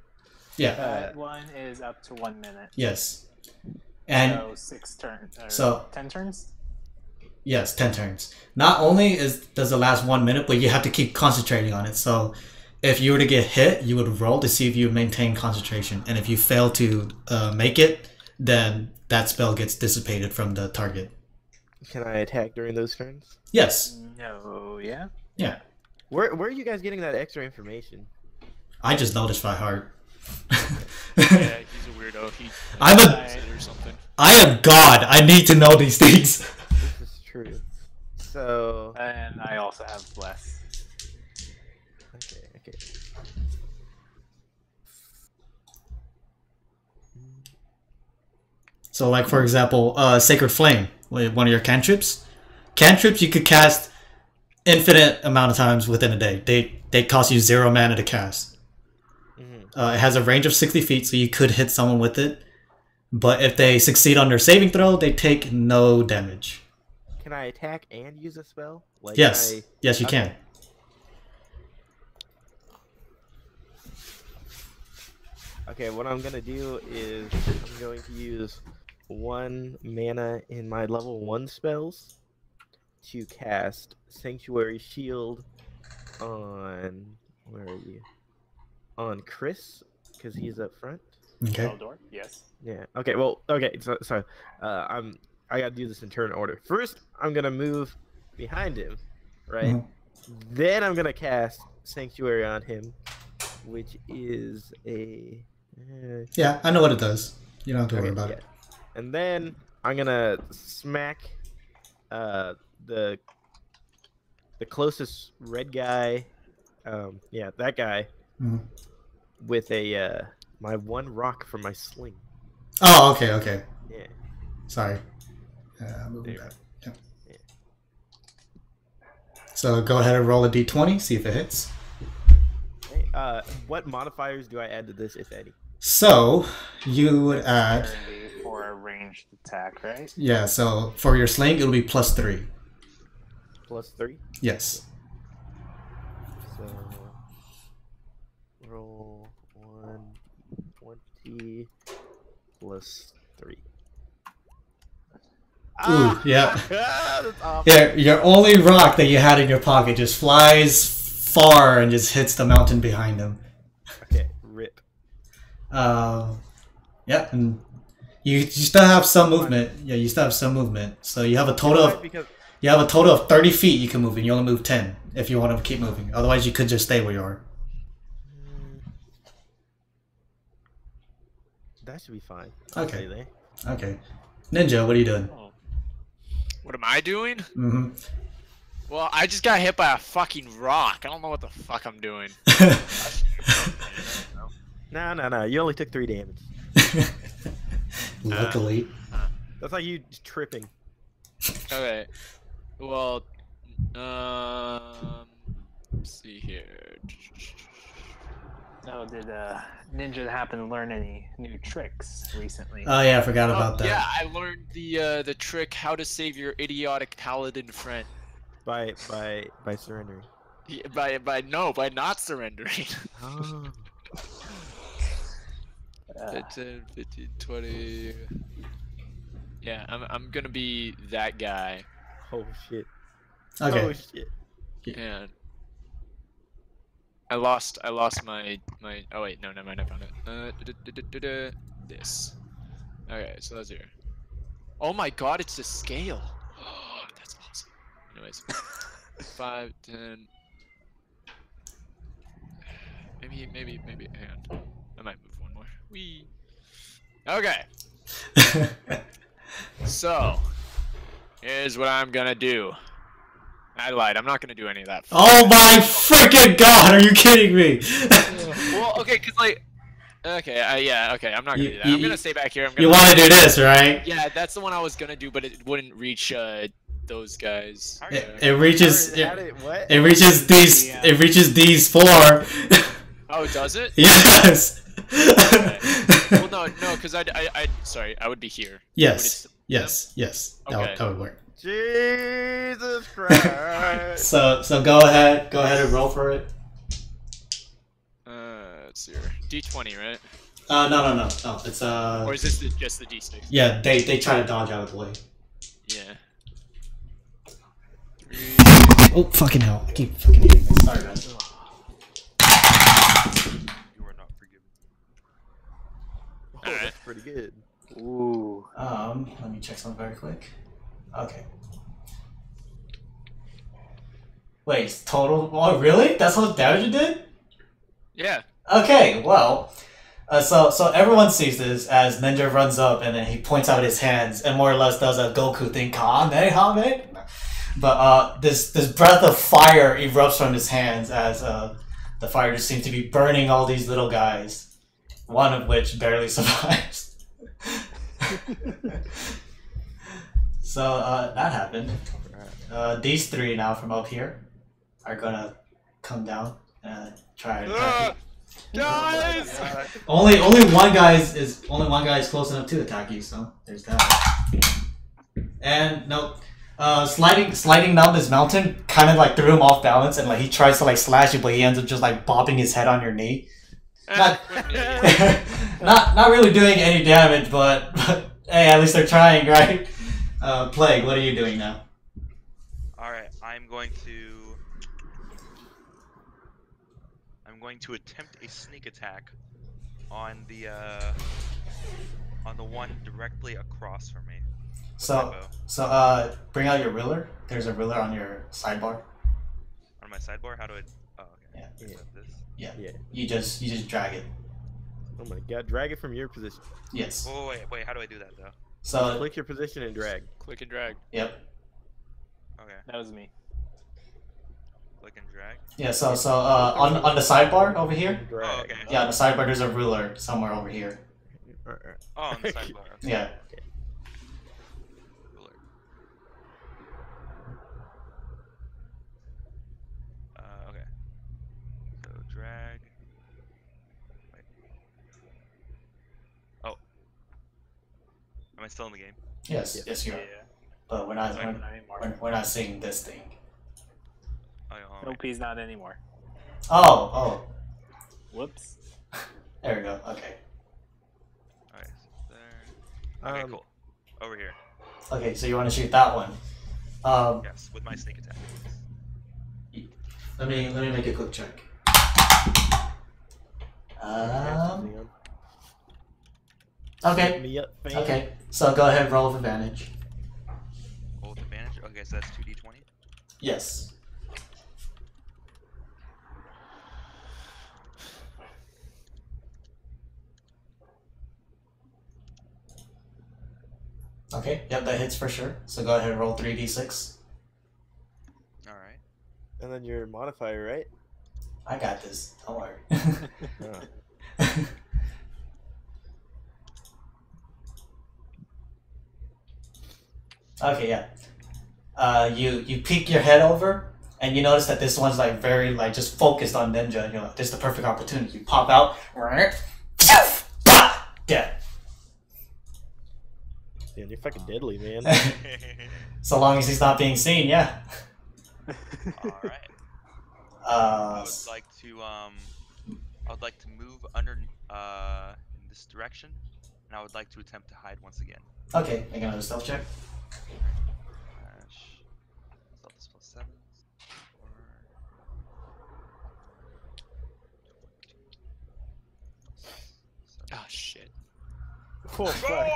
S7: Yeah.
S4: That one is up to 1 minute.
S7: Yes. And
S4: So 6 turns.
S7: so
S4: 10 turns?
S7: yes, 10 turns. Not only does it last 1 minute, but you have to keep concentrating on it. So if you were to get hit, you would roll to see if you maintain concentration. And if you fail to make it, then that spell gets dissipated from the target.
S1: Can I attack during those turns?
S7: Yes.
S4: No, yeah.
S7: Yeah.
S1: Where are you guys getting that extra information?
S7: I just noticed by heart.
S5: Yeah, he's a weirdo. He
S7: I'm a-
S5: knows it or something.
S7: I am God. I need to know these things.
S1: This is true. So
S4: And I also have bless.
S1: okay.
S7: So, like for example, Sacred Flame, one of your cantrips. Cantrips you could cast infinite amount of times within a day. They cost you 0 mana to cast. It has a range of 60 feet, so you could hit someone with it. But if they succeed on their saving throw, they take no damage.
S1: Can I attack and use a spell? Like
S7: Yes.
S1: can
S7: Yes, you
S1: Okay.
S7: can.
S1: Okay, what I'm gonna do is I'm going to use 1 mana in my level 1 spells to cast Sanctuary Shield on where are you? On Chris, because he's up front.
S7: Okay.
S4: Eldor, yes.
S1: Yeah. Okay. Well. Okay. So I gotta do this in turn order. First, I'm gonna move behind him, right?
S7: Mhm.
S1: Then I'm gonna cast Sanctuary on him, which is a.
S7: Yeah, I know what it does. You don't have to worry
S1: Okay,
S7: about
S1: yeah.
S7: it.
S1: And then I'm gonna smack the closest red guy. Yeah, that guy
S7: Mhm.
S1: with a my 1 rock from my sling.
S7: Oh, okay.
S1: Yeah.
S7: Sorry. Moving
S1: There.
S7: back. Yeah.
S1: Yeah.
S7: So go ahead and roll a d20, see if it hits.
S1: Okay, what modifiers do I add to this, if any?
S7: So you would add,
S4: Parity for a ranged attack, right?
S7: yeah. So for your sling, it'll be +3.
S1: +3.
S7: Yes.
S1: So roll 120 +3.
S7: Ooh, yeah.
S1: That's awful.
S7: Yeah, your only rock that you had in your pocket just flies far and just hits the mountain behind him.
S1: Okay, rip.
S7: Yeah, and you still have some movement. Yeah, you still have some movement. So you have a total of
S1: Because
S7: 30 feet you can move, and you only move 10 if you want to keep moving. Otherwise, you could just stay where you are.
S1: that should be fine. I'll
S7: Okay.
S1: stay there.
S7: Okay, Ninja, what are you doing?
S5: What am I doing?
S7: Mm-hmm.
S5: Well, I just got hit by a fucking rock. I don't know what the fuck I'm doing.
S1: No. You only took 3 damage.
S7: Luckily.
S1: That's like you tripping.
S5: Okay. Well, let's see here.
S4: Oh, did Ninja happen to learn any new tricks recently?
S7: Oh yeah, I forgot about that.
S5: Yeah, I learned the trick how to save your idiotic paladin friend.
S1: By surrendering.
S5: Yeah, by not surrendering.
S1: Oh.
S5: 10, 15, 20. Yeah, I'm gonna be that guy.
S1: Oh shit.
S7: Okay.
S1: Oh shit.
S5: And I lost my oh wait, no, never mind, I found it. This. Okay, so that's here. Oh my god, it's the scale. Oh, that's awesome. Anyways. 5, 10. Maybe hang on. I might move one more. Wee. Okay. So here's what I'm gonna do. I lied. I'm not gonna do any of that.
S7: Oh my freaking god! Are you kidding me?
S5: Well, okay, cause like, okay, yeah, okay. I'm not gonna do that. I'm gonna stay back here.
S7: You want to do this, right?
S5: Yeah, that's the one I was gonna do, but it wouldn't reach those guys.
S7: It reaches.
S1: What?
S7: It reaches these.
S4: Yeah.
S7: It reaches these 4.
S5: Oh, does it?
S7: Yes.
S5: Well, no, cause sorry, I would be here.
S7: Yes. Yes.
S5: Okay.
S7: That would work.
S1: Jesus Christ.
S7: So go ahead and roll for it.
S5: Let's see here. D20, right?
S7: No. It's
S5: Or is this just the D6?
S7: Yeah, they try to dodge out of the way.
S5: Yeah.
S7: Oh fucking hell! I keep fucking hitting this. Sorry, guys.
S2: You are not forgiven.
S1: Oh,
S5: Alright.
S1: that's pretty good.
S4: Ooh.
S7: Let me check something very quick. Okay. Wait, total. Oh, really? That's how much damage it did?
S5: Yeah.
S7: Okay, well. So everyone sees this as Ninja runs up and then he points out his hands and more or less does a Goku thing, Kamehame. But this breath of fire erupts from his hands as the fire just seems to be burning all these little guys, one of which barely survives. So that happened. These three now from up here are gonna come down and try and attack you.
S5: Guys!
S7: Only one guy is close enough to attack you, so there's that. And nope. Sliding down this mountain kind of like threw him off balance, and like he tries to like slash you, but he ends up just like bopping his head on your knee. Not really doing any damage, but hey, at least they're trying, right? Plague, what are you doing now?
S2: Alright, I'm going to attempt a sneak attack on the one directly across from me.
S7: So bring out your ruler. There's a ruler on your sidebar.
S2: On my sidebar? How do I... Oh, okay.
S7: Yeah.
S2: This?
S7: Yeah.
S1: Yeah.
S7: You just drag it.
S1: Oh my god, drag it from your position.
S7: Yes.
S2: Oh, wait, how do I do that, though?
S7: So
S1: Click your position and drag.
S5: Click and drag.
S7: yep.
S2: Okay,
S4: That was me.
S2: click and drag.
S7: Yeah. So on the sidebar over here.
S1: Drag.
S2: Oh, okay.
S7: Yeah, on the sidebar there's a ruler somewhere over here.
S2: Oh, on the sidebar. Okay.
S7: Yeah.
S2: Ruler. Okay. So drag. Wait. Oh. Am I still in the game?
S7: Yes. Yes, you are. But we're not
S2: Sorry.
S4: Not anymore.
S7: we're not seeing this thing.
S2: Oh, yeah, hold on,
S4: Nope, he's not anymore.
S7: Oh.
S4: Whoops.
S7: There we go. Okay.
S2: Alright, so there. Okay, cool. Over here.
S7: Okay. So you want to shoot that one?
S2: Yes, with my sneak attack.
S7: Let me make a quick check. Okay.
S1: Me up, fam.
S7: Okay. So go ahead, roll with advantage.
S2: Roll with advantage. Okay, so that's 2d20.
S7: Yes. Okay, yep, that hits for sure. So go ahead and roll 3d6.
S2: Alright.
S1: And then your modifier, right?
S7: I got this. Don't worry.
S1: Oh.
S7: Okay, yeah. You peek your head over, and you notice that this one's like very like just focused on Ninja. And you're like, this is the perfect opportunity. You pop out, dead.
S1: Yeah, you're fucking deadly, man.
S7: So long as he's not being seen, yeah.
S2: Alright.
S7: Uh,
S2: I would like to move under in this direction, and I would like to attempt to hide once again.
S7: okay, make another stealth check.
S2: Stealth is +7.
S5: Oh shit.
S1: Oh, fuck.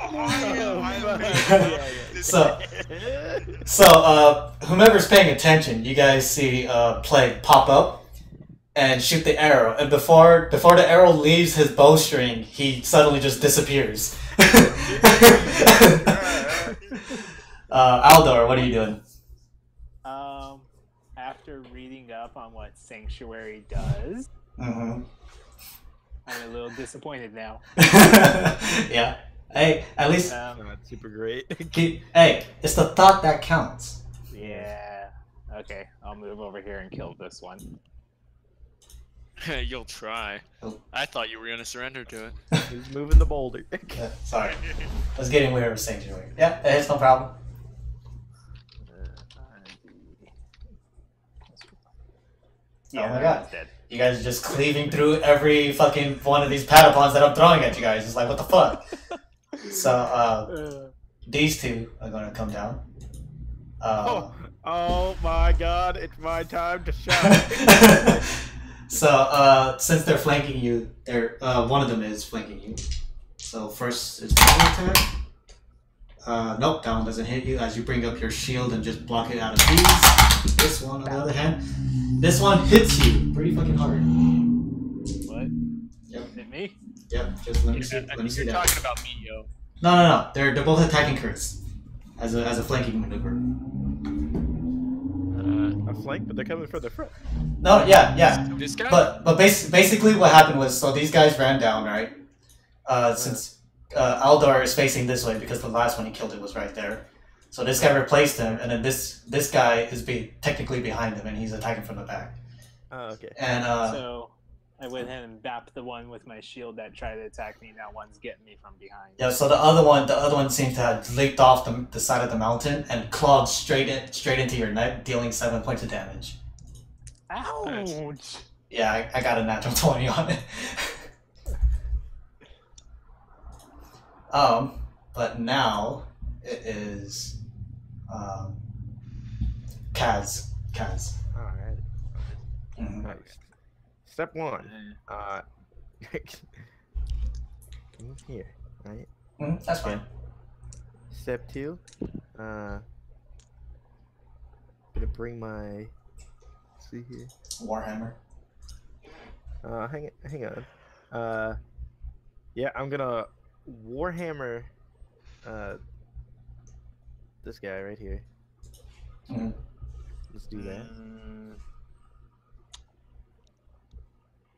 S7: So, whomever's paying attention, you guys see Plague pop up and shoot the arrow, and before the arrow leaves his bowstring, he suddenly just disappears. Aldor, what are you doing?
S4: After reading up on what Sanctuary does,
S7: Mm-hmm.
S4: I'm a little disappointed now.
S7: Yeah. Hey, at least
S1: Not super great.
S7: hey, it's the thought that counts.
S4: Yeah. Okay, I'll move over here and kill this one.
S5: You'll try.
S7: Oh.
S5: I thought you were gonna surrender to it.
S1: He's moving the boulder.
S7: Yeah, sorry. I was getting weird with Sanctuary. Yeah, it's no problem. Oh my god. You guys are just cleaving through every fucking one of these patapons that I'm throwing at you guys. It's like, what the fuck? So, these two are gonna come down.
S1: Oh my god, it's my time to shine.
S7: So, since they're flanking you, one of them is flanking you. So first is the attack. Nope, that one doesn't hit you as you bring up your shield and just block it out of these. This one, on the other hand, this one hits you pretty fucking hard.
S4: What?
S7: Yep.
S4: Hit me?
S7: Yep, just let me see. Let me see
S5: You're
S7: that.
S5: talking about me, yo.
S7: No. They're both attacking crits as a flanking maneuver.
S1: A flank, but they're coming for the front.
S7: No, yeah.
S5: This guy?
S7: But basically what happened was, so these guys ran down, right? Since Aldor is facing this way because the last one he killed it was right there. So this guy replaced him, and then this guy is technically behind him, and he's attacking from the back.
S1: Oh, okay.
S7: And
S4: So I went ahead and bapped the one with my shield that tried to attack me. Now one's getting me from behind.
S7: yeah, so the other one seems to have leaped off the side of the mountain and clawed straight into your neck, dealing 7 points of damage.
S4: Ouch!
S7: Yeah, I got a natural 20 on it. But now it is Kaz.
S1: Alright.
S7: Mhm.
S1: Nice. Step one. Here, right?
S7: That's fine.
S1: Step two. Gonna bring my. See here.
S7: Warhammer.
S1: Hang on. Yeah, I'm gonna Warhammer. This guy right here.
S7: Mhm.
S1: Let's do that.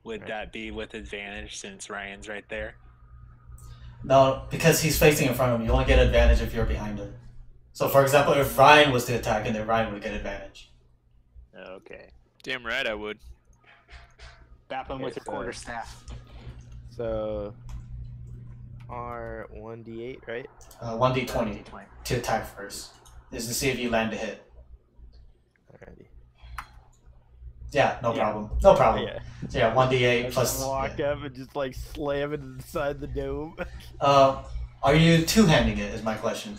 S4: Would that be with advantage since Ryan's right there?
S7: No, because he's facing in front of him. You only get advantage if you're behind him. So, for example, if Ryan was to attack, and then Ryan would get advantage.
S4: Okay.
S5: Damn right I would.
S4: Bap him
S1: Okay,
S4: with your
S1: so-
S4: quarterstaff.
S1: So R1d8, right?
S7: 1d20 to attack first. Is to see if you land a hit.
S1: Alrighty.
S7: Yeah, no
S1: Yeah.
S7: problem. No problem.
S1: Yeah.
S7: So yeah, 1d8
S1: Just
S7: plus.
S1: walk up and just like slam it inside the dome.
S7: Are you two-handing it? Is my question.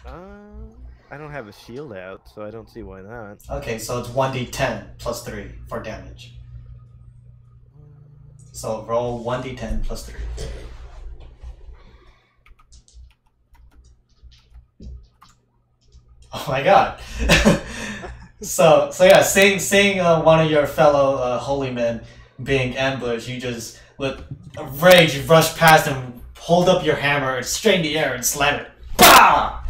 S1: I don't have a shield out, so I don't see why not.
S7: Okay, so it's 1d10 plus 3 for damage. So roll 1d10 plus 3. Oh my god. so yeah, seeing one of your fellow holy men being ambushed, you just with rage you rush past him, hold up your hammer straight in the air and slam it. Bah!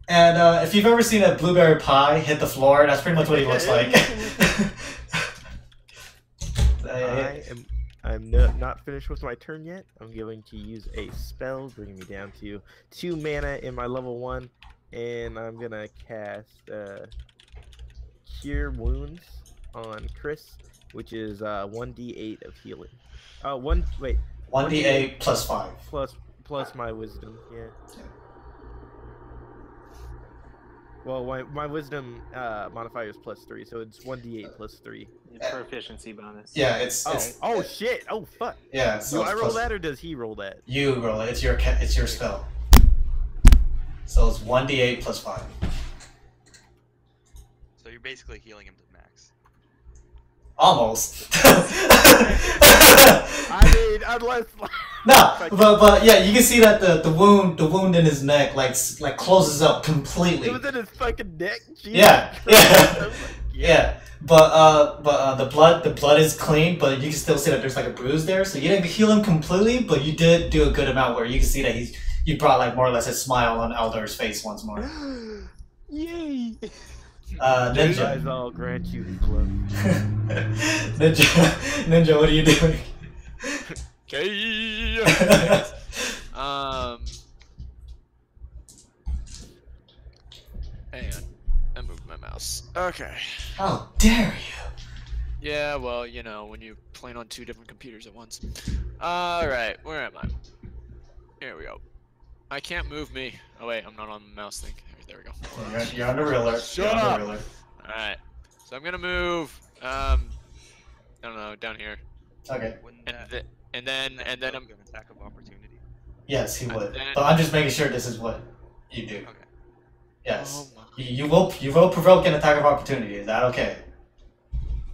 S7: And if you've ever seen a blueberry pie hit the floor, that's pretty much what he looks like.
S1: I'm not finished with my turn yet. I'm going to use a spell, bringing me down to 2 mana in my level 1, and I'm gonna cast Cure Wounds on Chris, which is 1d8 of healing.
S7: 1d8 plus 5.
S1: Plus my wisdom, yeah. Well, my wisdom modifier is plus 3, so it's 1d8 plus 3.
S4: Proficiency bonus.
S7: Yeah, it's
S1: Shit! Oh fuck!
S7: yeah. So
S1: Do
S7: it's
S1: I roll
S7: plus-
S1: that or does he roll that?
S7: You roll it. It's your spell. So it's 1d8 plus 5.
S2: So you're basically healing him to max.
S7: Almost.
S1: I mean, unless
S7: No, but yeah, you can see that the wound in his neck like closes up completely.
S1: it was in his fucking neck. Jesus
S7: Yeah,
S1: Christ.
S7: Yeah, but the blood is clean, but you can still see that there's like a bruise there. So you didn't heal him completely, but you did do a good amount where you can see that you brought like more or less a smile on Aldor's face once more.
S4: Yay!
S7: Ninja.
S1: Guys, I'll grant you his glove.
S7: Ninja, what are you doing?
S5: Okay. Hang on. I moved my mouse. Okay.
S7: How dare you?
S5: Yeah, well, you know, when you playing on 2 different computers at once. Alright, where am I? Here we go. I can't move me. Oh wait, I'm not on the mouse thing. There we go.
S7: You're on the ruler.
S5: Shut up! Alright. So I'm gonna move down here.
S7: Okay.
S2: Wouldn't
S5: And
S2: that,
S5: th and then
S2: invoke
S5: I'm
S2: an attack of opportunity?
S7: Yes, he
S5: And
S7: would.
S5: then-
S7: But I'm just making sure this is what you do.
S2: Okay.
S7: Yes.
S5: Oh my.
S7: You will provoke an attack of opportunity. Is that okay?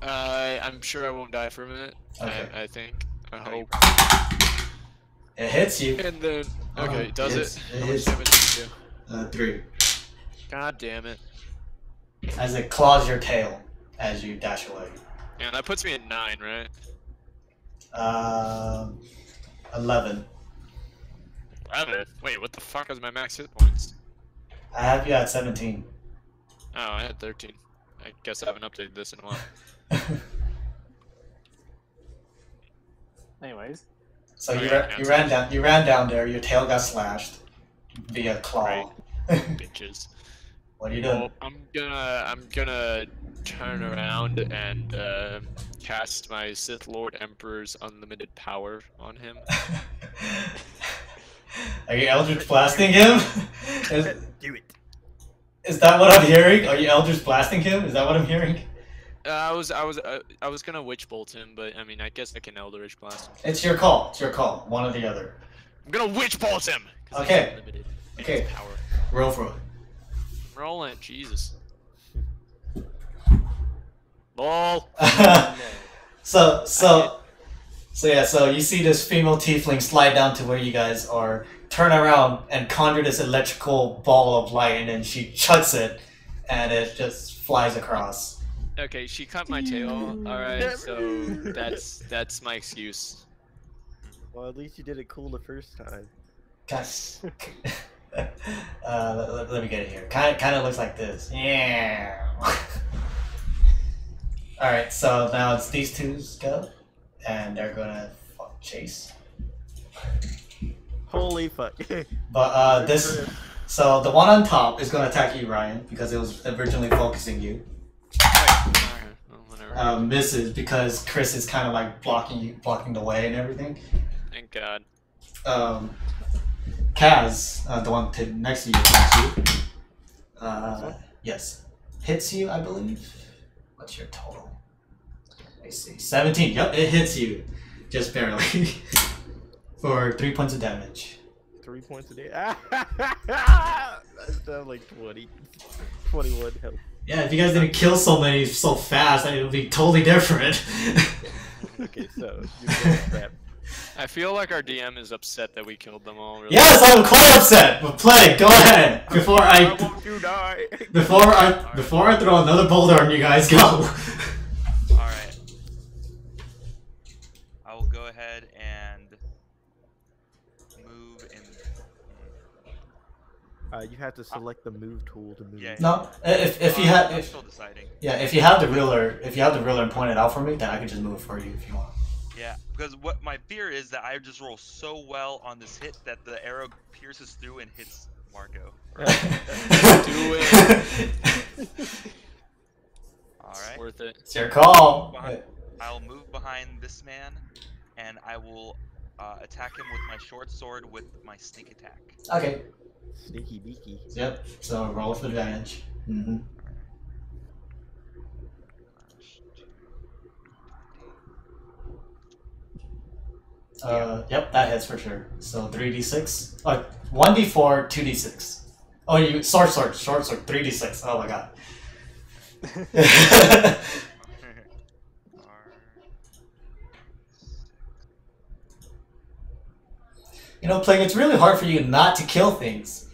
S5: I'm sure I won't die from it.
S7: Okay.
S5: I think. I
S2: No, you
S5: hope.
S7: It hits you.
S5: And then okay, does
S7: It's-
S5: it?
S7: it
S5: How much
S7: hits-
S5: damage does it do?
S7: 3.
S5: God damn it.
S7: As it claws your tail as you dash away.
S5: And that puts me at 9, right?
S7: 11.
S5: 11. Wait, what the fuck is my max hit points?
S7: I have you at 17.
S5: Oh, I had 13. I guess I haven't updated this in a while.
S4: Anyways,
S7: So you,
S5: Okay,
S7: you ran down there. Your tail got slashed via claw.
S5: Bitches.
S7: What are you doing?
S5: Well, I'm gonna turn around and cast my Sith Lord Emperor's unlimited power on him.
S7: Are you Eldritch blasting him?
S1: Do it.
S7: Is that what I'm hearing? Are you Eldritch blasting him? Is that what I'm hearing?
S5: I was gonna Witch Bolt him, but I mean, I guess I can Eldritch Blast him.
S7: It's your call. It's your call. One or the other.
S5: I'm gonna Witch Bolt him! 'Cause he's
S7: Okay.
S5: unlimited in
S7: Okay.
S5: his power.
S7: Roll for it.
S5: Roll it, Jesus. Lol.
S7: So you see this female tiefling slide down to where you guys are, turn around and conjure this electrical ball of light, and then she chucks it, and it just flies across.
S5: Okay, she cut my tail. Alright, so that's my excuse.
S1: Well, at least you did it cool the first time.
S7: Guys, let me get it here. Kind of looks like this. Yeah. All right, so now it's these two's go, and they're gonna chase.
S1: Holy fuck.
S7: But this, so the one on top is gonna attack you, Ryan, because it was originally focusing you.
S5: Whatever.
S7: Misses because Chris is kind of like blocking the way and everything.
S5: Thank God.
S7: Kaz, the one next to you, hits you. Yes, hits you, I believe. What's your total? Let me see. 17. Yep, it hits you, just barely, for 3 points of damage.
S1: 3 points a day. That's down like 20. 21 health.
S7: Yeah, if you guys didn't kill so many so fast, it would be totally different.
S1: Okay, so you're doing crap.
S5: I feel like our DM is upset that we killed them all. Really.
S7: Yes, I'm quite upset. But Plague, go ahead before
S1: I want you die.
S7: before I throw another boulder on you guys. Go.
S2: Alright. I will go ahead and move in.
S1: You have to select the move tool to move.
S2: Yeah.
S7: No, if you
S2: I'm
S7: have
S2: still deciding.
S7: if you have the ruler and point it out for me, then I can just move it for you if you want.
S2: Yeah, because what my fear is that I just roll so well on this hit that the arrow pierces through and hits Marco.
S5: Do it.
S2: Alright.
S5: Worth it.
S7: It's your call.
S2: I'll move behind this man, and I will attack him with my short sword with my sneak attack.
S7: Okay.
S1: Sneaky beaky.
S7: Yep. So roll with advantage. Mm-hmm. Yep, that hits for sure. So 3d6. 1d4, 2d6. Oh, you short sword, 3d6. Oh my god. You know, Plague, it's really hard for you not to kill things.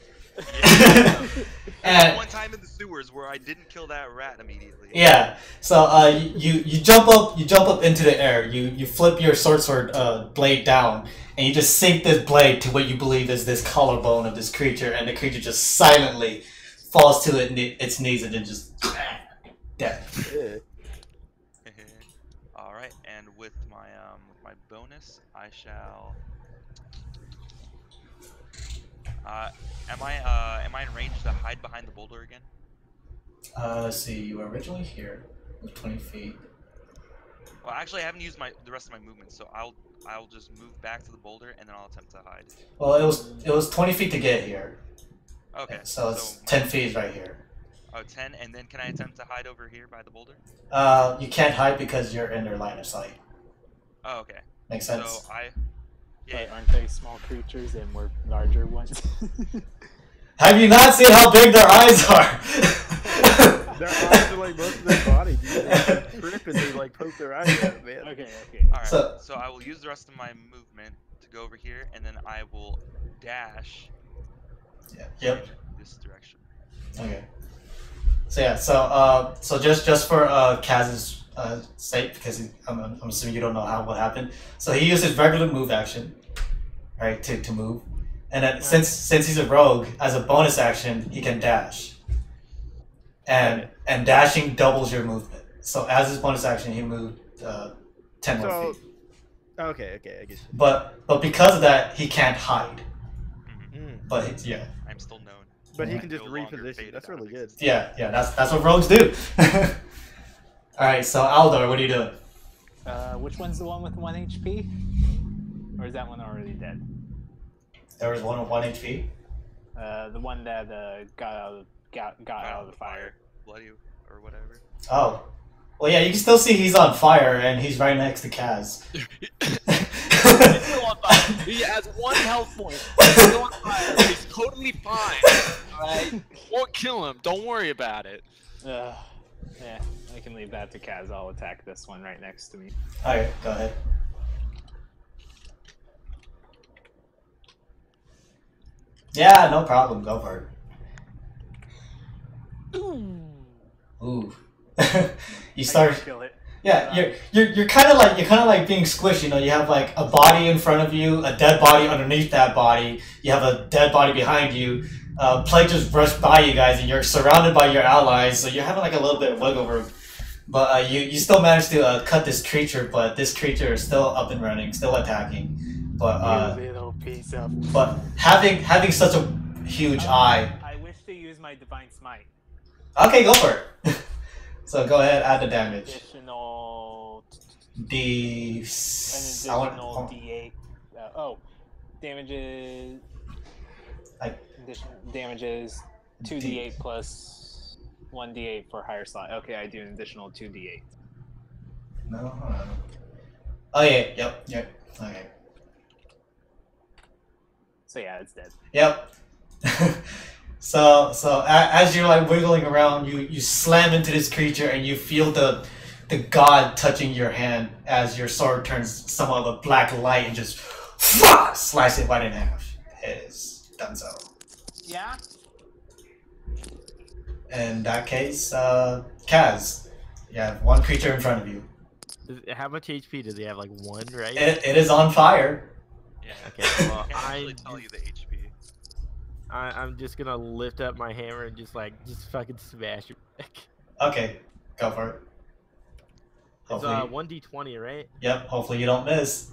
S7: And
S2: one time in the sewers where I didn't kill that rat immediately.
S7: yeah, so you jump up into the air. You flip your sword blade down, and you just sink this blade to what you believe is this collarbone of this creature, and the creature just silently falls to its knees and then just dead.
S2: All right, and with my bonus, I shall. Am I in range to hide behind the boulder again?
S7: Let's see. You were originally here with 20 feet.
S2: Well, actually, I haven't used the rest of my movement, so I'll just move back to the boulder and then I'll attempt to hide.
S7: Well, it was 20 feet to get here.
S2: Okay.
S7: So it's 10 feet right here.
S2: Oh, 10, and then can I attempt to hide over here by the boulder?
S7: You can't hide because you're in their line of sight.
S2: Oh, okay.
S7: Makes sense.
S2: So I.
S4: But
S2: Yeah.
S4: aren't they small creatures and we're larger ones?
S7: Have you not seen how big their eyes are?
S1: Their eyes are like most of their body, dude. They trip and they like poke their eyes out, man.
S4: Okay.
S2: All right.
S7: So-
S2: So I will use the rest of my movement to go over here, and then I will dash
S7: Yeah. Yep.
S2: this direction.
S7: Okay. So yeah, so just for Kaz's sake, because I'm assuming you don't know what happened. So he used his regular move action, right, to move, and then since he's a rogue, as a bonus action, he can dash. And dashing doubles your movement. So as his bonus action, he moved 10 more
S1: So,
S7: feet.
S1: okay, I get you.
S7: But because of that, he can't hide.
S1: Mm.
S7: But yeah.
S2: I'm still known.
S1: But he
S7: Yeah.
S1: can just
S2: No longer
S1: reposition.
S2: faded
S1: That's
S2: out of
S1: really good.
S2: existence.
S7: Yeah, that's what rogues do. Alright, so Aldor, what are you doing?
S4: Which one's the one with 1 HP? Or is that one already dead?
S7: There was one with 1 HP.
S4: The one that got out of the fire.
S2: Bloody or whatever.
S7: Oh. Well, yeah, you can still see he's on fire, and he's right next to Kaz.
S5: He's still on fire. He has 1 health point. He's still on fire. He's totally fine. Alright? Won't kill him. Don't worry about it.
S4: Yeah, I can leave that to Kaz. I'll attack this one right next to me.
S7: Alright, go ahead. Yeah, no problem. Go for it. Ooh. You start.
S4: Kill it.
S7: Yeah, you're kind of like being squished. You know, you have like a body in front of you, a dead body underneath that body. You have a dead body behind you. Plague just rushed by you guys, and you're surrounded by your allies. So you're having like a little bit of wiggle room. But you still managed to cut this creature. But this creature is still up and running, still attacking. But
S4: You little piece of.
S7: but having such a huge eye.
S4: I wish to use my divine smite.
S7: Okay, go for it. So go ahead, add the damage.
S4: Additional. An
S7: D.
S4: additional D8. Damages. Damages 2d8 plus 1d8 for higher slot. Okay, I do an additional 2d8.
S7: No, hold on. Oh yeah, yep. Okay.
S4: So yeah, it's dead.
S7: Yep. So as you're like wiggling around, you slam into this creature and you feel the god touching your hand as your sword turns somewhat of a black light and just slice it right in half. It is done so.
S4: Yeah.
S7: In that case, Kaz, you have one creature in front of you.
S1: How much HP does he have? Like 1, right?
S7: It is on fire.
S2: Yeah.
S1: Okay, well,
S2: I can't actually tell you the HP.
S1: I'm just gonna lift up my hammer and just fucking smash it back.
S7: Okay, go for it.
S1: It's
S7: Hopefully,
S1: 1d20, right?
S7: yep. Hopefully you don't miss.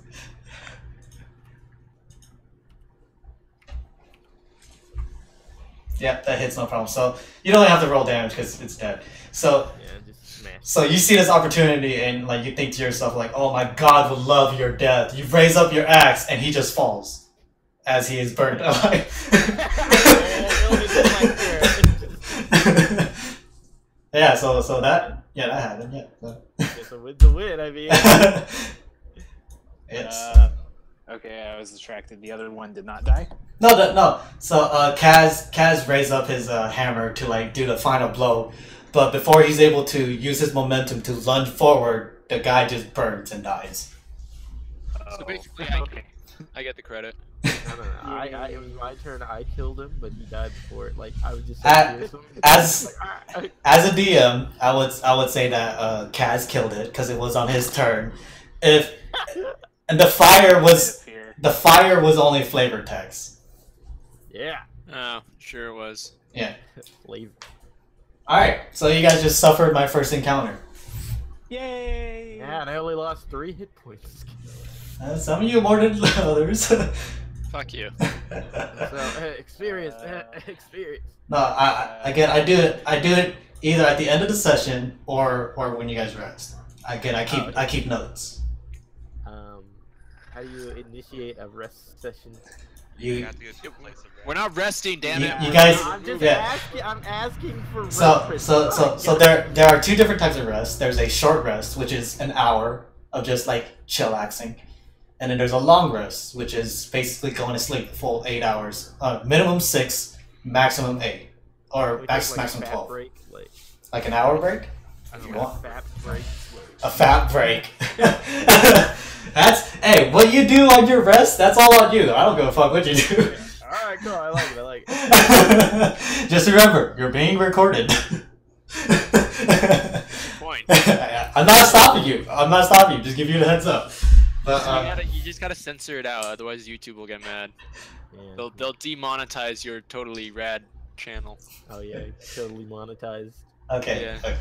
S7: Yep, that hits no problem. So you don't have to roll damage because it's dead. So
S1: Yeah, just smash.
S7: so you see this opportunity and like you think to yourself like, oh my god would love your death. You raise up your axe and he just falls as he is burned alive. Yeah, so that happened. Yeah. So.
S1: It's a win to win. I mean,
S7: It's
S4: Okay, I was distracted. The other one did not die.
S7: no. So Kaz raised up his hammer to like do the final blow, but before he's able to use his momentum to lunge forward, the guy just burns and dies.
S5: So basically,
S4: okay.
S5: I get the credit.
S1: no. It was my turn. I killed him, but he died before it. Like I was just
S7: As a DM, I would say that Kaz killed it because it was on his turn. And the fire was only flavor text.
S1: Yeah.
S5: Oh, sure it was.
S7: Yeah.
S1: Flavor.
S7: All right, so you guys just suffered my first encounter.
S4: Yay!
S1: Yeah, and I only lost 3 hit points.
S7: Some of you more than others.
S5: Fuck you.
S1: So experience.
S7: No, I do it either at the end of the session or when you guys rest. Again, I keep notes.
S1: How do you initiate a rest session?
S2: You have to go to a place of rest.
S5: We're not resting, damn it.
S7: You guys,
S1: I'm just
S7: yeah.
S1: asking for
S7: So
S1: reference.
S7: there are 2 different types of rest. There's a short rest, which is an hour, of just like chillaxing. And then there's a long rest, which is basically going to sleep full 8 hours. Minimum 6, maximum 8. Or
S1: We take,
S7: maximum
S1: a fat
S7: 12.
S1: break,
S7: Like an hour break?
S1: I
S7: If
S1: don't
S7: you
S1: know,
S7: want.
S1: a fat break.
S7: A fat break. That's, hey, what you do on your rest, that's all on you. I don't give a fuck what you do.
S1: Alright, cool. I like it. I like it.
S7: Just remember, you're being recorded.
S5: Point.
S7: I'm not stopping you. I'm not stopping you. Just give you the heads up. But
S5: You just gotta censor it out, otherwise YouTube will get mad.
S1: Yeah.
S5: They'll demonetize your totally rad channel.
S1: Oh yeah, totally monetized.
S7: okay.
S5: Yeah.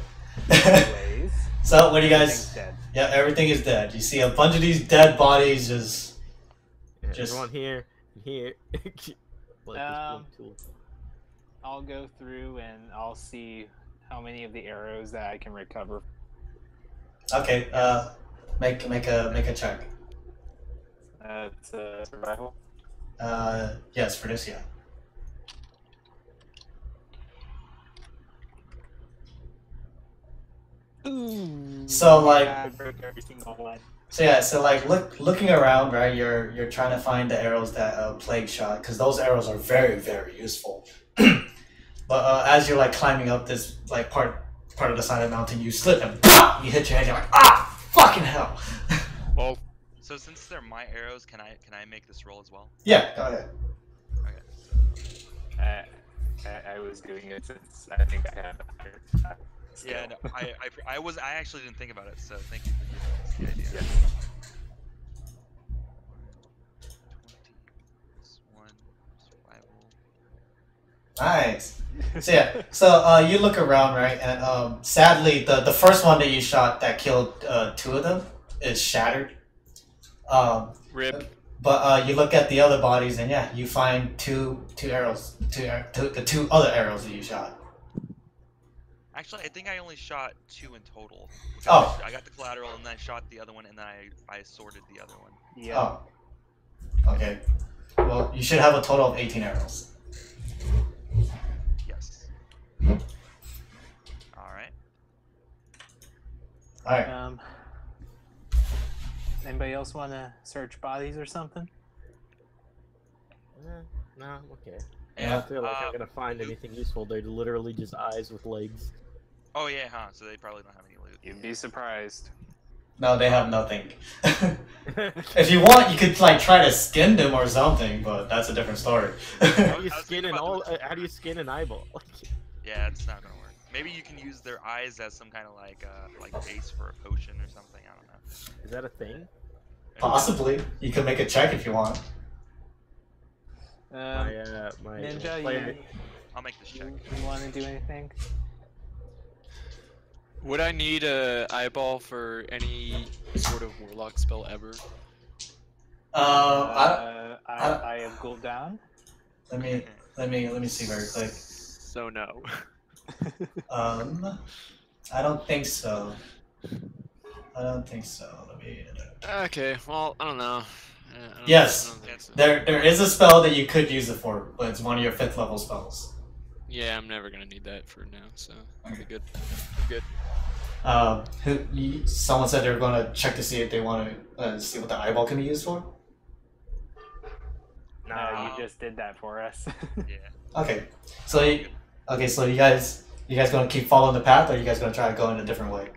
S4: Anyways,
S7: So what do you
S4: everything's
S7: guys?
S4: dead.
S7: Yeah, everything is dead. You see a bunch of these dead bodies just.
S1: Yeah,
S7: Just-
S1: everyone here and here. Like
S4: Um,
S1: this tool.
S4: I'll go through and I'll see how many of the arrows that I can recover.
S7: Okay. Make a check.
S4: It's survival.
S7: Yes, for this, yeah. So like.
S4: Yeah, I broke every single one.
S7: So like looking around, right? You're trying to find the arrows that Plague shot, because those arrows are very, very useful. But as you're like climbing up this like part of the side of the mountain, you slip and you hit your head. You're like, ah, fucking hell.
S5: Well,
S2: So since they're my arrows, can I make this roll as well?
S7: Yeah, go ahead.
S2: Okay.
S4: I was doing it since I think I had a higher skill.
S2: Yeah, no, I actually didn't think about it, so thank you for giving us the idea. 20 + 1 survival.
S7: Nice. So yeah, so you look around, right, and sadly the first one that you shot that killed 2 of them is shattered.
S5: rip.
S7: But you look at the other bodies, and yeah, you find two arrows, the 2 other arrows that you shot.
S2: Actually, I think I only shot 2 in total.
S7: Oh.
S2: I got the collateral, and then I shot the other one, and then I sorted the other one.
S4: Yeah.
S7: Oh. Okay. Well, you should have a total of 18 arrows.
S2: Yes. All right.
S7: All right.
S4: Anybody else want to search bodies or something?
S1: No, I'm okay. I
S7: Yeah.
S1: don't feel like I'm gonna find anything useful. They're literally just eyes with legs.
S2: Oh yeah, huh? So they probably don't have any loot.
S4: You'd be surprised.
S7: No, they have nothing. If you want, you could like try to skin them or something, but that's a different story.
S1: How do you
S2: I was
S1: skin
S2: thinking
S1: an
S2: about
S1: all? How do you skin an eyeball?
S2: Yeah, it's not gonna work. Maybe you can use their eyes as some kind of like base for a potion or something. I don't know.
S1: Is that a thing?
S7: Possibly, you could make a check if you want.
S1: My
S4: Ninja,
S1: player-
S2: I'll make this check.
S4: you want to do anything?
S5: Would I need a eyeball for any sort of warlock spell ever?
S7: I
S4: I have gold down.
S7: let me see very quick.
S5: So no.
S7: I don't think so. Let me.
S5: Okay, well, I don't know.
S7: Yes.
S5: I don't think so.
S7: There is a spell that you could use it for, but it's one of your 5th level spells.
S5: Yeah, I'm never gonna need that for now, so I'm
S7: Okay.
S5: good. I'm good.
S7: Someone said they were going to check to see if they want to see what the eyeball can be used for.
S4: No, you just did that for us.
S2: Yeah.
S7: Okay, so you guys going to keep following the path, or are you guys going to try to go in a different way?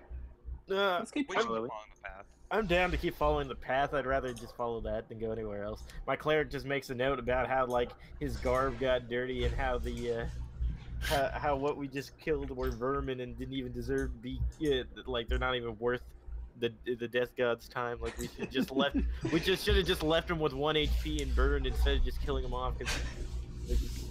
S4: Let's keep
S2: We should
S4: following.
S2: keep following the path.
S1: I'm down to keep following the path. I'd rather just follow that than go anywhere else. My cleric just makes a note about how like his garb got dirty and how the how what we just killed were vermin and didn't even deserve to be like they're not even worth the death god's time. Like we should just we just should have just left them with 1 HP and burned instead of just killing them off because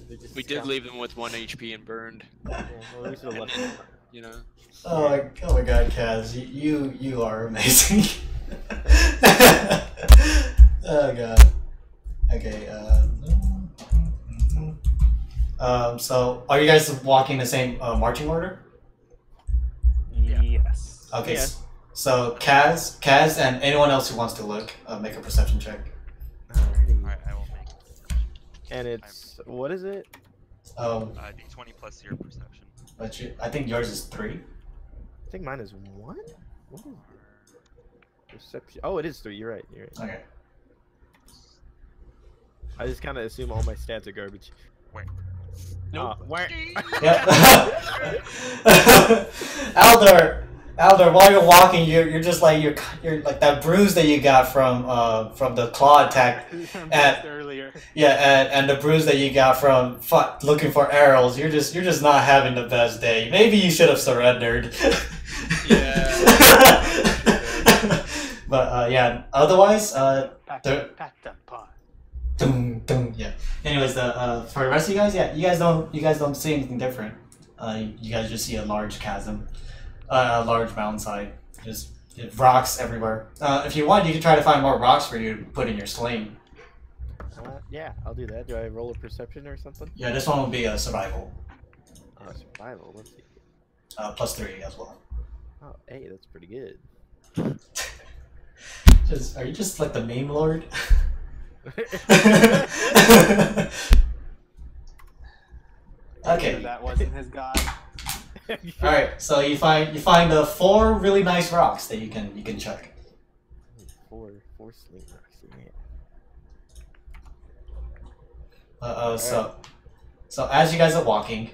S1: they're just
S5: We did leave them with 1 HP and burned.
S1: Yeah, well, we should have left them.
S5: You know.
S7: Oh my God, Kaz, you are amazing. Oh God. Okay. So are you guys walking the same marching order?
S4: Yes.
S7: Okay.
S1: Yeah.
S7: So Kaz, and anyone else who wants to look, make a perception check.
S1: Alrighty.
S2: Alright, I will make it.
S1: And it's what is it?
S2: D20 plus your perception.
S7: But I think yours is 3.
S1: I think mine is 1. What is it? Perception. Oh, it is 3. You're right. You're right.
S7: Okay.
S1: I just kind of assume all my stats are garbage.
S5: Nope.
S7: Yeah. Aldor, while you're walking, you're just like you're like that bruise that you got from the claw attack, and
S4: earlier.
S7: yeah, and the bruise that you got from looking for arrows. You're just not having the best day. Maybe you should have surrendered.
S5: Yeah.
S7: But yeah, otherwise,
S4: Pack that pot.
S7: yeah. Anyways, for the rest of you guys, yeah, you guys don't see anything different. You guys just see a large chasm, a large mountainside, just rocks everywhere. If you want, you can try to find more rocks for you to put in your sling.
S1: Yeah, I'll do that. Do I roll a perception or something?
S7: Yeah, this one will be a survival.
S1: Survival. Let's see.
S7: +3 as well.
S1: Oh, hey, that's pretty good.
S7: Are you just like the meme lord? Okay.
S4: That wasn't his god.
S7: All right. So you find 4 really nice rocks that you can check.
S1: 4 sling rocks in here.
S7: So as you guys are walking,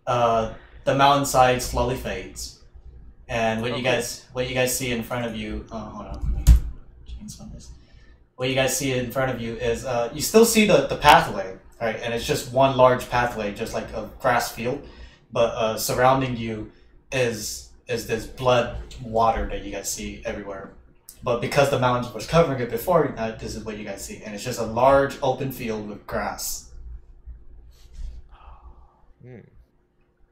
S7: the mountainside slowly fades, and what you guys see in front of you. Hold on. Let me change some of this. What you guys see in front of you is you still see the pathway, right? And it's just one large pathway, just like a grass field, but surrounding you is this blood water that you guys see everywhere. But because the mountains was covering it before, this is what you guys see, and it's just a large open field with grass.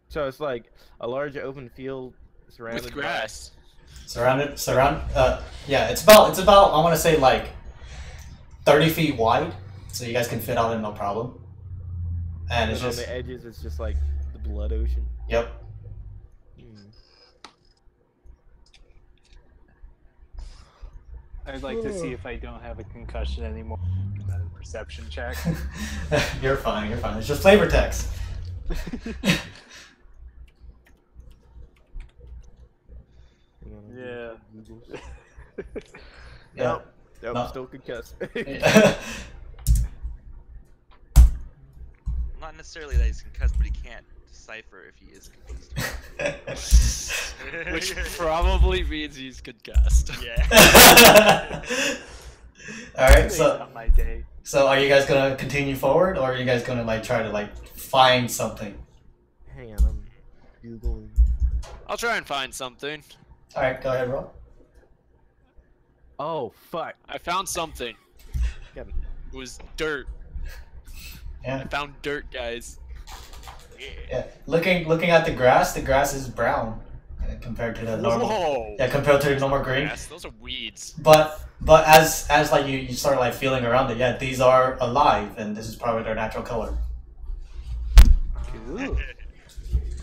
S1: So it's like a large open field surrounded
S5: With grass.
S7: Yeah, it's about I want to say like 30 feet wide, so you guys can fit out in no problem. And it's
S1: on
S7: just
S1: the edges. It's just like the blood ocean.
S7: Yep.
S4: I'd like to see if I don't have a concussion anymore. Another perception check.
S7: You're fine. It's just flavor text.
S4: Yeah.
S1: Nope,
S7: No.
S1: still concussed.
S2: Not necessarily that he's concussed, but he can't decipher if he is concussed.
S5: Which probably means he's concussed.
S2: Yeah.
S7: Alright,
S4: It's
S7: so
S4: not my day.
S7: so are you guys gonna continue forward, or are you guys gonna like try to like find something?
S1: Hang on, I'm googling.
S5: I'll try and find something.
S7: Alright, go ahead, roll.
S1: Oh fuck!
S5: I found something.
S1: Got it.
S5: It was dirt.
S7: Yeah.
S5: I found dirt, guys.
S7: Yeah. Looking at the grass is brown compared to the normal.
S5: Whoa.
S7: Yeah, compared to the normal green.
S5: Yes, those are weeds.
S7: But as like you start like feeling around it, yeah, these are alive, and this is probably their natural color.
S1: Cool.
S5: Well,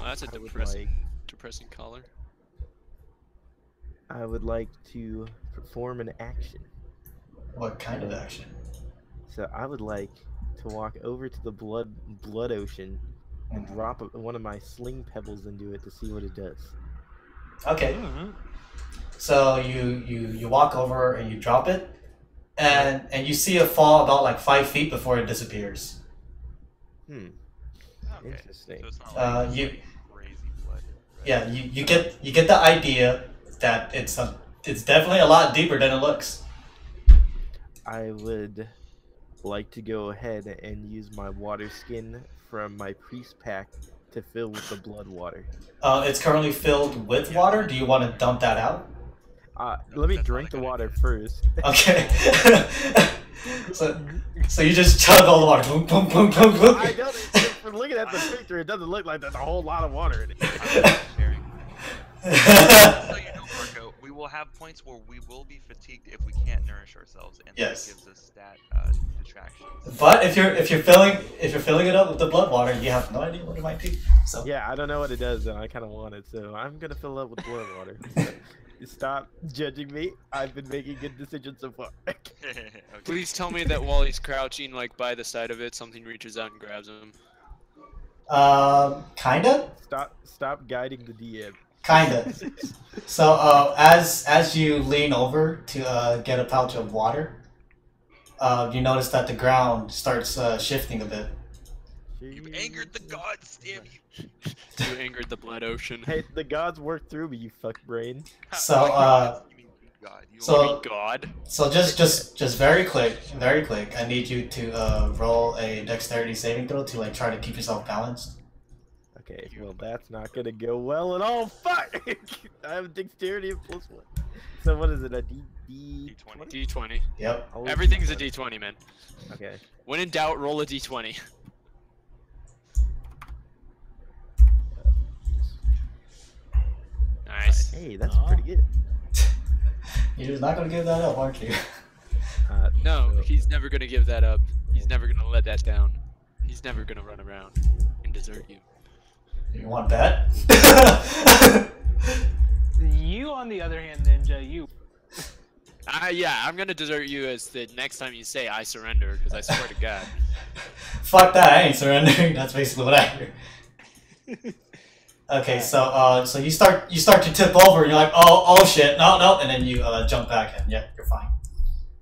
S5: that's a
S1: I would
S5: depressing color.
S1: I would like to perform an action.
S7: What kind of action?
S1: So I would like to walk over to the blood ocean and drop one of my sling pebbles into it to see what it does.
S7: Okay. So you walk over and you drop it, and you see it fall about like 5 feet before it disappears.
S2: Okay.
S1: Interesting.
S2: So it's not like
S7: You
S2: crazy blood.
S7: yeah you get the idea that it's definitely a lot deeper than it looks.
S1: I would like to go ahead and use my water skin from my priest pack to fill with the blood water.
S7: It's currently filled with water. Do you want to dump that out?
S1: Let me drink the water first.
S7: Okay. so you just chug all the water. Boom, boom, boom, boom, boom.
S1: I don't. From looking at the picture, it doesn't look like there's a whole lot of water in it.
S2: Sharing. So you know, Marco, we will have points where we will be fatigued if we can't nourish ourselves, and
S7: Yes.
S2: that gives us stat detractions.
S7: But if you're filling it up with the blood water, you have no idea what it might be. So
S1: Yeah, I don't know what it does, and I kind of want it, so I'm gonna fill it up with blood water. So, stop judging me. I've been making good decisions so far.
S2: Okay.
S5: Please tell me that while he's crouching, like by the side of it, something reaches out and grabs him.
S7: kinda.
S1: Stop guiding the DM.
S7: Kinda. So as you lean over to get a pouch of water, you notice that the ground starts shifting a bit.
S2: You angered the gods, damn you.
S5: You angered the blood ocean.
S1: Hey, the gods work through me, you fuck brain.
S7: So
S2: You mean God. You
S7: so
S5: God.
S7: so just very quick. I need you to roll a dexterity saving throw to like try to keep yourself balanced.
S1: Okay, well that's not gonna go well at all. Fuck! I have a dexterity of +1. So what is it? A D20?
S5: D20.
S7: Yep.
S1: I'll
S5: Everything's a
S1: D20.
S5: D20, man.
S1: Okay.
S5: When in doubt, roll a D20. Nice.
S1: Hey, that's pretty good.
S7: You're just not gonna give that up, aren't you?
S5: No,
S1: so-
S5: he's never gonna give that up. He's never gonna let that down. He's never gonna run around and desert you.
S7: You want that?
S4: You, on the other hand, Ninja, you.
S5: Yeah, I'm gonna desert you as the next time you say I surrender, because I swear to God.
S7: Fuck that! I ain't surrendering. That's basically what I hear. Okay, so you start to tip over, and you're like, oh shit, no, and then you jump back, and yeah, you're fine.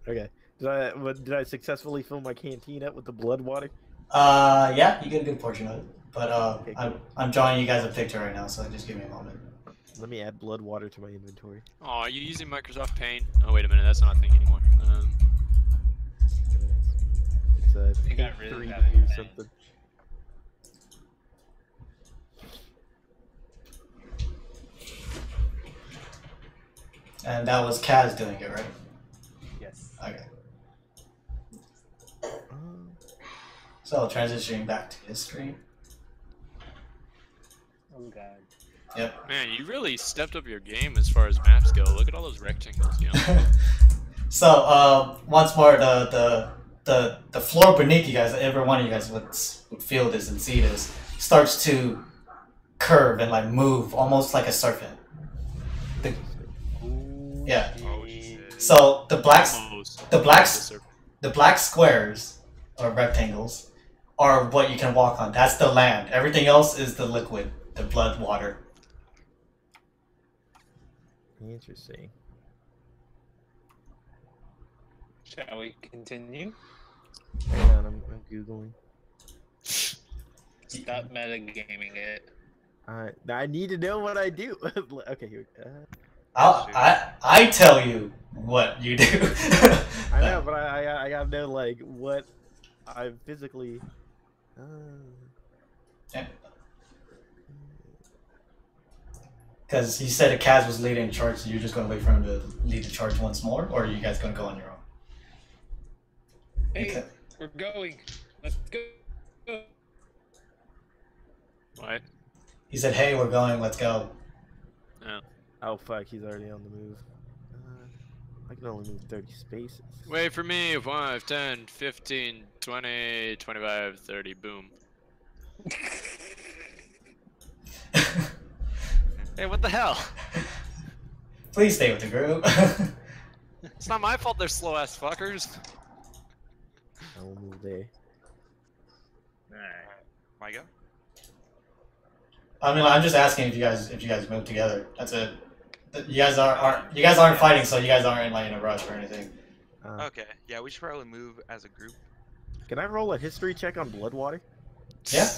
S1: Okay. Did I successfully fill my canteen up with the blood water?
S7: Yeah, you get a good portion of it, but
S1: Okay, cool.
S7: I'm drawing you guys a picture right now, so just give me a moment.
S1: Let me add blood water to my inventory.
S5: Oh, are you using Microsoft Paint? Oh, wait a minute, that's not a thing anymore.
S1: It's a
S4: They got rid of
S1: P3
S4: that
S1: or
S4: thing.
S1: something.
S7: And that was Kaz doing it, right?
S4: Yes.
S7: Okay. So transitioning back to his screen.
S4: Oh god.
S7: Yep.
S5: Man, you really stepped up your game as far as maps go. Look at all those rectangles, you know?
S7: So once more, the floor beneath you guys, every one of you guys would feel this and see this, starts to curve and like move almost like a serpent. Yeah.
S2: Oh shit.
S7: So the
S5: Almost.
S7: the black squares or rectangles are what you can walk on. That's the land. Everything else is the liquid, the blood water.
S1: Interesting.
S4: Shall we continue?
S1: Hang on, I'm googling.
S4: Stop metagaming it.
S1: I need to know what I do. Okay, here.
S7: I tell you what you do.
S1: I know, but I gotta know like what I physically.
S7: Because you said Kaz was leading the charge, so you're just going to wait for him to lead the charge once more, or are you guys going to go on your own?
S4: Hey,
S7: Okay.
S4: we're going. Let's go.
S5: What?
S7: He said, "Hey, we're going. Let's go."
S5: No.
S1: Oh fuck, he's already on the move. I can only move 30 spaces.
S5: Wait for me. 5, 10, 15, 20, 25, 30. Boom. Hey, what the hell?
S7: Please stay with the group.
S5: It's not my fault they're slow ass fuckers.
S1: I will move there.
S2: My go?
S7: I mean, I'm just asking if you guys move together. That's it. You guys aren't fighting, so you guys aren't like in a rush or anything.
S2: Okay, yeah, we should probably move as a group.
S1: Can I roll a history check on blood water?
S7: Yeah.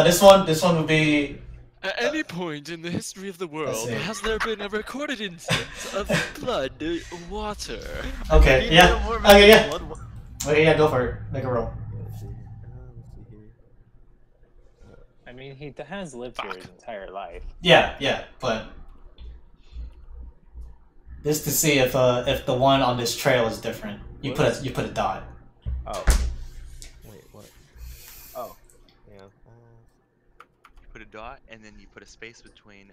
S7: This one would be.
S5: At any point in the history of the world,
S7: see.
S5: has there been a recorded instance of blood water?
S7: Okay.
S1: Do you
S7: Yeah.
S1: know more about
S7: Okay. Yeah.
S1: blood
S7: Okay. Yeah. Go for it. Make a roll.
S1: Let's see. Let's see here.
S4: I mean, he has lived here his entire life.
S7: Yeah. Yeah. But just to see if the one on this trail is different, you put a dot.
S1: Oh. Wait, what? Oh. Yeah.
S2: You put a dot, and then you put a space between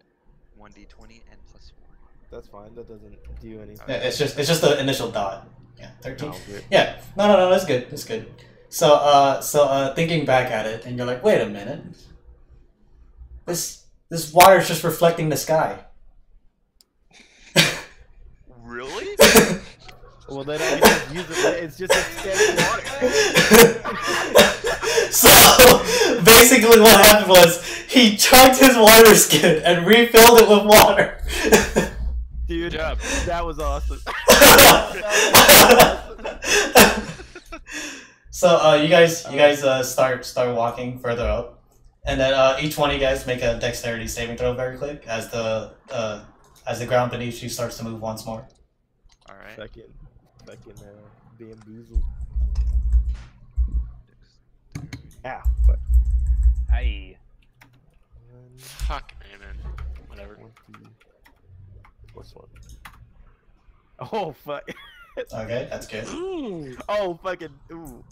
S2: 1d20 and +4.
S1: That's fine. That doesn't do anything.
S7: Yeah, it's just the initial dot. Yeah. 13.
S1: Oh, good.
S7: Yeah. No. That's good. That's good. So thinking back at it, and you're like, wait a minute. This water is just reflecting the sky.
S2: Really?
S1: Well, then I can just use it. It's just a steady water.
S7: So basically, what happened was he He chugged his water skin and refilled it with water.
S1: Dude,
S5: Good job.
S1: that was awesome.
S7: So you guys start walking further up, and then each one of you guys make a dexterity saving throw very quick as the ground beneath you starts to move once more.
S2: All right.
S1: Fucking bamboozled. Ow. Fuck.
S4: Aye.
S5: Fuck, man. Whatever.
S1: 20 plus 1. Oh, fuck.
S7: Okay, that's good.
S1: Oh, fucking. Ooh.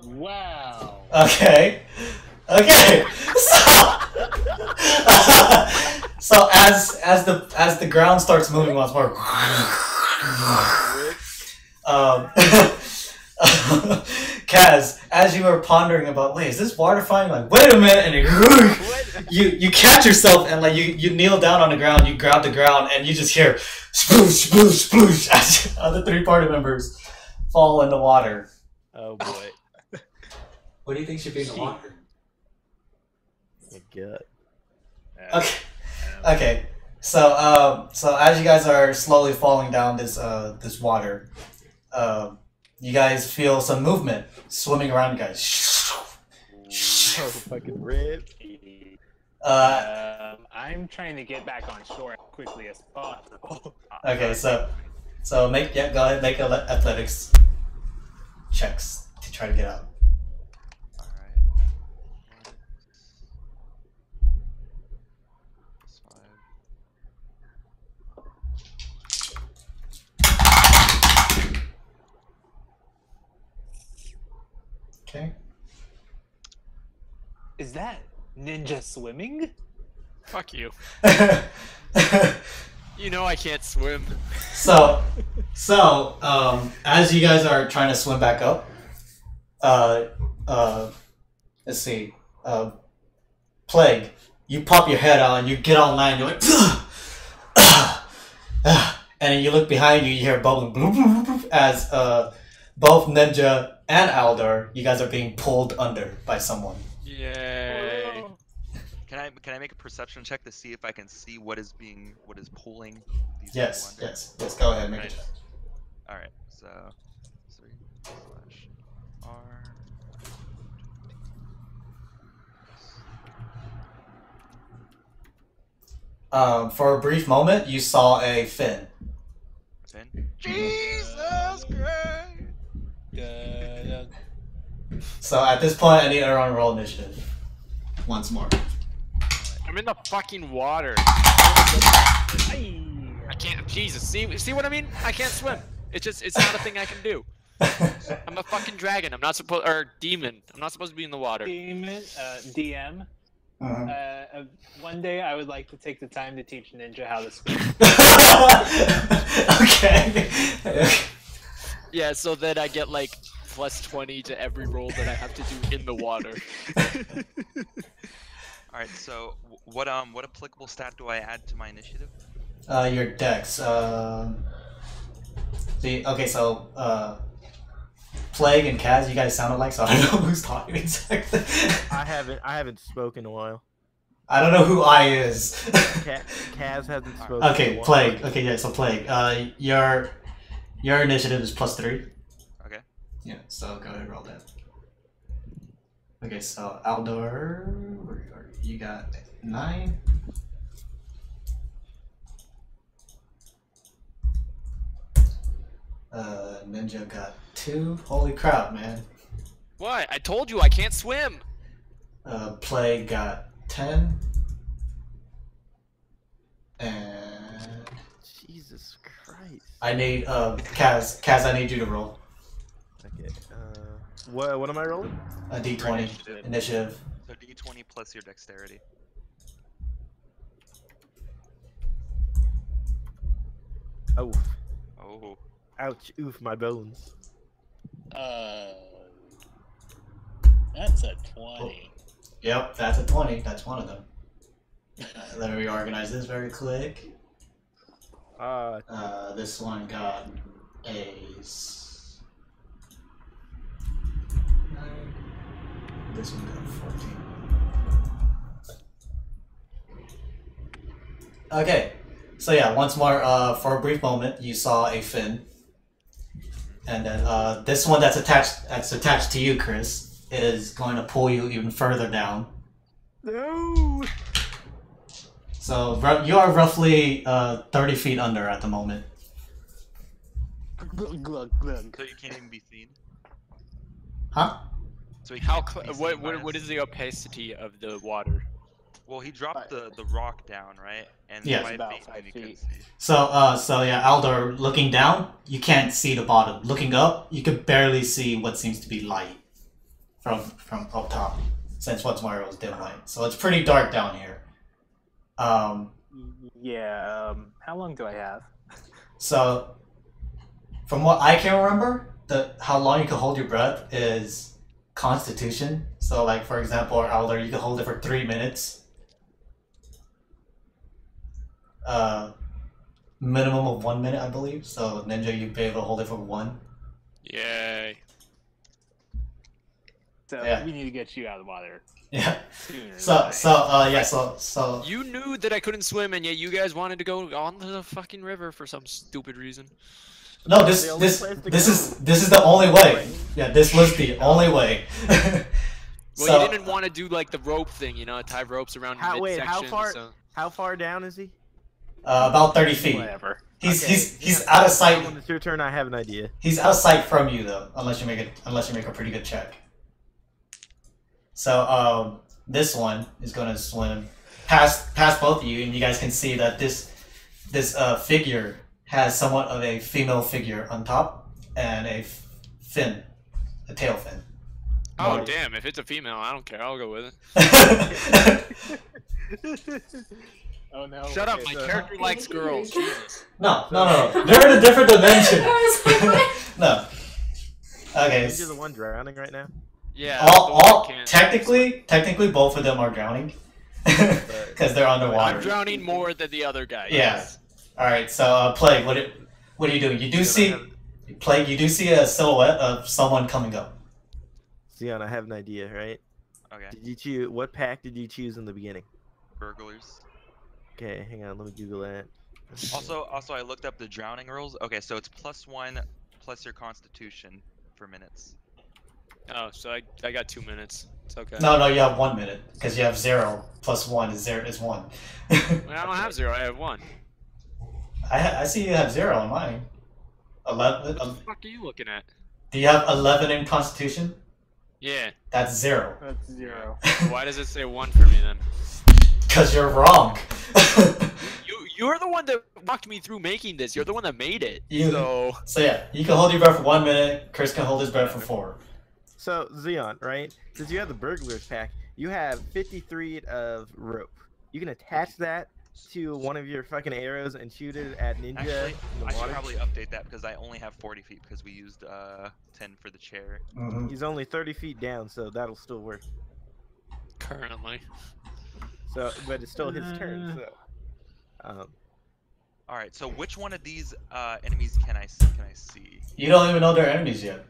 S4: Wow.
S7: Okay. So as the ground starts moving once more, Kaz, as you are pondering about, wait, is this water fine? Like, wait a minute, and you catch yourself and like you kneel down on the ground, you grab the ground, and you just hear sploosh, sploosh, sploosh as other 3 party members fall in the water.
S1: Oh, boy.
S7: What do you think should be in the water?
S1: My God.
S7: Okay. So as you guys are slowly falling down this water, you guys feel some movement swimming around you guys.
S1: Oh, fucking rib.
S4: I'm trying to get back on shore as quickly as possible.
S7: Okay, so go ahead, make athletics checks to try to get out.
S2: All right. Plus 5.
S7: Okay.
S4: Is that ninja swimming?
S5: Fuck you. You know I can't swim.
S7: So, as you guys are trying to swim back up, let's see, Plague, you pop your head out and you get on land. You're like, and then you look behind you. You hear bubbling as both Ninja and Aldor, you guys are being pulled under by someone.
S5: Yay.
S2: Can I make a perception check to see if I can see what is pulling these people
S7: Yes.
S2: under?
S7: Yes. Go ahead, make a
S2: Right.
S7: check.
S2: All right. So 3/R.
S7: For a brief moment, you saw a fin.
S2: Then Jesus Christ!
S7: So at this point, I need everyone to roll initiative. Once more.
S5: I'm in the fucking water. I can't. Jesus, see what I mean? I can't swim. It's not a thing I can do. I'm a fucking dragon. I'm not supposed, or demon. I'm not supposed to be in the water.
S4: Demon, DM. One day I would like to take the time to teach Ninja how to swim.
S7: Okay.
S5: Yeah, so then I get like plus 20 to every roll that I have to do in the water.
S2: All right. So what applicable stat do I add to my initiative?
S7: Your dex. Plague and Kaz, you guys sound alike, so I don't know who's talking exactly.
S1: I haven't spoken in a while.
S7: I don't know who I is.
S1: Kaz hasn't spoken. in
S7: Okay,
S1: a while.
S7: Plague. Okay, yeah, so Plague. Your initiative is +3.
S2: Okay.
S7: Yeah, so go ahead and roll that. Okay, so Aldor, you got 9. Ninja got 2. Holy crap, man.
S5: What? I told you I can't swim.
S7: Plague got 10. And
S1: Jesus Christ.
S7: I need Kaz, I need you to roll
S1: Okay. What am I rolling?
S7: a d20 initiative.
S2: So D20 plus your dexterity.
S1: Oh,
S2: Oh.
S1: ouch! Oof, my bones.
S8: That's a 20.
S7: Yep, that's a 20. That's one of them. Let me reorganize this very quick. This one got A's. 9. This one got 14. Okay, so yeah, once more, for a brief moment, you saw a fin, and then this one that's attached to you, Chris, is going to pull you even further down.
S1: No.
S7: So you are roughly 30 feet under at the moment.
S4: Glug, glug, glug.
S2: So you can't even be seen.
S7: Huh?
S2: So he
S5: How?
S2: can't be seen by
S5: What
S2: us?
S5: is the opacity of the water?
S2: Well, he dropped the rock down, right? And
S7: Yes.
S2: 5
S4: About
S2: feet,
S4: 5
S2: and you couldn't
S4: feet.
S2: see.
S7: So yeah, Aldor, looking down, you can't see the bottom. Looking up, you could barely see what seems to be light from up top, since what's more it was dim light. So it's pretty dark down here.
S4: Yeah. How long do I have?
S7: So from what I can remember, how long you can hold your breath is Constitution. So like for example, Aldor, you can hold it for 3 minutes. Minimum of 1 minute, I believe. So Ninja, you'd be able to hold it for 1.
S5: Yay!
S4: So
S7: Yeah.
S4: we need to get you out of the water
S7: Yeah.
S4: sooner.
S7: So
S5: You knew that I couldn't swim, and yet you guys wanted to go on the fucking river for some stupid reason.
S7: no,
S1: The only place to
S7: this
S1: go.
S7: is the only way. Yeah, this was the only way.
S5: Well, you didn't want to do like the rope thing, you know, tie ropes around midsection.
S1: How far?
S5: So...
S1: How far down is he?
S7: About 30 feet.
S4: Whatever.
S7: He's out of sight.
S1: When it's your turn, I have an idea.
S7: He's out of sight from you though, unless you make a pretty good check. So this one is gonna swim past both of you, and you guys can see that this figure has somewhat of a female figure on top and a fin, a tail fin.
S5: Oh
S7: Right.
S5: damn! If it's a female, I don't care. I'll go with it.
S4: Oh no.
S5: Shut up!
S4: okay,
S5: My
S4: so-
S5: character likes girls. Jesus.
S7: No. They're in a different dimension.
S6: I was like, what?
S7: No. Okay.
S1: You're the one drowning right now.
S5: Yeah. the one
S7: All
S5: that can't-
S7: technically both of them are drowning because they're underwater.
S5: I'm drowning more than the other guy.
S7: Yeah.
S5: yes.
S7: All right. So Plague, what are you doing? You do see Plague. You do see a silhouette of someone coming up.
S1: Zion, I have an idea, right?
S2: Okay.
S1: Did you choose what pack did you choose in the beginning?
S2: Burglars.
S1: Okay, hang on, let me Google that.
S2: Also, I looked up the drowning rules. Okay, so it's +1 plus your Constitution for minutes.
S5: Oh, so I got 2 minutes. It's okay.
S7: No, you have 1 minute because you have 0 plus 1 is 0 is 1.
S5: I don't have 0. I have 1.
S7: I see you have 0 on mine. 11.
S5: What the fuck are you looking at?
S7: Do you have 11 in Constitution?
S5: Yeah.
S7: That's 0.
S4: That's 0.
S5: Why does it say 1 for me then?
S7: Because you're wrong.
S5: You're the one that walked me through making this. You're the one that made it.
S7: You-
S5: So
S7: So yeah, you can hold your breath for 1 minute. Chris can hold his breath for 4.
S1: So, Zion, right? Since you have the burglars pack, you have 53 of rope. You can attach that to one of your fucking arrows and shoot it at Ninja
S2: Actually,
S1: in the
S2: I should
S1: water.
S2: probably update that because I only have 40 feet because we used 10 for the chair.
S7: Mm-hmm.
S1: He's only 30 feet down, so that'll still work.
S5: currently.
S1: So, but it's still his turn. So,
S2: All right. So which one of these enemies can I see?
S7: You don't even know they're enemies yet.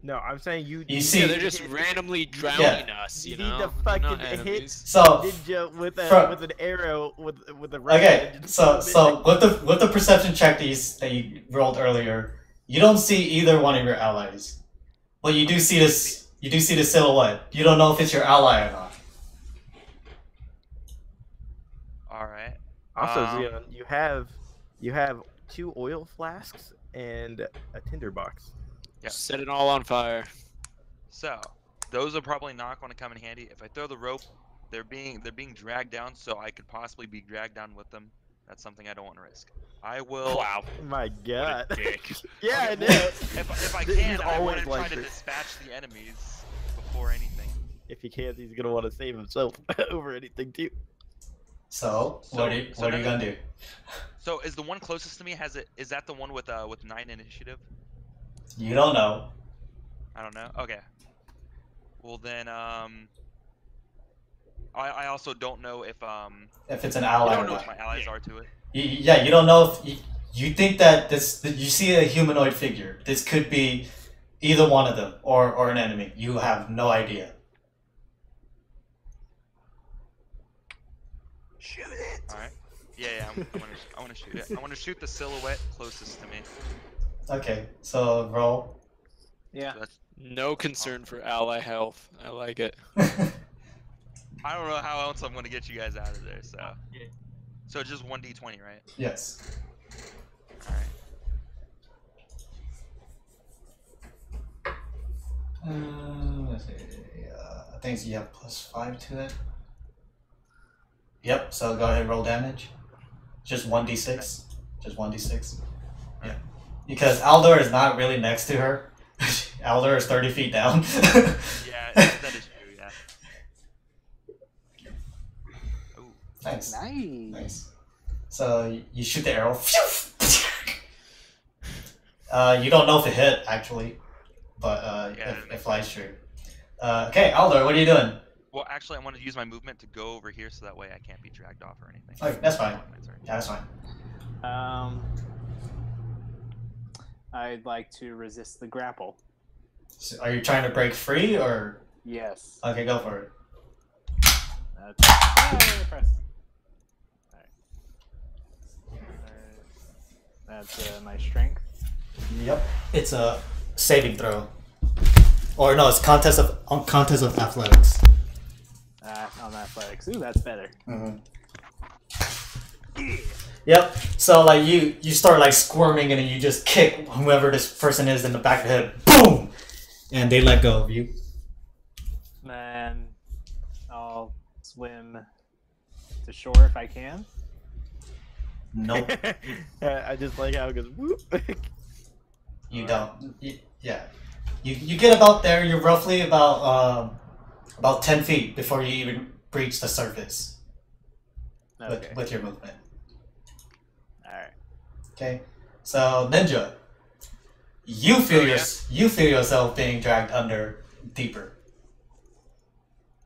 S1: no, I'm saying you.
S7: You
S1: need
S7: see-
S5: Yeah,
S1: to
S5: they're just
S1: hit-
S5: randomly drowning us,
S1: You
S5: you
S1: need
S5: know?
S1: to
S5: They're not
S1: fucking hit-
S5: enemies.
S7: So
S1: Ninja with
S7: From-
S1: with an arrow with a
S7: okay,
S1: and just
S7: so
S1: shoot it.
S7: with the perception check that you rolled earlier, you don't see either one of your allies. But you do see this. You do see the silhouette. You don't know if it's your ally or not.
S2: All right.
S1: Also, Zion, you have 2 oil flasks and a tinder box.
S2: Yeah.
S5: Set it all on fire.
S2: So those are probably not going to come in handy. If I throw the rope, they're being dragged down, so I could possibly be dragged down with them. That's something I don't want to risk. I will.
S5: Wow.
S1: My God.
S5: Dick.
S1: Yeah, I
S2: Okay,
S1: know.
S2: well, if I
S1: He's
S2: can, I want
S1: always
S2: to try
S1: like
S2: to
S1: this.
S2: dispatch the enemies before anything.
S1: If he can't, he's gonna want to save himself over anything too.
S7: So what are you gonna do?
S2: So is the one closest to me is that the one with 9 initiative?
S7: You don't know.
S2: I don't know. Okay. Well then, I also don't know if
S7: If it's an ally
S2: I
S7: or
S2: don't know
S7: not.
S2: if my allies are to it.
S7: You don't know if you think that you see a humanoid figure. This could be either one of them or an enemy. You have no idea.
S2: All right. Yeah, I want to shoot it. I want to shoot the silhouette closest to me.
S7: Okay, so roll.
S4: Yeah.
S2: So that's,
S5: No concern for ally health. I like it.
S2: I don't know how else I'm gonna get you guys out of there. So just 1d20, right?
S7: Yes.
S2: All right.
S7: Let's see. I think you have +5 to it. Yep. So go ahead and roll damage. Just 1d6. Just 1d6. Yeah. Because Aldor is not really next to her. Aldor is 30 feet down.
S2: Yeah, that is true. Yeah. Ooh.
S7: Nice.
S4: Nice.
S7: Nice. So you shoot the arrow. You don't know if it hit actually, but
S2: Yeah,
S7: it flies through. Okay, Aldor, what are you doing?
S2: Well, actually, I want to use my movement to go over here so that way I can't be dragged off or anything.
S7: Okay, that's fine.
S2: Sorry.
S7: Yeah, that's fine.
S4: I'd like to resist the grapple.
S7: So are you trying to break free or?
S4: Yes.
S7: Okay, go for it.
S4: Press. That's my strength.
S7: Yep. It's a saving throw. Or no, it's contest of athletics.
S4: On athletics. Ooh, that's better.
S7: Mm-hmm. Yep. So like you start like squirming and then you just kick whoever this person is in the back of the head. Boom! And they let go of you.
S4: Then I'll swim to shore if I can.
S7: Nope.
S1: I just like how it goes whoop.
S7: You don't. Yeah. You get about there. You're roughly about 10 feet before you even breach the surface
S4: Okay.
S7: with your movement.
S4: Alright.
S7: Okay. So Ninja, you feel you feel yourself being dragged under deeper.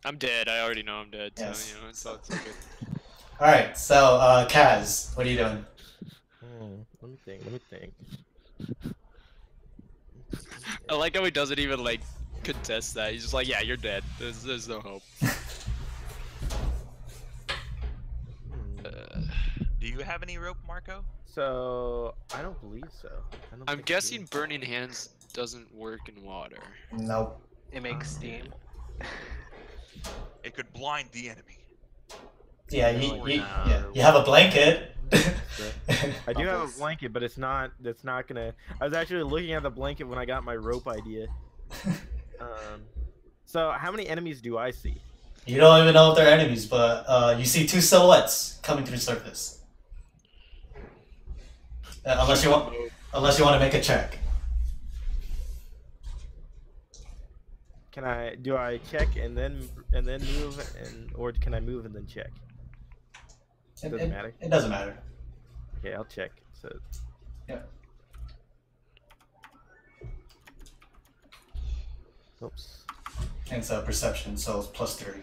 S5: I'm dead. I already know I'm dead.
S7: Yes.
S5: So, you know, it's all good.
S7: All right. So Kaz, what are you doing?
S1: Let me think.
S5: I like how he doesn't even like contest that. He's just like, yeah, you're dead. There's no hope.
S2: Do you have any rope, Marco?
S1: So I don't believe so.
S5: I'm
S1: think I
S5: guessing
S1: do.
S5: burning hands doesn't work in water.
S7: Nope.
S4: It makes steam.
S2: It could blind the enemy.
S7: Yeah,
S1: No,
S7: you have a blanket.
S1: I do have a blanket, but it's not. That's not gonna. I was actually looking at the blanket when I got my rope idea. So how many enemies do I see?
S7: You don't even know if they're enemies, but you see two silhouettes coming through the surface. Unless you want to make a check.
S1: Can I? Do I check and then move, or can I move and then check? Doesn't matter.
S7: It doesn't matter.
S1: Okay, I'll check. So
S7: Yeah.
S1: oops.
S7: And it's a perception, so it's +3.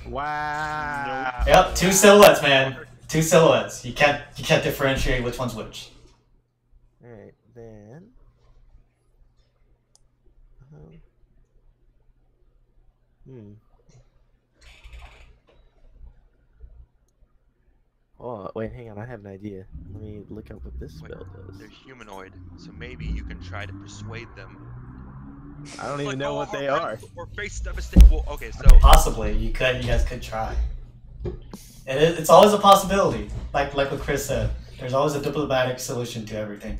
S1: Wow.
S7: Yep, two silhouettes, man. Two silhouettes. You can't differentiate which one's which.
S1: All right then. Oh wait, hang on. I have an idea. Let me look up what this spell does.
S2: They're humanoid, so maybe you can try to persuade them.
S1: I don't even know what they are.
S2: Or face devastation. Well, okay, so
S7: Possibly, you guys could try. It's always a possibility. Like what Chris said, there's always a diplomatic solution to everything.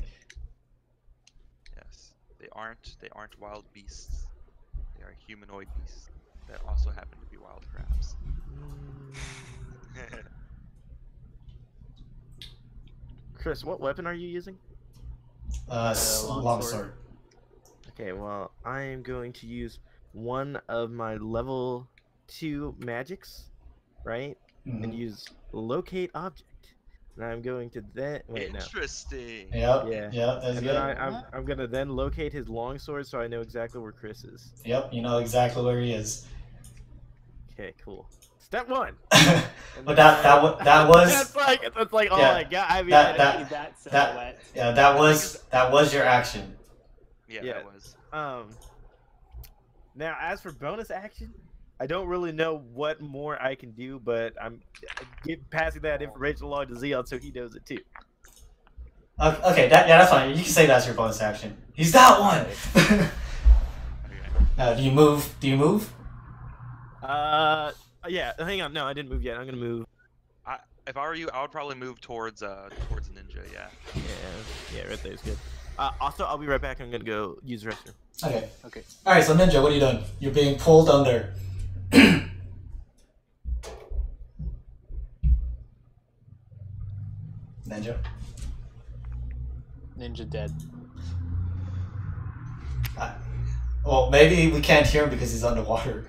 S2: yes, they aren't wild beasts. They are humanoid beasts that also happen to be wild crabs.
S1: Chris, what weapon are you using?
S7: Longsword.
S1: Okay, well, I am going to use one of my level 2 magics, right?
S7: Mm-hmm.
S1: And use locate object. And I'm going to then wait no.
S2: Interesting.
S7: Yep.
S1: Yeah.
S7: Yep. That's
S1: And
S7: good.
S1: then I'm gonna then locate his longsword so I know exactly where Chris is.
S7: Yep. You know exactly where he is.
S1: Okay, cool. Step 1.
S7: But that was
S1: that's like all
S7: yeah,
S1: I got. I mean,
S4: That silhouette.
S7: that was your action.
S2: Yeah,
S1: Yeah.
S2: that was.
S1: Now as for bonus action, I don't really know what more I can do, but I'm passing that information along to Zeon so he knows it too.
S7: Okay, that's fine. You can say that's your bonus action. He's that one. Do you move? Do you move?
S1: Yeah. Hang on. No, I didn't move yet. I'm gonna move.
S2: If I were you, I would probably move towards towards Ninja. Yeah.
S1: Yeah. Right there is good. Also, I'll be right back. I'm gonna go use the restroom.
S7: Okay.
S5: Okay.
S7: All right. So Ninja, what are you doing? You're being pulled under. Ninja.
S4: Ninja dead.
S7: Well, maybe we can't hear him because he's underwater.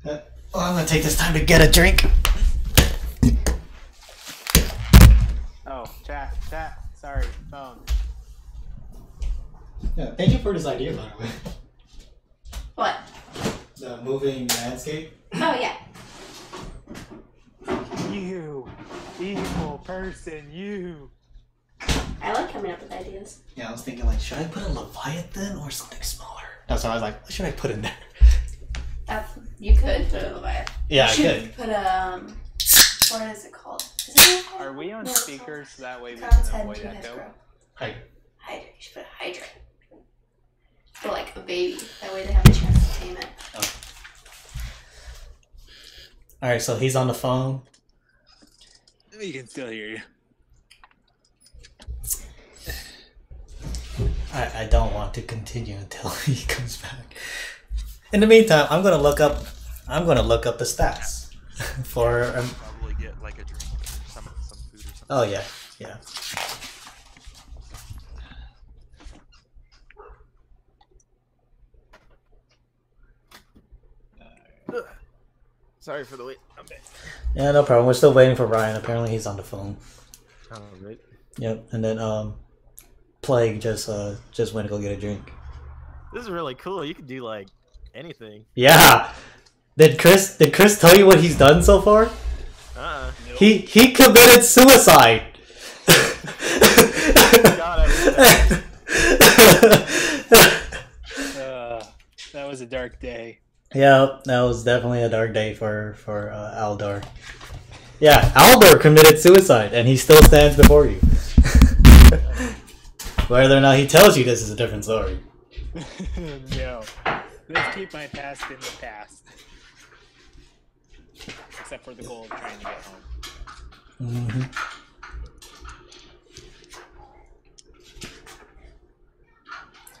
S7: Well, I'm gonna take this time to get a drink.
S4: Oh, chat. Sorry, phone.
S7: Yeah, thank you for this idea, by the way.
S6: What?
S7: The moving landscape.
S6: Oh yeah.
S4: You, evil person, you.
S6: I like coming up with ideas.
S7: Yeah, I was thinking like, should I put a Leviathan or something smaller? That's why I was like, what should I put in there?
S6: You could put a Leviathan.
S7: Yeah, I
S6: You
S7: could.
S6: should put what is it called? Is it called?
S4: Are we on
S6: No, it's
S4: speakers so that way we
S6: Crow's
S4: can
S6: head
S4: avoid
S6: and two heads
S4: echo?
S6: grow.
S7: Right.
S6: Hydra. You should put a Hydra. For like a baby. That way they have a chance to tame it.
S7: All right, so he's on the phone.
S4: We can still hear you.
S7: I don't want to continue until he comes back. In the meantime, I'm gonna look up the stats for.
S2: Probably get like a drink or some food or something.
S7: Oh yeah.
S1: Sorry for the wait. I'm back.
S7: Yeah, no problem. We're still waiting for Ryan. Apparently, he's on the phone.
S1: Oh, right.
S7: Yep. And then Plague just went to go get a drink.
S1: This is really cool. You can do like anything.
S7: Yeah. Did Chris tell you what he's done so far?
S1: Nope.
S7: He committed suicide.
S1: God, I wish
S4: That was a dark day.
S7: Yeah, that was definitely a dark day for Aldor. Yeah, Aldor committed suicide, and he still stands before you. Whether or not he tells you this is a different story.
S4: No. Let's keep my past in the past. Except for the goal of trying to get home.
S7: Mm-hmm.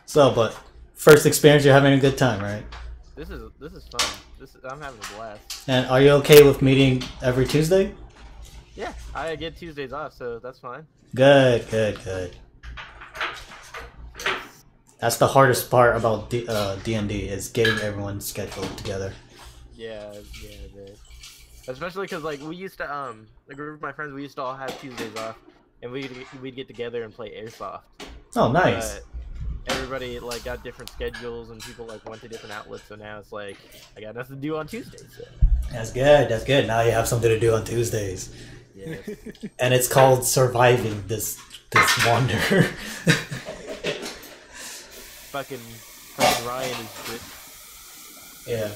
S7: So, but first experience, you're having a good time, right?
S1: This is fun. I'm having a blast.
S7: And are you okay with meeting every Tuesday?
S1: Yeah, I get Tuesdays off, so that's fine.
S7: Good. That's the hardest part about D&D is getting everyone scheduled together.
S1: Yeah, dude. Especially because like we used to a group of my friends, we used to all have Tuesdays off, and we'd get together and play airsoft.
S7: Oh, nice.
S1: But everybody like got different schedules, and people like went to different outlets. So now it's like I got nothing to do on Tuesdays. So.
S7: That's good. Now you have something to do on Tuesdays.
S1: Yeah.
S7: And it's called surviving this wonder.
S1: fucking Ryan is shit.
S7: Yeah.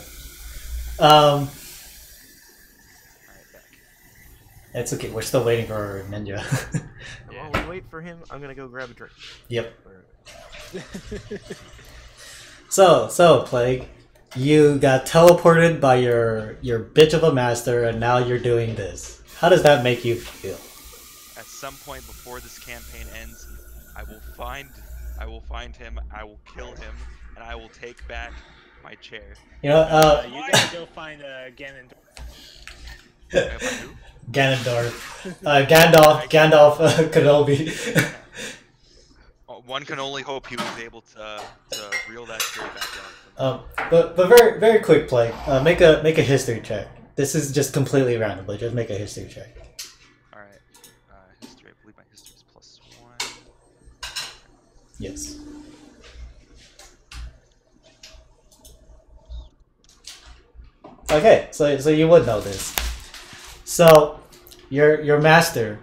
S7: It's okay. We're still waiting for Ninja.
S1: While we wait for him, I'm gonna go grab a drink.
S7: Yep. So Plague, you got teleported by your bitch of a master, and now you're doing this. How does that make you feel?
S2: At some point before this campaign ends, I will find him, I will kill him, and I will take back my chair.
S7: You know,
S4: You gotta go find Ganondorf.
S7: Ganondorf, Gandalf, Kenobi.
S2: One can only hope he was able to reel that chair back out.
S7: But very very quick play. Make a history check. This is just completely random, but just make a history check.
S2: All right, history. I believe my history is +1.
S7: Yes. Okay, so you would know this. So, your master,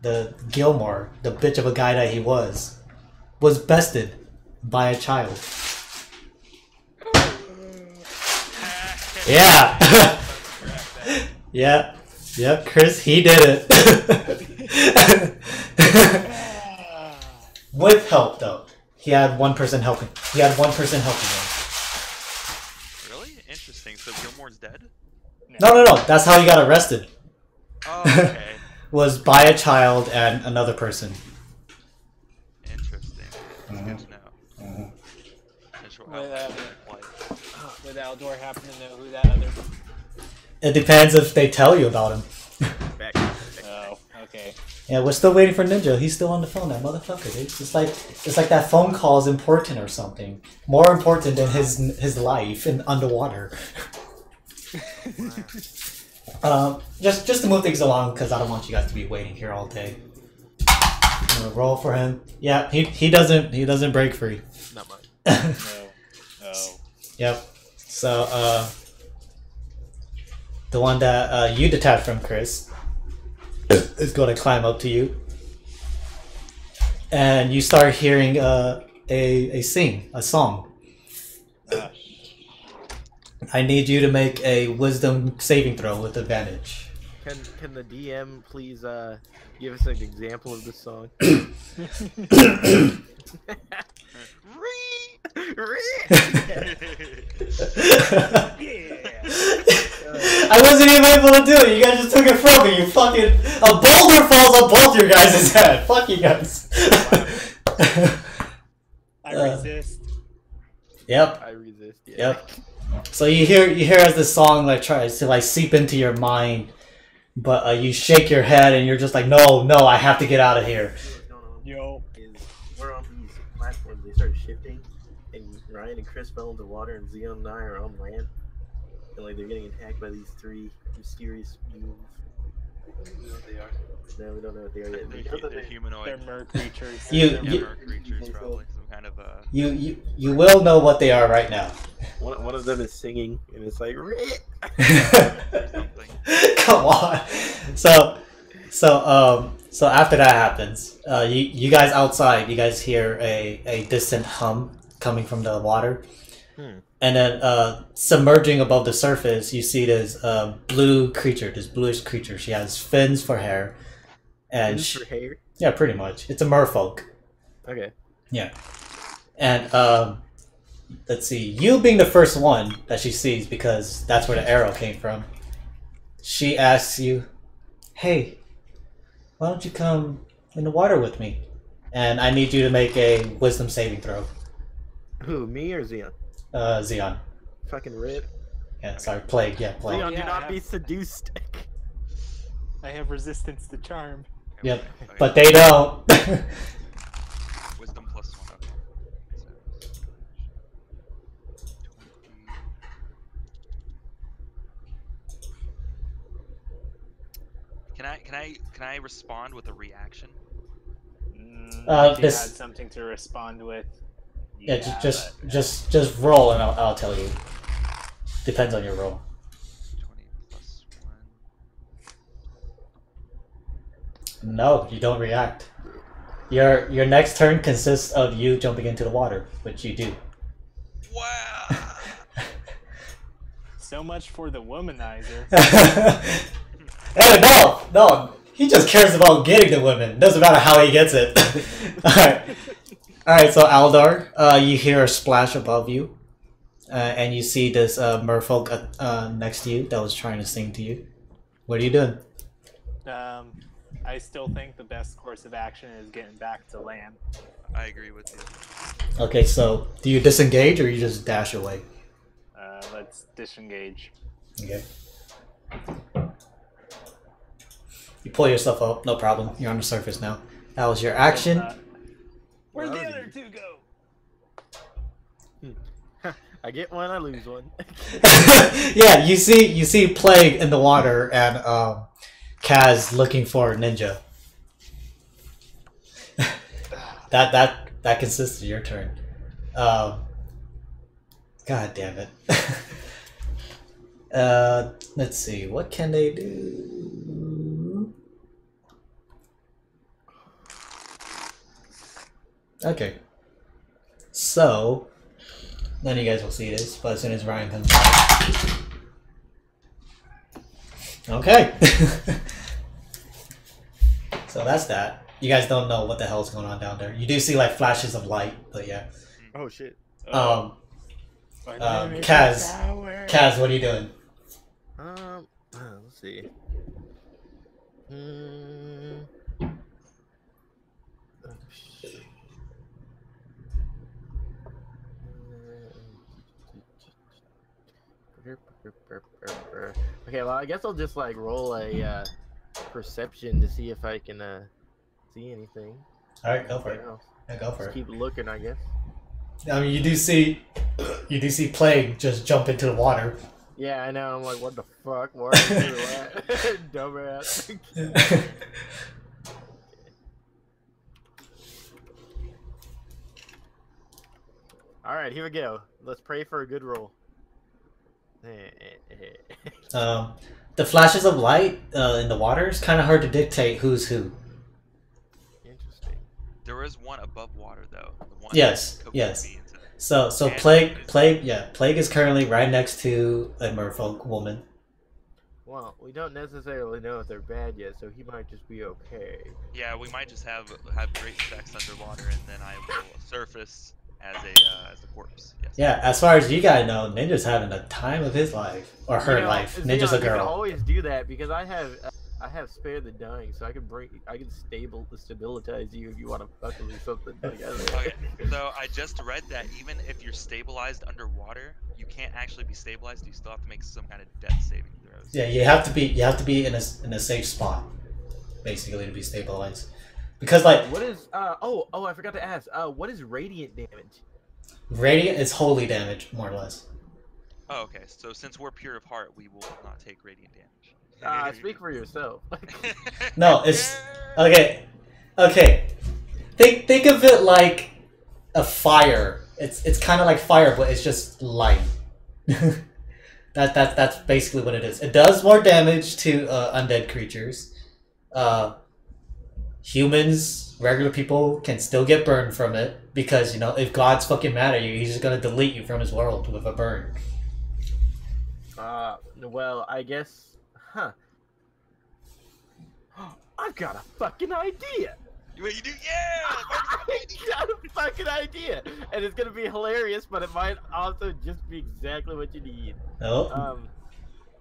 S7: the Gilmore, the bitch of a guy that he was bested by a child. Yeah. Yeah. Yep, Chris, he did it. With help, though. He had one person helping. He had one person helping him.
S2: Really? Interesting. So Gilmore's dead?
S7: No. That's how he got arrested.
S2: Oh, okay.
S7: Was by a child and another person.
S2: Interesting. That's good to know.
S4: Would Aldor happen to know who that other?
S7: It depends if they tell you about him.
S4: Oh, okay.
S7: Yeah, we're still waiting for Ninja. He's still on the phone, that motherfucker. Dude. It's like that phone call is important or something. More important than his life in underwater. Just to move things along, because I don't want you guys to be waiting here all day. I'm gonna roll for him. Yeah, he doesn't break free.
S5: Not much.
S4: No. Oh.
S7: Yep. So the one that you detached from, Chris, is going to climb up to you, and you start hearing a song. I need you to make a wisdom saving throw with advantage.
S1: Can the DM please give us an example of this song?
S7: I wasn't even able to do it. You guys just took it from me. You fucking a boulder falls on both your guys' head. Fuck you guys.
S4: I resist.
S7: Yep.
S1: I resist. Yeah.
S7: Yep. So you hear as the song like tries to like seep into your mind, but you shake your head and you're just like, no, I have to get out of here.
S1: Yo. We're on these platforms. They start shifting, and Ryan and Chris fell into the water, and Zeon and I are on land, and like they're getting attacked by these three mysterious beings. We don't know what they are. No, we don't know what they are yet.
S2: They're humanoid.
S4: They're mer creatures.
S2: Mer creatures, probably some kind of
S7: You will know what they are right now.
S1: One of them is singing, and it's like
S7: Come on. So after that happens, you guys outside, you guys hear a distant hum coming from the water, and then submerging above the surface, you see this blue creature, this bluish creature. She has fins for hair, and
S1: for hair.
S7: Yeah, pretty much. It's a merfolk.
S1: Okay.
S7: Yeah, and let's see. You being the first one that she sees, because that's where the arrow came from. She asks you, "Hey, why don't you come in the water with me? And I need you to make a wisdom saving throw."
S1: Who, me or Zeon?
S7: Zeon.
S1: Fucking Red.
S7: Yeah, sorry, Plague. Yeah, Plague.
S1: Zeon, do not be seduced.
S4: I have resistance to charm.
S7: Yep, but they don't.
S2: Wisdom +1. Okay. Can I respond with a reaction?
S4: If you
S7: this
S4: had something to respond with.
S7: yeah, just roll and I'll tell you. Depends on your roll.
S2: 20 +1.
S7: No, you don't react. Your next turn consists of you jumping into the water, which you do.
S2: Wow.
S4: So much for the womanizer.
S7: Hey, no, he just cares about getting the women. Doesn't matter how he gets it. Alright, so Aldar, you hear a splash above you, and you see this merfolk next to you that was trying to sing to you. What are you doing?
S4: I still think the best course of action is getting back to land.
S2: I agree with you.
S7: Okay, so do you disengage or you just dash away?
S4: Let's disengage.
S7: Okay. You pull yourself up, no problem. You're on the surface now. That was your action.
S4: Where'd the other two go?
S1: I get one, I lose one.
S7: Yeah, you see Plague in the water and Kaz looking for Ninja. that consists of your turn. God damn it. Let's see, what can they do? Okay. So, none of you guys will see this, but as soon as Ryan comes back. Okay. So that's that. You guys don't know what the hell's going on down there. You do see like flashes of light, but yeah.
S1: Oh shit.
S7: Kaz, what are you doing?
S1: Let's see. Okay, well, I guess I'll just like roll a perception to see if I can see anything.
S7: All right, go for it. Yeah, go for
S1: Just
S7: it.
S1: keep looking, I guess.
S7: I mean, you do see Plague just jump into the water.
S1: Yeah, I know. I'm like, what the fuck? Why are you doing that? Dumbass. All right, here we go. Let's pray for a good roll.
S7: The flashes of light in the water is kind of hard to dictate who's who.
S1: Interesting.
S2: There is one above water though. The one
S7: Yes. So Plague is currently right next to a merfolk woman.
S1: Well, we don't necessarily know if they're bad yet, so he might just be okay.
S2: Yeah, we might just have great sex underwater, and then I will surface as a corpse. Yes.
S7: Yeah, as far as you guys know, Ninja's having the time of his life or her life. Ninja's a
S1: You can
S7: girl.
S1: always do that because I have spare the dying, so I can stabilize you if you want to fuck with or something.
S2: Okay, so I just read that even if you're stabilized underwater, you can't actually be stabilized. You still have to make some kind of death saving throws.
S7: Yeah, you have to be in a safe spot, basically, to be stabilized. Because like
S1: what is I forgot to ask. What is radiant damage?
S7: Radiant is holy damage, more or less.
S2: Oh, okay. So since we're pure of heart, we will not take radiant damage.
S1: Speak for yourself.
S7: No, it's okay. Okay, think of it like a fire. It's kind of like fire, but it's just light. That's basically what it is. It does more damage to undead creatures. Humans, regular people can still get burned from it because if God's fucking mad at you, he's just gonna delete you from his world with a burn.
S1: Well, I guess, I've got a fucking idea.
S2: Wait, you do? Yeah!
S1: I got a fucking idea, and it's gonna be hilarious, but it might also just be exactly what you need.
S7: Oh.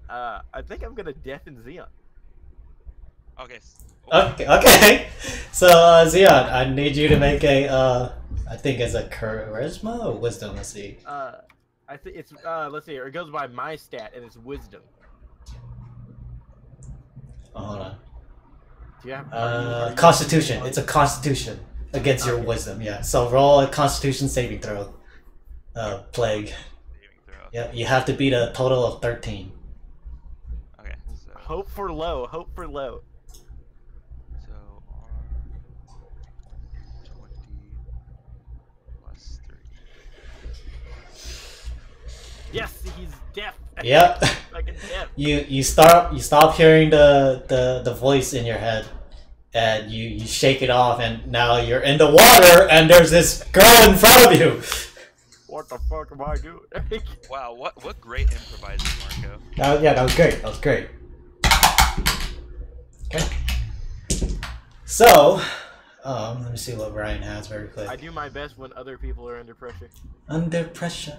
S1: I think I'm gonna deafen Xeon.
S2: Okay.
S7: Okay. So Xeon, I need you to make a I think it's a charisma or wisdom. Let's see.
S1: I think it's let's see. It goes by my stat, and it's wisdom.
S7: Oh, hold on.
S1: Do you have
S7: Constitution. It's a Constitution against your wisdom. Yeah. So roll a Constitution saving throw. Plague.
S2: Saving throw.
S7: Yeah. You have to beat a total of 13.
S2: Okay. So
S1: Hope for low. Hope for low. Yes, he's deaf.
S7: Yep.
S1: Fucking deaf.
S7: You stop hearing the voice in your head, and you shake it off, and now you're in the water, and there's this girl in front of you.
S1: What the fuck am I doing?
S2: wow, what great improvising, Marco.
S7: Yeah, that was great. That was great. Okay. So, let me see what Ryan has very quick.
S1: I do my best when other people are under pressure.
S7: Under pressure.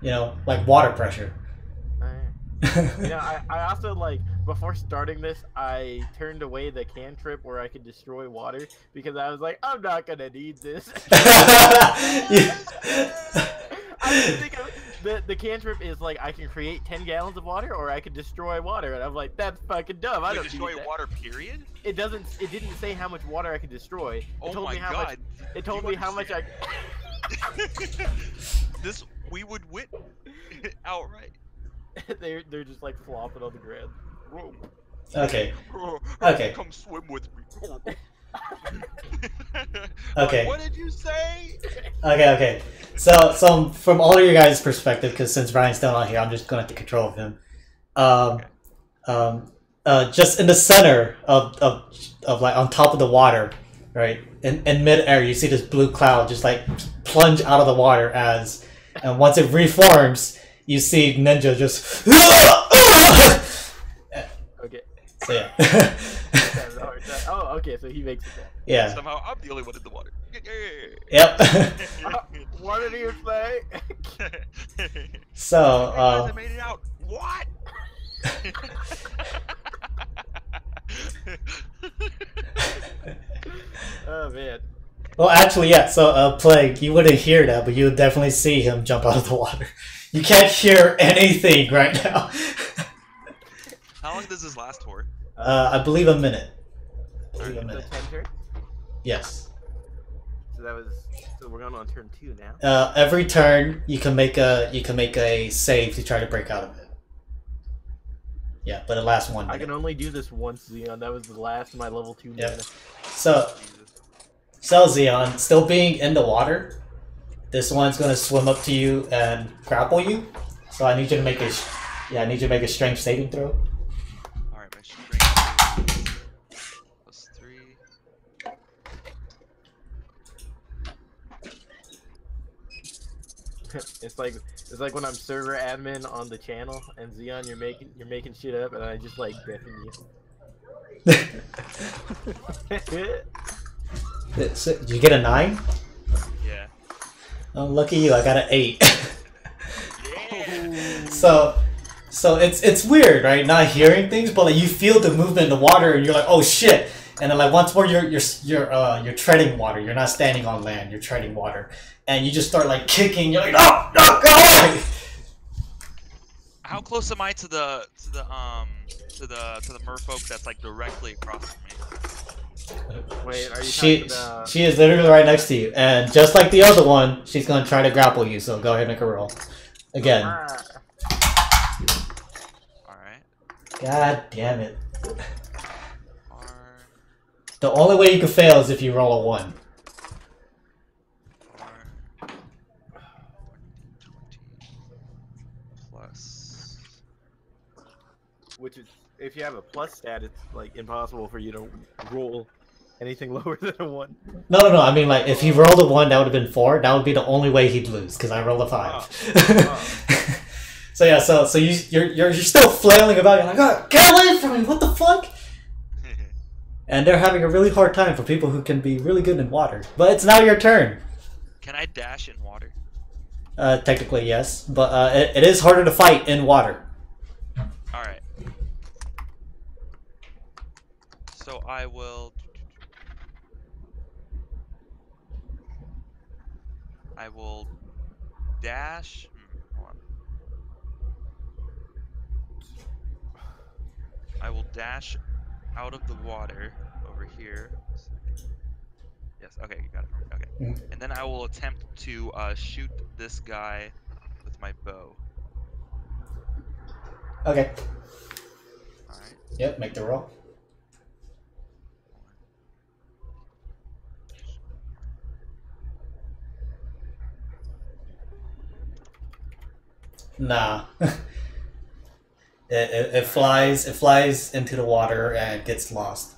S7: Like water pressure.
S1: I also, like, before starting this, I turned away the cantrip where I could destroy water because I was like, I'm not gonna need this. I didn't think of the cantrip is like I can create 10 gallons of water or I could destroy water, and I'm like, that's fucking dumb. I don't
S2: destroy
S1: need that.
S2: water. Period.
S1: It didn't say how much water I could destroy. It told me how much. It told me how much I.
S2: This we would win outright.
S1: They're just like flopping on the ground. Whoa.
S7: Okay. Okay.
S2: Come swim with me.
S7: Okay.
S2: What did you say?
S7: Okay. So from all of your guys' perspective, because since Ryan's still not here, I'm just gonna have to control him. Just in the center of like on top of the water, right? In midair, you see this blue cloud just like plunge out of the water and once it reforms, you see Ninja just.
S1: Okay.
S7: So yeah.
S1: Oh, okay. So he makes it.
S7: Yeah.
S2: Somehow I'm the only one in the water.
S7: Yep.
S1: What did you say?
S7: So.
S2: I made it out. What?
S1: Oh man.
S7: Well, actually, yeah. So, Plague, you wouldn't hear that, but you would definitely see him jump out of the water. You can't hear anything right now.
S2: How long does this last for?
S7: I believe a minute.
S1: So 10 turns?
S7: Yes.
S1: So we're going on turn 2 now.
S7: Every turn you can make a save to try to break out of it. Yeah, but it lasts 1 minute.
S1: I can only do this once, Xeon. That was the last of my level 2
S7: Yep.
S1: mana.
S7: So Xeon, still being in the water, this one's gonna swim up to you and grapple you. So I need you to make a strength saving throw.
S2: Alright, my strength is +3.
S1: It's like when I'm server admin on the channel and Xeon, you're making shit up and I just like deafing you.
S7: Did you get a 9?
S2: Yeah.
S7: Oh, lucky you! I got an 8.
S2: Yeah.
S7: So it's weird, right? Not hearing things, but like you feel the movement in the water, and you're like, oh shit! And then like once more, you're treading water. You're not standing on land. You're treading water, and you just start like kicking. You're like, no, no, go away!
S2: How close am I to the merfolk that's like directly across from me?
S1: Wait, are you
S7: She
S1: talking about...
S7: she is literally right next to you, and just like the other one, she's gonna try to grapple you. So go ahead and make a roll again.
S2: Alright.
S7: God damn it!
S2: R.
S7: The only way you can fail is if you roll a 1.
S2: R. 20 plus.
S1: Which is, if you have a plus stat, it's like impossible for you to roll anything lower than a 1.
S7: No. I mean, like, if he rolled a 1, that would have been 4. That would be the only way he'd lose, because I rolled a 5. So yeah, so you're still flailing about. You're like, oh, get away from me! What the fuck? And they're having a really hard time for people who can be really good in water. But it's now your turn.
S2: Can I dash in water?
S7: Technically, yes, but it is harder to fight in water.
S2: Alright. So I will dash. Hold on. I will dash out of the water over here. Yes, okay, you got it. Okay. And then I will attempt to shoot this guy with my bow.
S7: Okay.
S2: Alright.
S7: Yep, make the roll. Nah. it flies into the water and gets lost.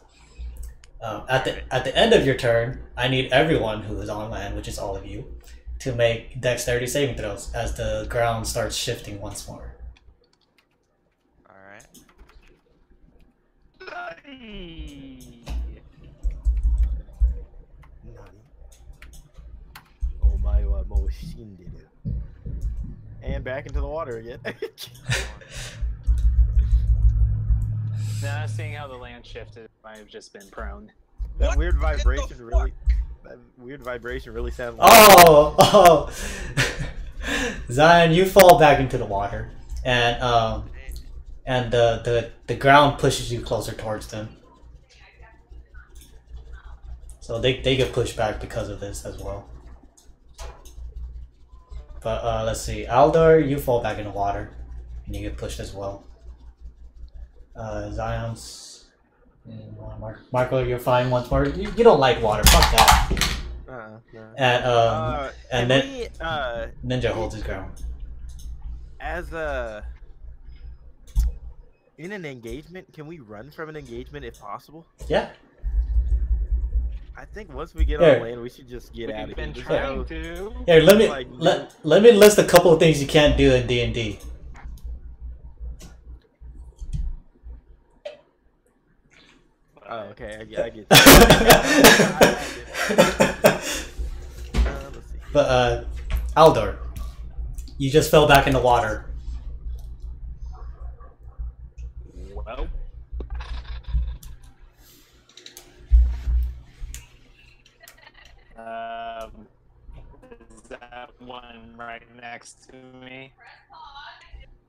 S7: At the end of your turn, I need everyone who is on land, which is all of you, to make dexterity saving throws as the ground starts shifting once more.
S2: Alright.
S1: And back into the water again.
S4: Now, seeing how the land shifted, I might have just been prone.
S1: That weird vibration really sounded like...
S7: Oh! Zion, you fall back into the water, and the ground pushes you closer towards them. So they get pushed back because of this as well. But let's see, Aldor, you fall back in the water, and you get pushed as well. Zion's, Marco, you're fine once more. You don't like water, fuck that.
S1: No.
S7: And then Ninja holds his ground.
S1: As in an engagement, can we run from an engagement if possible?
S7: Yeah.
S1: I think once we get
S7: Here.
S1: on land, we should just get out
S5: We've
S1: of here.
S5: been
S1: There's
S5: trying
S1: no-
S5: to.
S7: Here, let me
S1: Like,
S7: let me list a couple of things you can't do in D&D.
S1: Oh, okay, I get you. Let's see.
S7: But Aldor, you just fell back in the water.
S4: Well, is that one right next to me?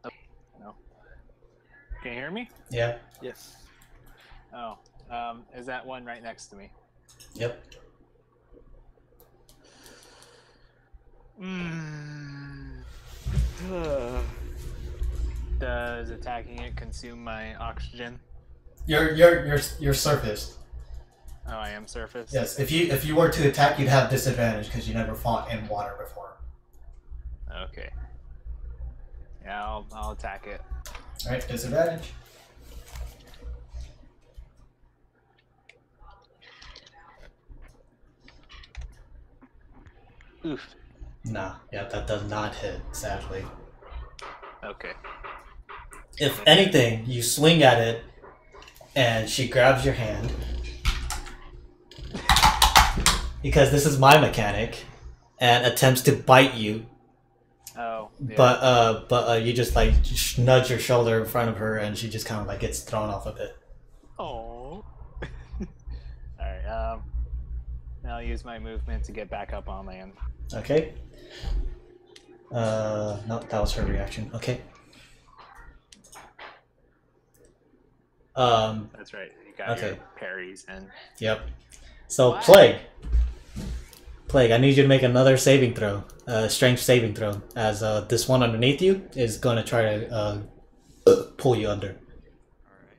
S4: Oh, no. Can you hear me?
S7: Yeah.
S1: Yes.
S4: Oh, is that one right next to me?
S7: Yep.
S4: Does attacking it consume my oxygen?
S7: You're surfaced.
S4: Oh, I am surface.
S7: Yes. If you were to attack, you'd have disadvantage because you never fought in water before.
S4: Okay. Yeah, I'll attack it.
S7: All right, disadvantage.
S4: Oof.
S7: Nah. Yeah, that does not hit. Sadly.
S4: Okay.
S7: If anything, you swing at it, and she grabs your hand. Because this is my mechanic, and attempts to bite you.
S4: Oh. Yeah.
S7: But you just like nudge your shoulder in front of her, and she just kind of like gets thrown off a bit.
S4: Oh. Alright, now I'll use my movement to get back up on land.
S7: Okay. No, that was her reaction. Okay.
S4: That's right. You got
S7: Okay.
S4: your parries and
S7: Yep. So
S4: What?
S7: Plague, I need you to make another saving throw, strength saving throw, as this one underneath you is going to try to pull you under.
S2: Alright.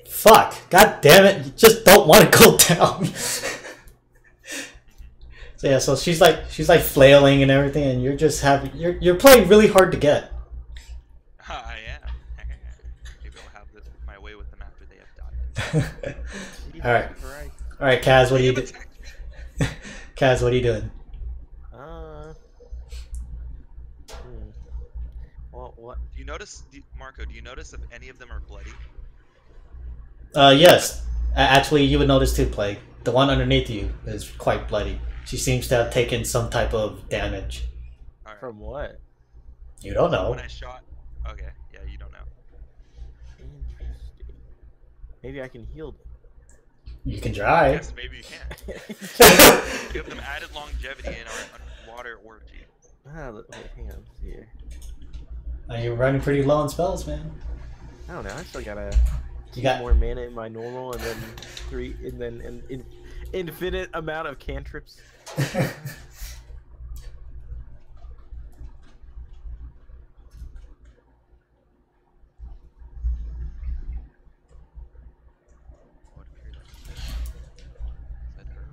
S7: Fuck! God damn it! You just don't want to go down. So yeah, so she's like flailing and everything, and you're just you're playing really hard to get.
S2: I am. Maybe I'll have my way with them after they have died.
S7: All right, all right, Kaz, what are you
S2: They
S7: doing?
S2: attacked me.
S7: Kaz, what are you doing?
S1: Well, what?
S2: Do you notice, Marco? Do you notice if any of them are bloody?
S7: Yes. Actually, you would notice too, Plague. The one underneath you is quite bloody. She seems to have taken some type of damage.
S2: Alright.
S1: From what?
S7: You don't know.
S2: When I shot. Okay. Yeah, you don't know.
S1: Interesting. Maybe I can heal them.
S7: You can try.
S2: Yes, maybe you can. Give them added longevity in our underwater orgy.
S1: Wait, hang on. Let's see here.
S7: You're running pretty low on spells, man.
S1: I don't know. I still gotta
S7: You
S1: get
S7: got
S1: more mana in my normal, and then an infinite amount of cantrips.
S2: What appeared? Is that her?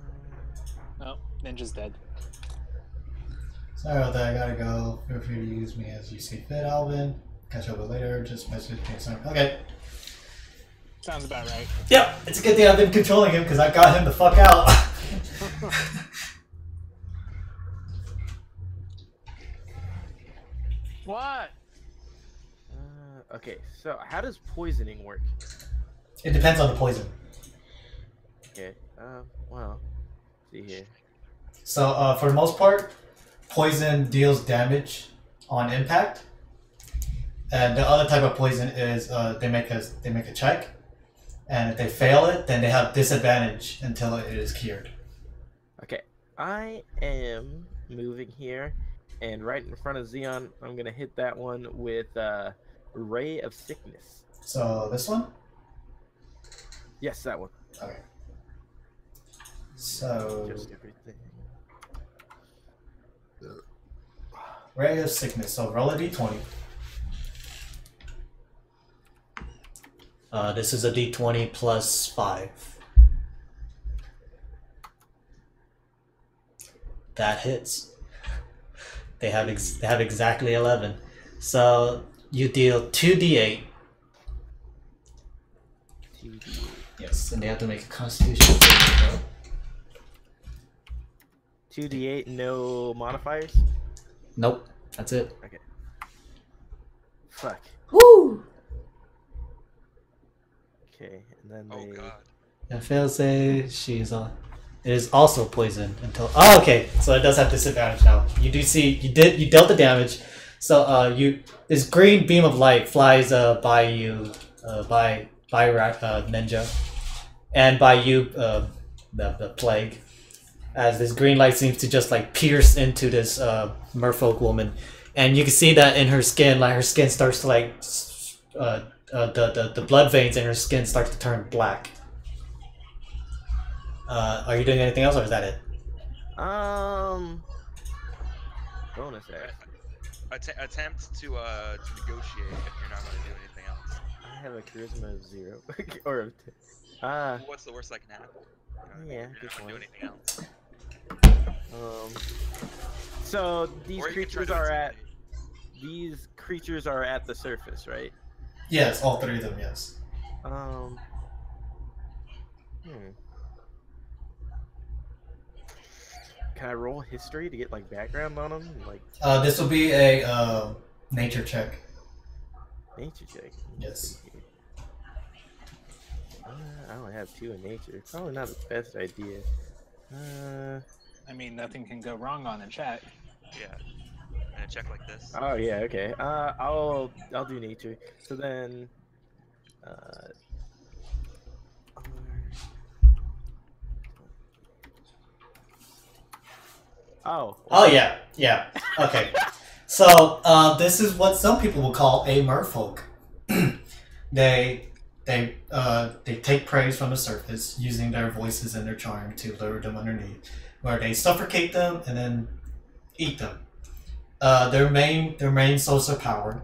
S4: Oh, Ninja's dead.
S7: Sorry about that. I gotta go. Feel free to use me as you see fit, Alvin. Catch up with later. Just message me. Okay.
S4: Sounds about right.
S7: Yep. It's a good thing I've been controlling him because I got him the fuck out.
S5: What?
S1: Okay, so how does poisoning work?
S7: It depends on the poison.
S1: Okay, well, let's see here.
S7: So, for the most part, poison deals damage on impact, and the other type of poison is they make a check, and if they fail it, then they have disadvantage until it is cured.
S1: Okay, I am moving here, and right in front of Xeon, I'm gonna hit that one with Ray of Sickness.
S7: So this one.
S1: Yes, that one.
S7: Okay. So
S1: Just everything.
S7: Ray of Sickness. So roll a d20. This is a d20 plus 5. That hits. They have exactly 11. So you deal 2d8.
S1: 2d8.
S7: Yes, and they have to make a Constitution saving throw.
S1: 2d8, no modifiers?
S7: Nope, that's it.
S1: Okay. Fuck.
S7: Woo!
S1: Okay, and then
S2: Oh
S1: they...
S2: god.
S7: And fail save, she's on. It is also poisoned until. Oh, okay. So it does have disadvantage now. You do see you dealt the damage. So this green beam of light flies by you, by Ninja, and by you, the plague, as this green light seems to just like pierce into this merfolk woman, and you can see that in her skin, like her skin starts to like the blood veins in her skin start to turn black. Are you doing anything else, or is that it?
S1: Bonus action.
S2: Attempt to negotiate if you're not going to do anything else.
S1: I have a charisma of 0. or
S2: What's the worst that can happen? You know,
S1: yeah,
S2: if
S1: good
S2: you're not going to
S1: point.
S2: do anything else.
S1: So these
S2: Or you can try
S1: creatures
S2: to
S1: are at
S2: intimidate.
S1: these creatures are at the surface, right?
S7: Yes, all three of them. Yes.
S1: Can I roll history to get like background on them? Like
S7: This will be a nature check.
S1: nature check.
S7: Yes.
S1: I only have 2 in nature. Probably not the best idea.
S4: I mean, nothing can go wrong on a check.
S2: Yeah. And a check like this.
S1: Oh yeah, okay. I'll do nature. So then, oh.
S7: Oh yeah, yeah. Okay. So this is what some people will call a merfolk. They take prey from the surface using their voices and their charm to lure them underneath, where they suffocate them and then eat them. Their main source of power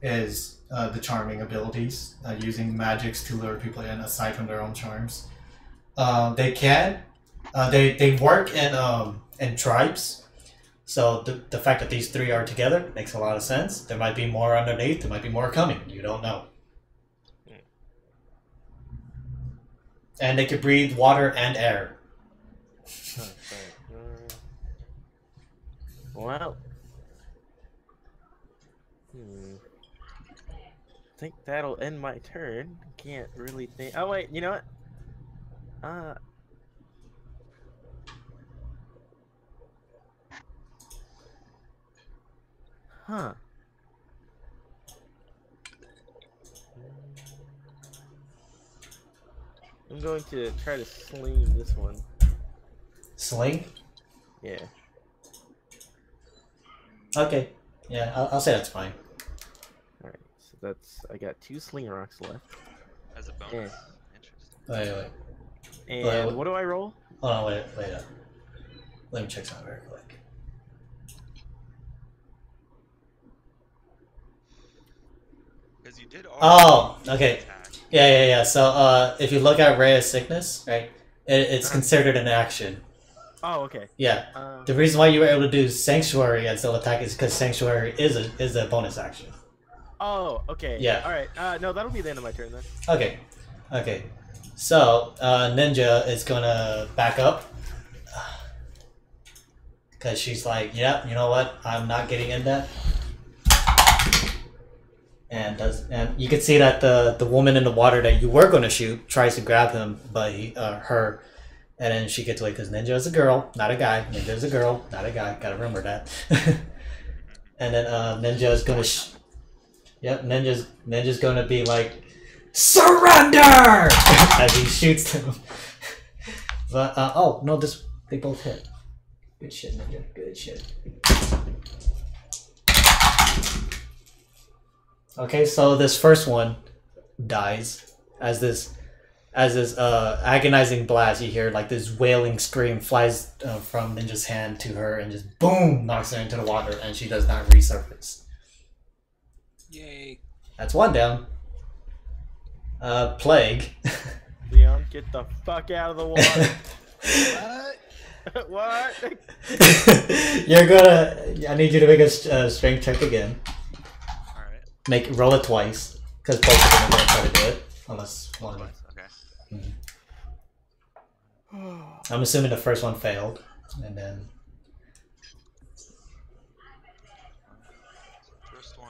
S7: is the charming abilities, using magics to lure people in aside from their own charms. They work in tribes. So the fact that these 3 are together makes a lot of sense. There might be more underneath. There might be more coming. You don't know. And they can breathe water and air.
S1: Well, I think that'll end my turn. Can't really think. Oh wait, you know what? Huh. I'm going to try to sling this one.
S7: Sling?
S1: Yeah.
S7: Okay. Yeah, I'll say that's fine.
S1: Alright, so that's... I got 2 sling rocks left.
S2: As a bonus.
S1: Yeah.
S2: Interesting.
S7: Wait.
S1: And
S7: Wait.
S1: what do I roll?
S7: Hold on, wait. Let me check something very quick.
S2: Because you did
S7: Oh, okay.
S2: attack.
S7: Yeah. So, if you look at Ray of Sickness, right, it's considered an action.
S1: Oh, okay.
S7: Yeah. The reason why you were able to do Sanctuary and still attack is because Sanctuary is a bonus action.
S1: Oh, okay.
S7: Yeah.
S1: Alright, no, that'll be the end of my turn then.
S7: Okay. So, Ninja is gonna back up. Because she's like, yeah, you know what? I'm not getting in that. And you can see that the woman in the water that you were going to shoot tries to grab him, but her, and then she gets away because Ninja is a girl, not a guy. Ninja is a girl, not a guy. Gotta remember that. And then Ninja is gonna, Ninja's gonna be like, surrender as he shoots him. But oh no, they both hit. Good shit, Ninja. Good shit. Okay, so this first one dies as this agonizing blast. You hear like this wailing scream flies from Ninja's hand to her and just boom knocks her into the water, and she does not resurface.
S4: Yay!
S7: That's one down. Plague.
S1: Leon, get the fuck out of the water.
S4: What?
S1: What?
S7: I need you to make a strength check again.
S2: Alright.
S7: Roll it twice, because both of them are gonna try to do it, unless one of them.
S2: Okay.
S7: I'm assuming the first one failed, and then
S2: First one.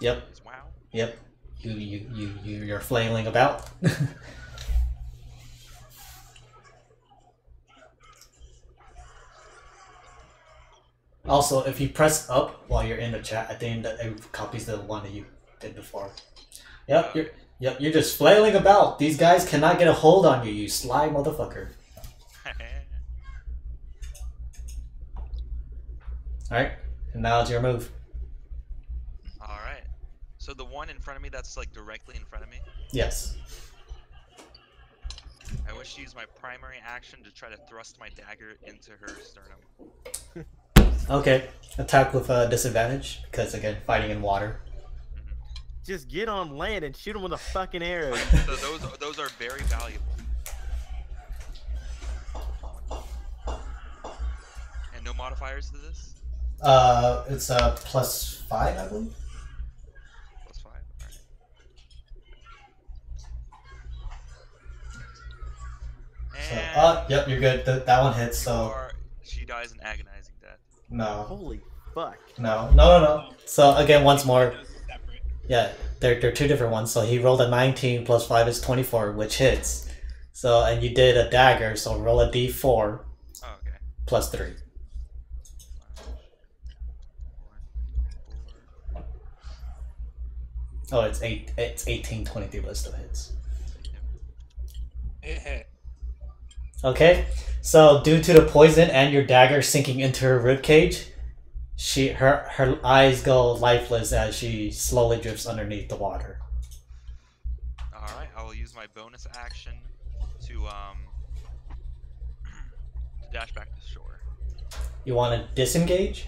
S7: yep,
S2: Is wow.
S7: yep. You're flailing about. Also, if you press up while you're in the chat, I think that it copies the one that you did before. Yep, you're just flailing about. These guys cannot get a hold on you, you sly motherfucker. Alright, and now it's your move.
S2: Alright. So the one in front of me that's like directly in front of me,
S7: Yes.
S2: I wish to use my primary action to try to thrust my dagger into her sternum.
S7: Okay, attack with disadvantage, because again, fighting in water.
S1: Just get on land and shoot him with a fucking arrow.
S2: So those are very valuable. And no modifiers to this?
S7: It's +5, I believe.
S2: +5, alright.
S7: So,
S2: And
S7: yep, you're good. That one hits, so
S2: she dies an agonizing death.
S7: no.
S1: Holy fuck.
S7: No. So again, once more. Yeah, they're two different ones. So he rolled a 19 plus 5 is 24, which hits. So, and you did a dagger, so roll a d4
S2: Oh, okay.
S7: plus 3. Oh, it's 18, 23, but it still hits.
S8: It hit.
S7: Okay, so due to the poison and your dagger sinking into her ribcage, her eyes go lifeless as she slowly drifts underneath the water.
S2: Alright, I will use my bonus action to dash back to shore.
S7: You want to disengage?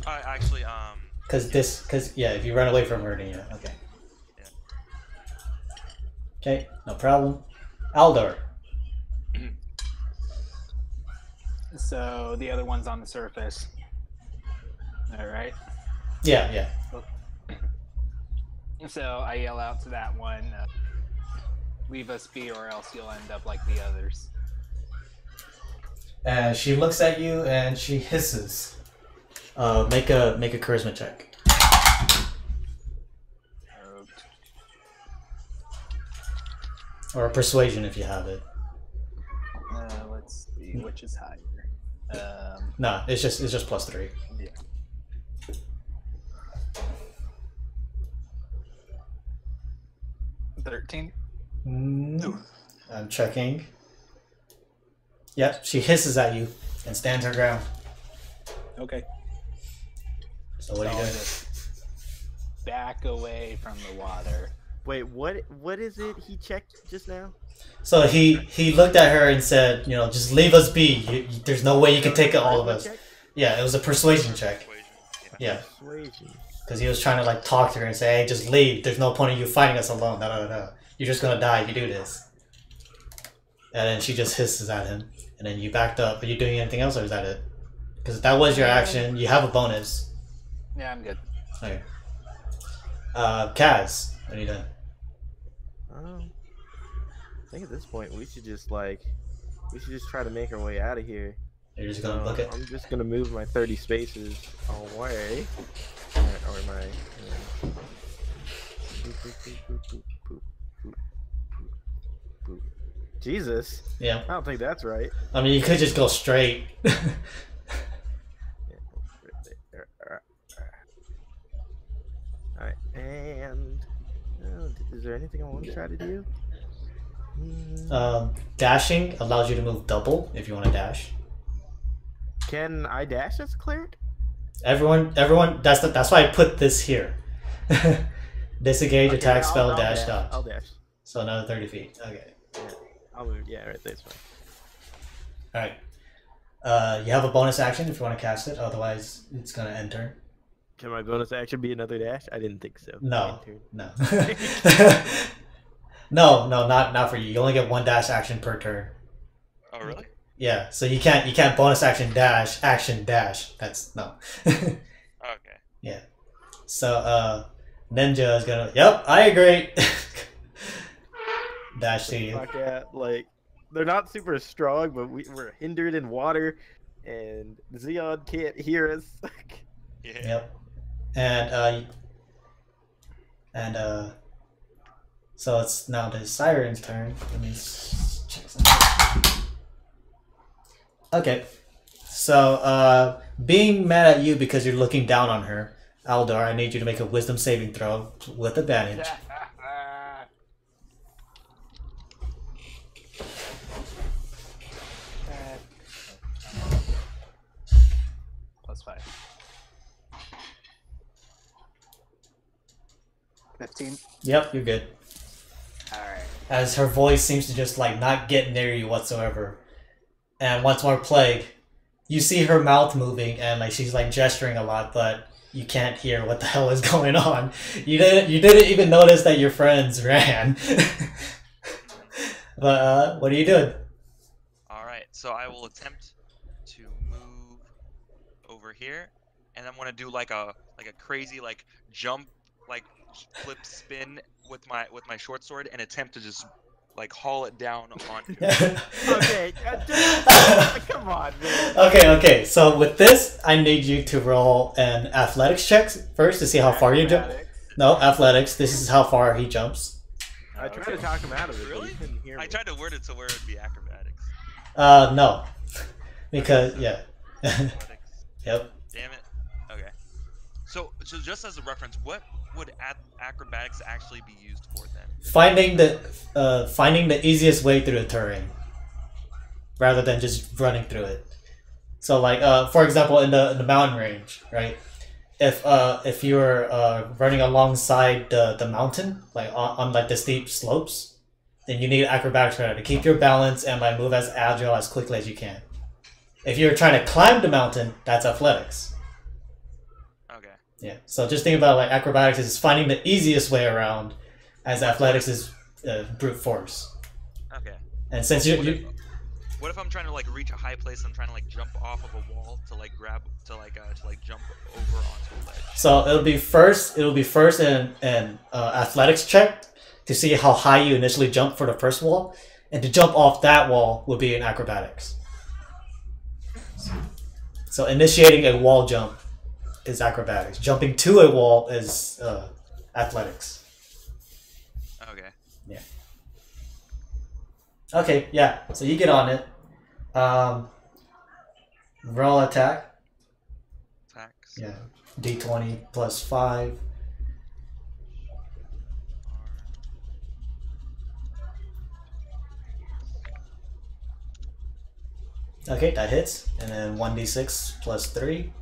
S2: Actually,
S7: Cause yeah, if you run away from her, then yeah, okay.
S2: Yeah.
S7: Okay, no problem. Aldor.
S4: So the other one's on the surface. All right.
S7: Yeah.
S4: So I yell out to that one, "Leave us be, or else you'll end up like the others."
S7: And she looks at you and she hisses. Make a charisma check. Or a persuasion if you have it.
S4: Let's see, which is higher.
S7: No, it's just +3.
S4: Yeah. $13.
S7: I'm checking. Yep, she hisses at you and stands her ground.
S4: Okay.
S7: So what do you
S4: I'll
S7: do?
S4: just back away from the water.
S1: Wait, what is it he checked just now?
S7: So he looked at her and said, just leave us be. There's no way you can take all of us.
S1: Check?
S7: Yeah, it was a persuasion check. Yeah,
S1: Persuasion.
S7: because he was trying to like talk to her and say, hey, just leave. There's no point in you fighting us alone. No. You're just gonna die if you do this. And then she just hisses at him. And then you backed up. Are you doing anything else, or is that it? Because that was your action. You have a bonus.
S4: Yeah, I'm good.
S7: Okay. Kaz, what are you doing?
S1: I think at this point we should just try to make our way out of here.
S7: You're just gonna book it?
S1: I'm just gonna move my 30 spaces away. Or my. Jesus.
S7: Yeah.
S1: I don't think that's right.
S7: I mean, you could just go straight.
S1: Alright, and is there anything I want to try to do?
S7: Dashing allows you to move double if you want to dash.
S1: Can I dash as a cleric?
S7: Everyone. That's why I put this here. Disengage,
S1: Okay,
S7: attack, spell,
S1: I'll
S7: dash, dodge.
S1: I'll dash.
S7: So another 30 feet. Okay.
S1: Yeah, I'll move. Yeah, right there's fine.
S7: All right. You have a bonus action if you want to cast it. Otherwise, it's gonna end turn.
S1: Can my bonus action be another dash? I didn't think so.
S7: No.
S1: End
S7: No. No, not for you. You only get one dash action per turn.
S2: Oh, really?
S7: Yeah, so you can't bonus action dash. That's no.
S2: Okay.
S7: Yeah. So Ninja is gonna. Yep, I agree. Dash to you.
S1: Fuck yeah, like they're not super strong, but we're hindered in water, and Zeon can't hear us.
S2: Yeah.
S7: Yep. And so it's now the Siren's turn. Let me check something. Okay. So being mad at you because you're looking down on her, Aldar, I need you to make a wisdom saving throw with advantage.
S4: +5. 15.
S7: Yep, you're good.
S4: Alright.
S7: As her voice seems to just like not get near you whatsoever. And once more, Plague, you see her mouth moving and like she's like gesturing a lot, but you can't hear what the hell is going on. You didn't even notice that your friends ran. But what are you doing?
S2: All right. So I will attempt to move over here, and I'm gonna do like a crazy like jump, like flip spin with my short sword, and attempt to just like haul it down onto her.
S1: Okay, come on, man.
S7: Okay. So with this, I need you to roll an athletics check first to see how far you jump. No, athletics. This is how far he jumps.
S1: I tried to talk him out of it,
S2: Really?
S1: but he couldn't hear me.
S2: I tried to word it to where it would be acrobatics.
S7: No, because yeah.
S2: Athletics.
S7: Yep.
S2: Damn it. Okay. So just as a reference, what would acrobatics actually be used for then?
S7: Finding the easiest way through the terrain, rather than just running through it. So like for example, in the mountain range, right? If you're running alongside the mountain, like on like the steep slopes, then you need acrobatics for that to keep your balance and like move as agile as quickly as you can. If you're trying to climb the mountain, that's athletics.
S2: Okay.
S7: Yeah. So just think about like acrobatics is finding the easiest way around, as athletics is brute force.
S2: Okay.
S7: And since
S2: What if I'm trying to like reach a high place? I'm trying to like jump off of a wall to like grab to jump over onto a ledge.
S7: So it'll be first an athletics check to see how high you initially jump for the first wall, and to jump off that wall would be in acrobatics. So initiating a wall jump is acrobatics. Jumping to a wall is athletics.
S2: Okay.
S7: Yeah. Okay, yeah. So you get on it. Roll attack.
S2: Attacks.
S7: Yeah. D20 plus 5. Okay, that hits. And then 1d6 plus 3.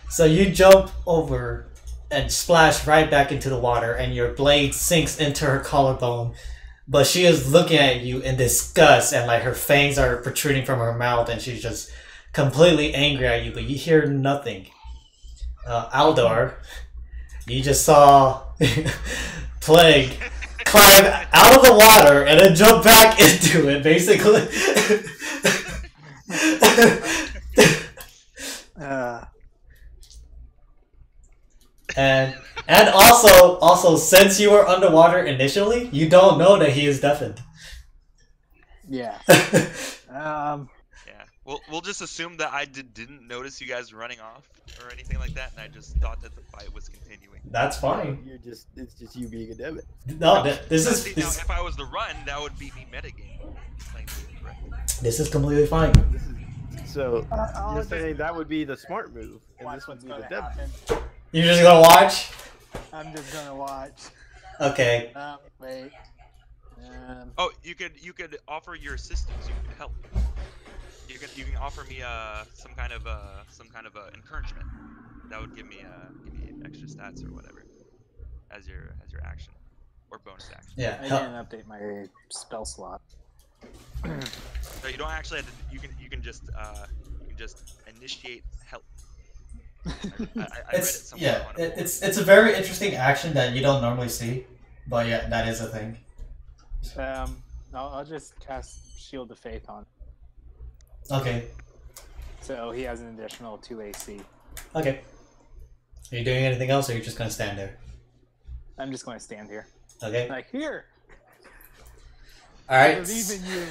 S7: So you jump over and splash right back into the water, and your blade sinks into her collarbone. But she is looking at you in disgust, and like her fangs are protruding from her mouth, and she's just completely angry at you. But you hear nothing. Aldar, you just saw Plague climb out of the water and then jump back into it, basically. And also since you were underwater initially, you don't know that he is deafened.
S4: Yeah.
S2: Yeah. We'll just assume that I didn't notice you guys running off or anything like that, and I just thought that the fight was continuing.
S7: That's fine.
S1: It's just you being a debit.
S7: No, this
S2: See, now,
S7: is
S2: if I was to run, that would be me metagaming.
S7: this is completely fine.
S1: So you're saying that would be the smart move, and
S8: Watch
S1: this would
S8: what's
S1: be the
S8: gonna
S1: debit.
S8: happen.
S7: You're just gonna watch?
S8: I'm just gonna watch.
S7: Okay.
S8: Wait.
S2: Oh, you could offer your assistance. You could help. You can offer me some kind of encouragement. That would give me extra stats or whatever as your action or bonus action.
S7: Yeah.
S4: I didn't update my spell slot.
S2: No, you don't actually have to. You can just initiate help. I read it somewhere.
S7: It's a very interesting action that you don't normally see, but yeah, that is a thing.
S4: I'll just cast Shield of Faith on.
S7: Okay.
S4: So he has an additional 2 AC.
S7: Okay. Are you doing anything else, or are you just gonna stand there?
S4: I'm just going to stand here.
S7: Okay.
S4: Like, here!
S7: All right.
S8: I believe in you.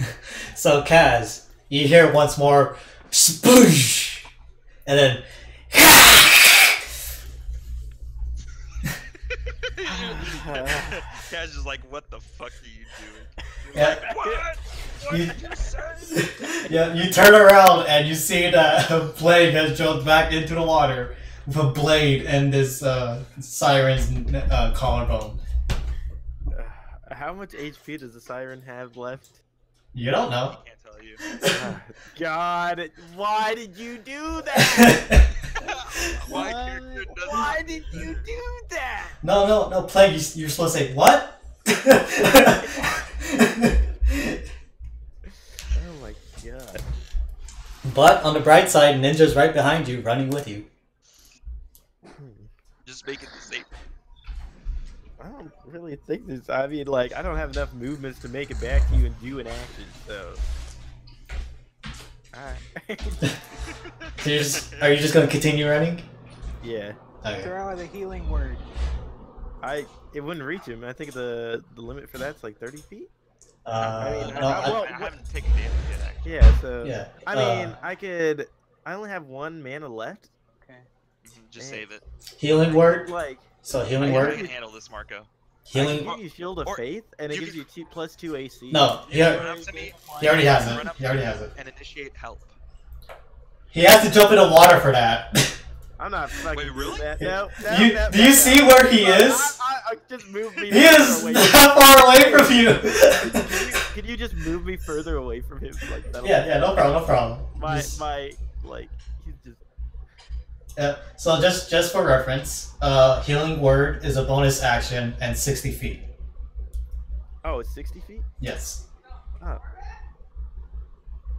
S7: So Kaz, you hear once more, sploosh, and then.
S2: Kaz is like, what the fuck are you doing?
S7: Yeah.
S2: Like, what? What did you say?
S7: Yeah, you turn around and you see that Plague has jumped back into the water with a blade and this siren's collarbone.
S1: How much HP does the siren have left?
S7: You don't know.
S2: I can't tell you.
S1: God, why did you do that?
S2: Why
S1: did you do that?
S7: No, Plague, you're supposed to say, what?
S1: Oh my god.
S7: But on the bright side, Ninja's right behind you, running with you.
S2: Just make it the safe.
S1: I don't really think this. I mean, like, I don't have enough movements to make it back to you and do an action, so. Alright.
S7: So are you just gonna continue running?
S1: Yeah.
S7: Okay.
S8: Throw out a healing word.
S1: It wouldn't reach him. I think the limit for that's like 30 feet.
S2: I
S1: well,
S2: haven't taken damage yet, actually.
S1: Yeah, so.
S7: Yeah.
S1: I mean, I only have 1 mana left.
S8: Okay.
S2: Just save it.
S7: Healing word.
S1: Like,
S7: So healing
S2: I
S7: word.
S2: can handle this, Marco.
S1: I
S7: Healing.
S1: can give you Shield of
S2: or
S1: Faith, and it
S2: you
S1: gives you +2 AC.
S7: No,
S2: You can run up to me.
S7: he already has
S2: Run
S7: it.
S2: up
S7: He already
S2: to me
S7: has it.
S2: And initiate help.
S7: He has to jump in the water for that.
S1: I'm not fucking
S2: Wait, really?
S1: doing that. No,
S7: Do you see where he is?
S1: I just move me.
S7: He is
S1: away.
S7: that far away from you.
S1: Could you just move me further away from him? Like,
S7: Yeah, no problem.
S1: He's just.
S7: So just for reference, healing word is a bonus action and 60 feet.
S1: Oh, it's 60 feet.
S7: Yes.
S1: Oh.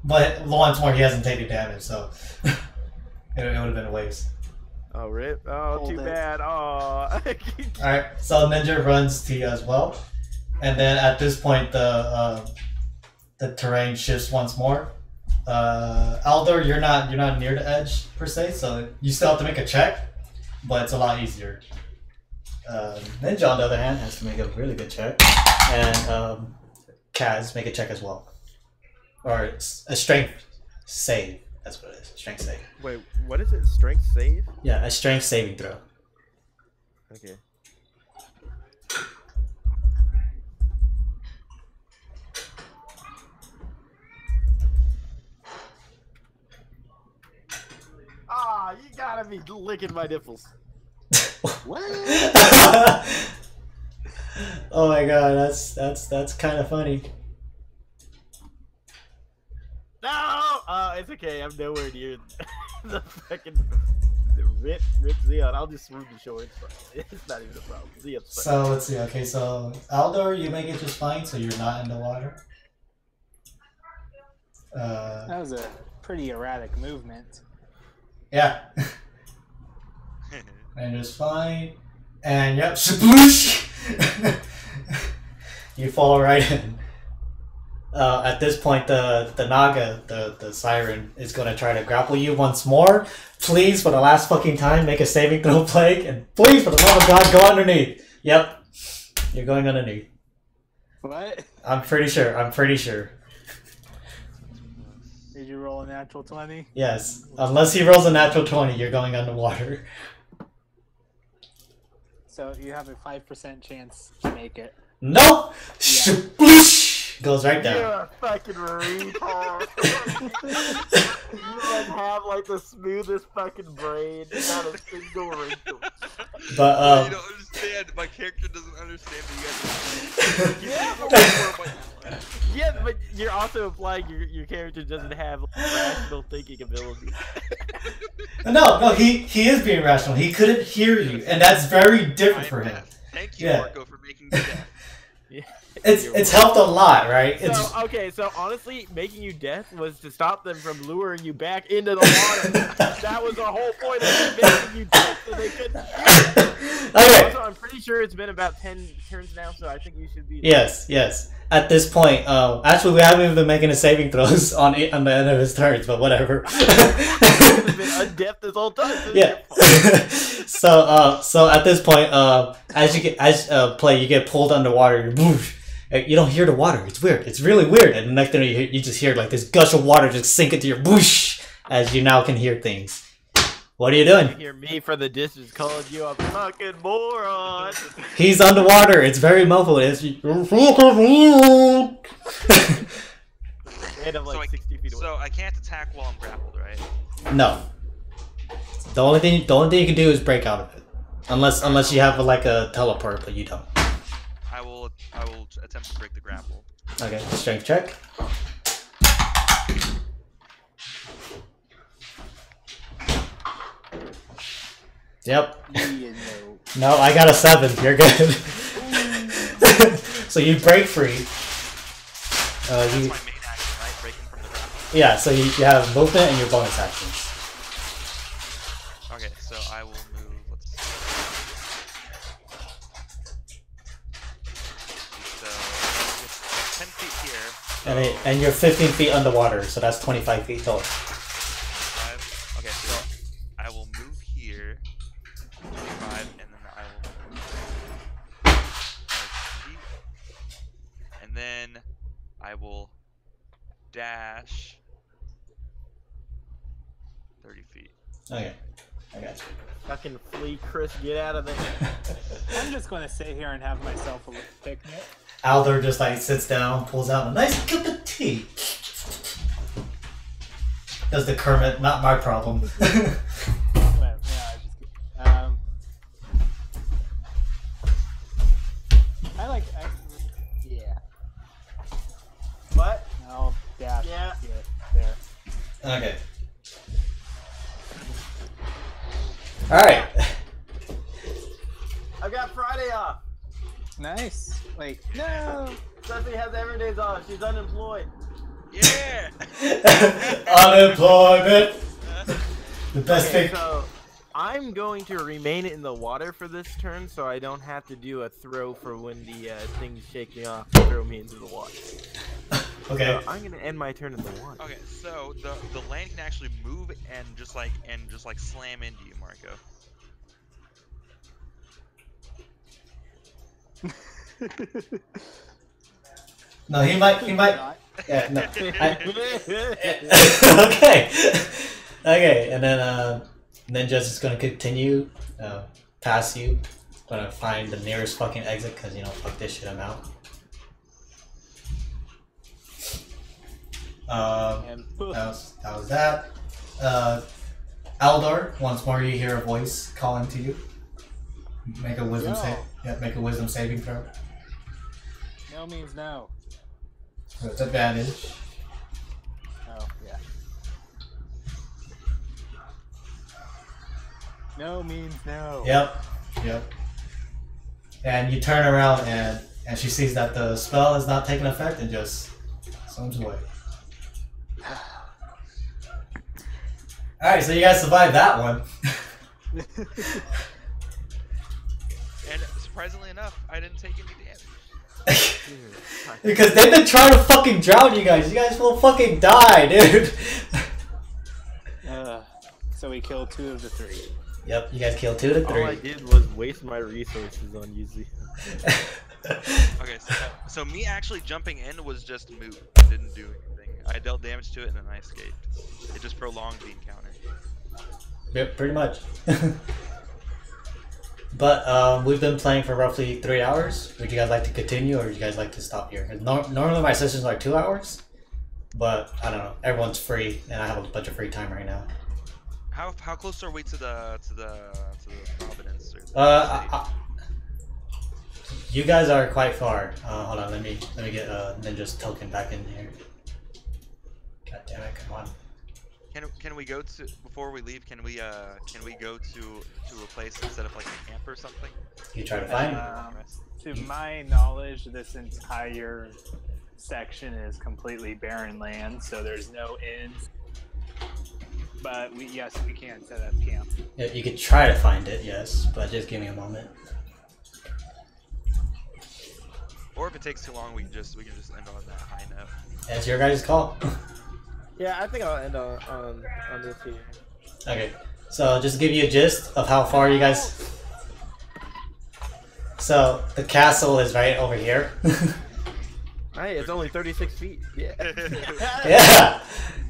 S7: But once more, he hasn't taken damage, so it would have been a waste.
S1: Oh, rip. Oh,
S8: Hold
S1: too
S8: it.
S1: bad. Oh.
S7: Alright, so Ninja runs to you as well. And then at this point, the terrain shifts once more. Aldor, you're not near the edge per se, so you still have to make a check, but it's a lot easier. Ninja, on the other hand, has to make a really good check, and Kaz, make a check as well, or it's a strength save. That's what it is. Strength save.
S1: Wait, what is it? Strength save?
S7: Yeah, a strength saving throw.
S1: Okay. Ah, you gotta be licking my nipples.
S8: What?
S7: Oh my god, that's kind of funny.
S1: No! It's okay. I'm nowhere near the fucking rip Zeon. I'll just swoon the shore. It's fine. It's not even a problem. Zeon's fine.
S7: So let's see. Okay, so Aldor, you make it just fine, so you're not in the water.
S4: That was a pretty erratic movement.
S7: Yeah. And it's fine. And yep, sploosh! You fall right in. At this point, the Naga, the siren, is going to try to grapple you once more. Please, for the last fucking time, make a saving throw, Plague. And please, for the love of God, go underneath. Yep. You're going underneath.
S8: What?
S7: I'm pretty sure.
S8: Did you roll a natural 20?
S7: Yes. Unless he rolls a natural 20, you're going underwater.
S8: So you have a 5% chance to make it.
S7: No! Sploosh! Goes right down.
S1: You're a fucking retard. You like have like the smoothest fucking brain, not a single wrinkle.
S7: But
S2: You don't understand. My character doesn't understand the
S1: Yeah, but you're also implying your character doesn't have like, rational thinking ability.
S7: No, he is being rational. He couldn't hear you, and that's very different for him.
S2: Thank you,
S7: Yeah.
S2: Marco, for making me deaf.
S1: Yeah.
S7: It's helped a lot, right? It's
S1: So, okay, so honestly, making you death was to stop them from luring you back into the water. That was the whole point of making you death, so they couldn't shoot you.
S7: okay.
S1: Also, I'm pretty sure it's been about 10 turns now, so I think you should be...
S7: Yes, yes. At this point, actually, we haven't even been making a saving throws on the end of his turns, but whatever.
S1: He's been undeath this whole time. So
S7: Yeah. So at this point, play, you get pulled underwater. You don't hear the water. It's weird. It's really weird. And the next thing you just hear like this gush of water just sink into your whoosh as you now can hear things. What are you doing?
S1: You hear me from the distance calling you a fucking moron.
S7: He's underwater. It's very muffled. It's
S1: And I'm like 60 feet away.
S2: So I can't attack while I'm grappled, right?
S7: no. The only thing you can do is break out of it, unless you have like a teleport, but you don't.
S2: I will attempt to break the grapple.
S7: Okay, strength check. Yep. No, I got a 7. You're good. So you break free.
S2: That's my main action, right? Breaking from the grapple.
S7: Yeah, so you have movement and your bonus actions.
S2: Okay, so I will move. Let's see. So it's 10 feet here.
S7: And you're 15 feet underwater, so that's 25 feet tall.
S2: 5. Okay, so I will move here. 25, and then I will move 5 feet. And then I will dash 30 feet.
S7: Okay, I got you.
S1: Fucking flee, Chris, get out of there.
S8: I'm just gonna sit here and have myself a little picnic.
S7: Alder just like sits down, pulls out a nice cup of tea. Does the Kermit, not my problem.
S8: Whatever, yeah, yeah.
S1: What?
S8: I'll dash.
S1: Yeah.
S8: There.
S7: Okay. Alright.
S1: I got Friday off.
S8: Nice. Like, no.
S1: Ceci has every day off. She's unemployed.
S2: Yeah!
S7: Unemployment. The best
S1: Okay,
S7: pick.
S1: so I'm going to remain in the water for this turn, so I don't have to do a throw for when the things shake me off and throw me into the water.
S7: Okay.
S1: So I'm gonna end my turn in the water.
S2: Okay, so the land can actually move and just like slam into you, Marco.
S7: No, he might.
S8: Not.
S7: Yeah, no. Okay. Okay, and then Jess is gonna continue past you. Gonna find the nearest fucking exit because fuck this shit, I'm out.
S8: And
S7: That was that. Aldor, once more you hear a voice calling to you. Make a wisdom save. Yeah, make a wisdom saving throw.
S8: no means no.
S7: So it's advantage.
S8: Oh, yeah. No means no.
S7: Yep. And you turn around and she sees that the spell is not taking effect and just swims away. Alright, so you guys survived that one.
S2: And surprisingly enough, I didn't take any damage.
S7: Because they've been trying to fucking drown you guys. You guys will fucking die, dude.
S8: So we killed 2 of the 3.
S7: Yep, you guys killed 2 to 3.
S1: All I did was waste my resources on using.
S2: Okay, so me actually jumping in was just moot. It didn't do anything. I dealt damage to it and then I escaped. It just prolonged the encounter.
S7: Yep, pretty much. But we've been playing for roughly 3 hours. Would you guys like to continue, or would you guys like to stop here? Normally my sessions are 2 hours, but I don't know. Everyone's free, and I have a bunch of free time right now.
S2: How close are we to the Providence?
S7: You guys are quite far. Hold on, let me get Ninja's token back in here. God damn it! Come on.
S2: Can we go to before we leave? Can we go to a place instead of like a camp or something?
S7: You try to find
S8: To my knowledge, this entire section is completely barren land, so there's no inns. But yes, we can set up camp.
S7: Yeah, you could try to find it, yes, but just give me a moment.
S2: Or if it takes too long, we can just end on that high note.
S7: It's your guys' call.
S1: Yeah, I think I'll end on this here.
S7: Okay, so just to give you a gist of how far you guys. So the castle is right over here.
S1: Hey, it's only 36 feet. Yeah.
S7: Yeah,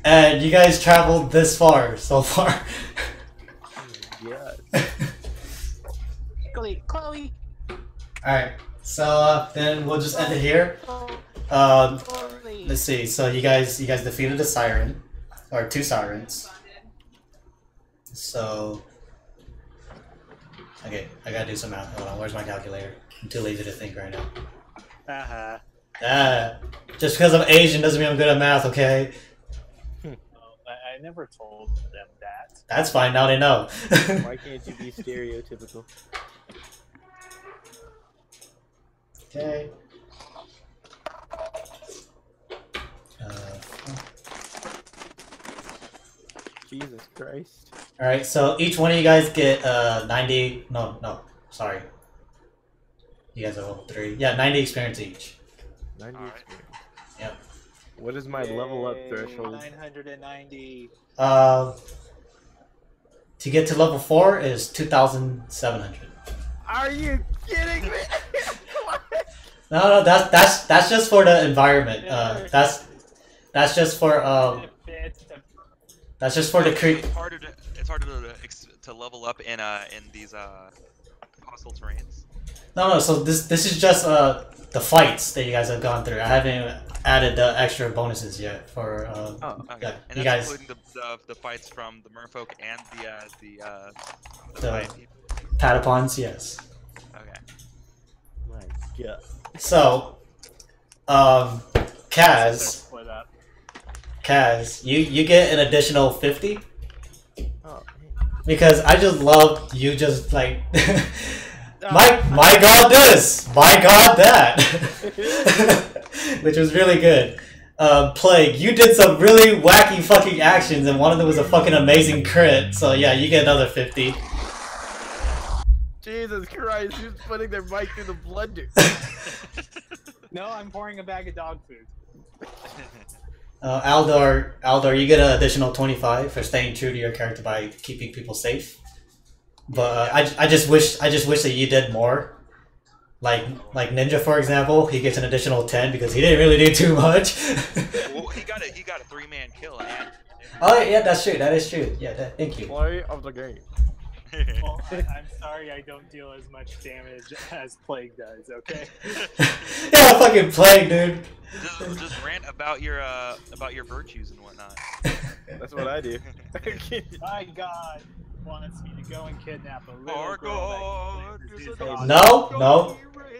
S7: and you guys traveled this far so far.
S1: Yeah.
S8: Chloe.
S7: All right, so then we'll just end it here. Let's see. So you guys defeated a siren, or 2 sirens. So okay, I gotta do some math. Hold on, where's my calculator? I'm too lazy to think right now. Just because I'm Asian doesn't mean I'm good at math, okay?
S8: I never told them that.
S7: That's fine. Now they know.
S1: Why can't you be stereotypical?
S7: Okay.
S1: Jesus Christ.
S7: Alright, so each one of you guys get 90. No, sorry. You guys are level 3. Yeah, 90 experience each.
S1: 90
S2: Alright.
S1: experience.
S7: Yep.
S1: What is my level up threshold?
S8: 990.
S7: To get to level 4 is 2,700.
S1: Are you kidding me?
S7: No, that's just for the environment. That's just for that's just for the
S2: It's harder to level up in these hostile terrains.
S7: No. So this is just the fights that you guys have gone through. I haven't added the extra bonuses yet for
S2: Okay.
S7: yeah,
S2: And
S7: you
S2: that's
S7: guys.
S2: including the fights from the merfolk and the
S7: The
S2: giant people.
S7: Patapons, yes.
S2: Okay.
S1: My God.
S7: So, Kaz,
S8: Split up.
S7: you get an additional 50
S1: Oh,
S7: because I just love you. Just like my god this, my god that, which was really good. Plague, you did some really wacky fucking actions, and one of them was a fucking amazing crit. So yeah, you get another 50.
S1: Jesus Christ, who's putting their mic through the blender?
S8: No, I'm pouring a bag of dog food.
S7: Aldor, you get an additional 25 for staying true to your character by keeping people safe. But I just wish that you did more. Like Ninja, for example, he gets an additional 10 because he didn't really do too much.
S2: Well, he got a 3-man kill. And
S7: Oh yeah, that's true. That is true. Yeah, thank you.
S1: Play of the game.
S8: Well, I'm sorry I don't deal as much damage as Plague does, okay?
S7: Yeah, fucking Plague, dude.
S2: just rant about your virtues and whatnot.
S1: That's what I do.
S8: My god wants me to go and kidnap a little
S2: Our
S8: girl
S2: God
S8: that
S2: is
S8: claims
S2: an
S8: his
S7: No, no.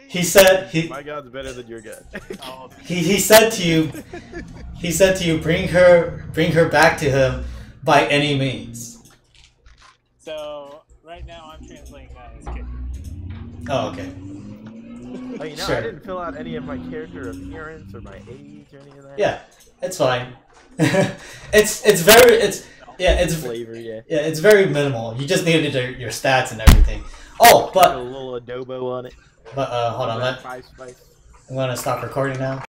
S7: He said
S1: My God's better than your God.
S8: Oh,
S7: he said to you, bring her back to him by any means.
S8: so, right now I'm translating that as kid.
S7: Oh, okay.
S1: Oh, you know,
S7: Sure.
S1: I didn't fill out any of my character appearance or my age or any of that.
S7: Yeah, it's fine. it's
S1: Flavor, yeah.
S7: it's very minimal. You just needed your stats and everything. Oh,
S1: Put a
S7: but
S1: little adobo on it.
S7: hold on,
S1: Five spice.
S7: I'm gonna stop recording now.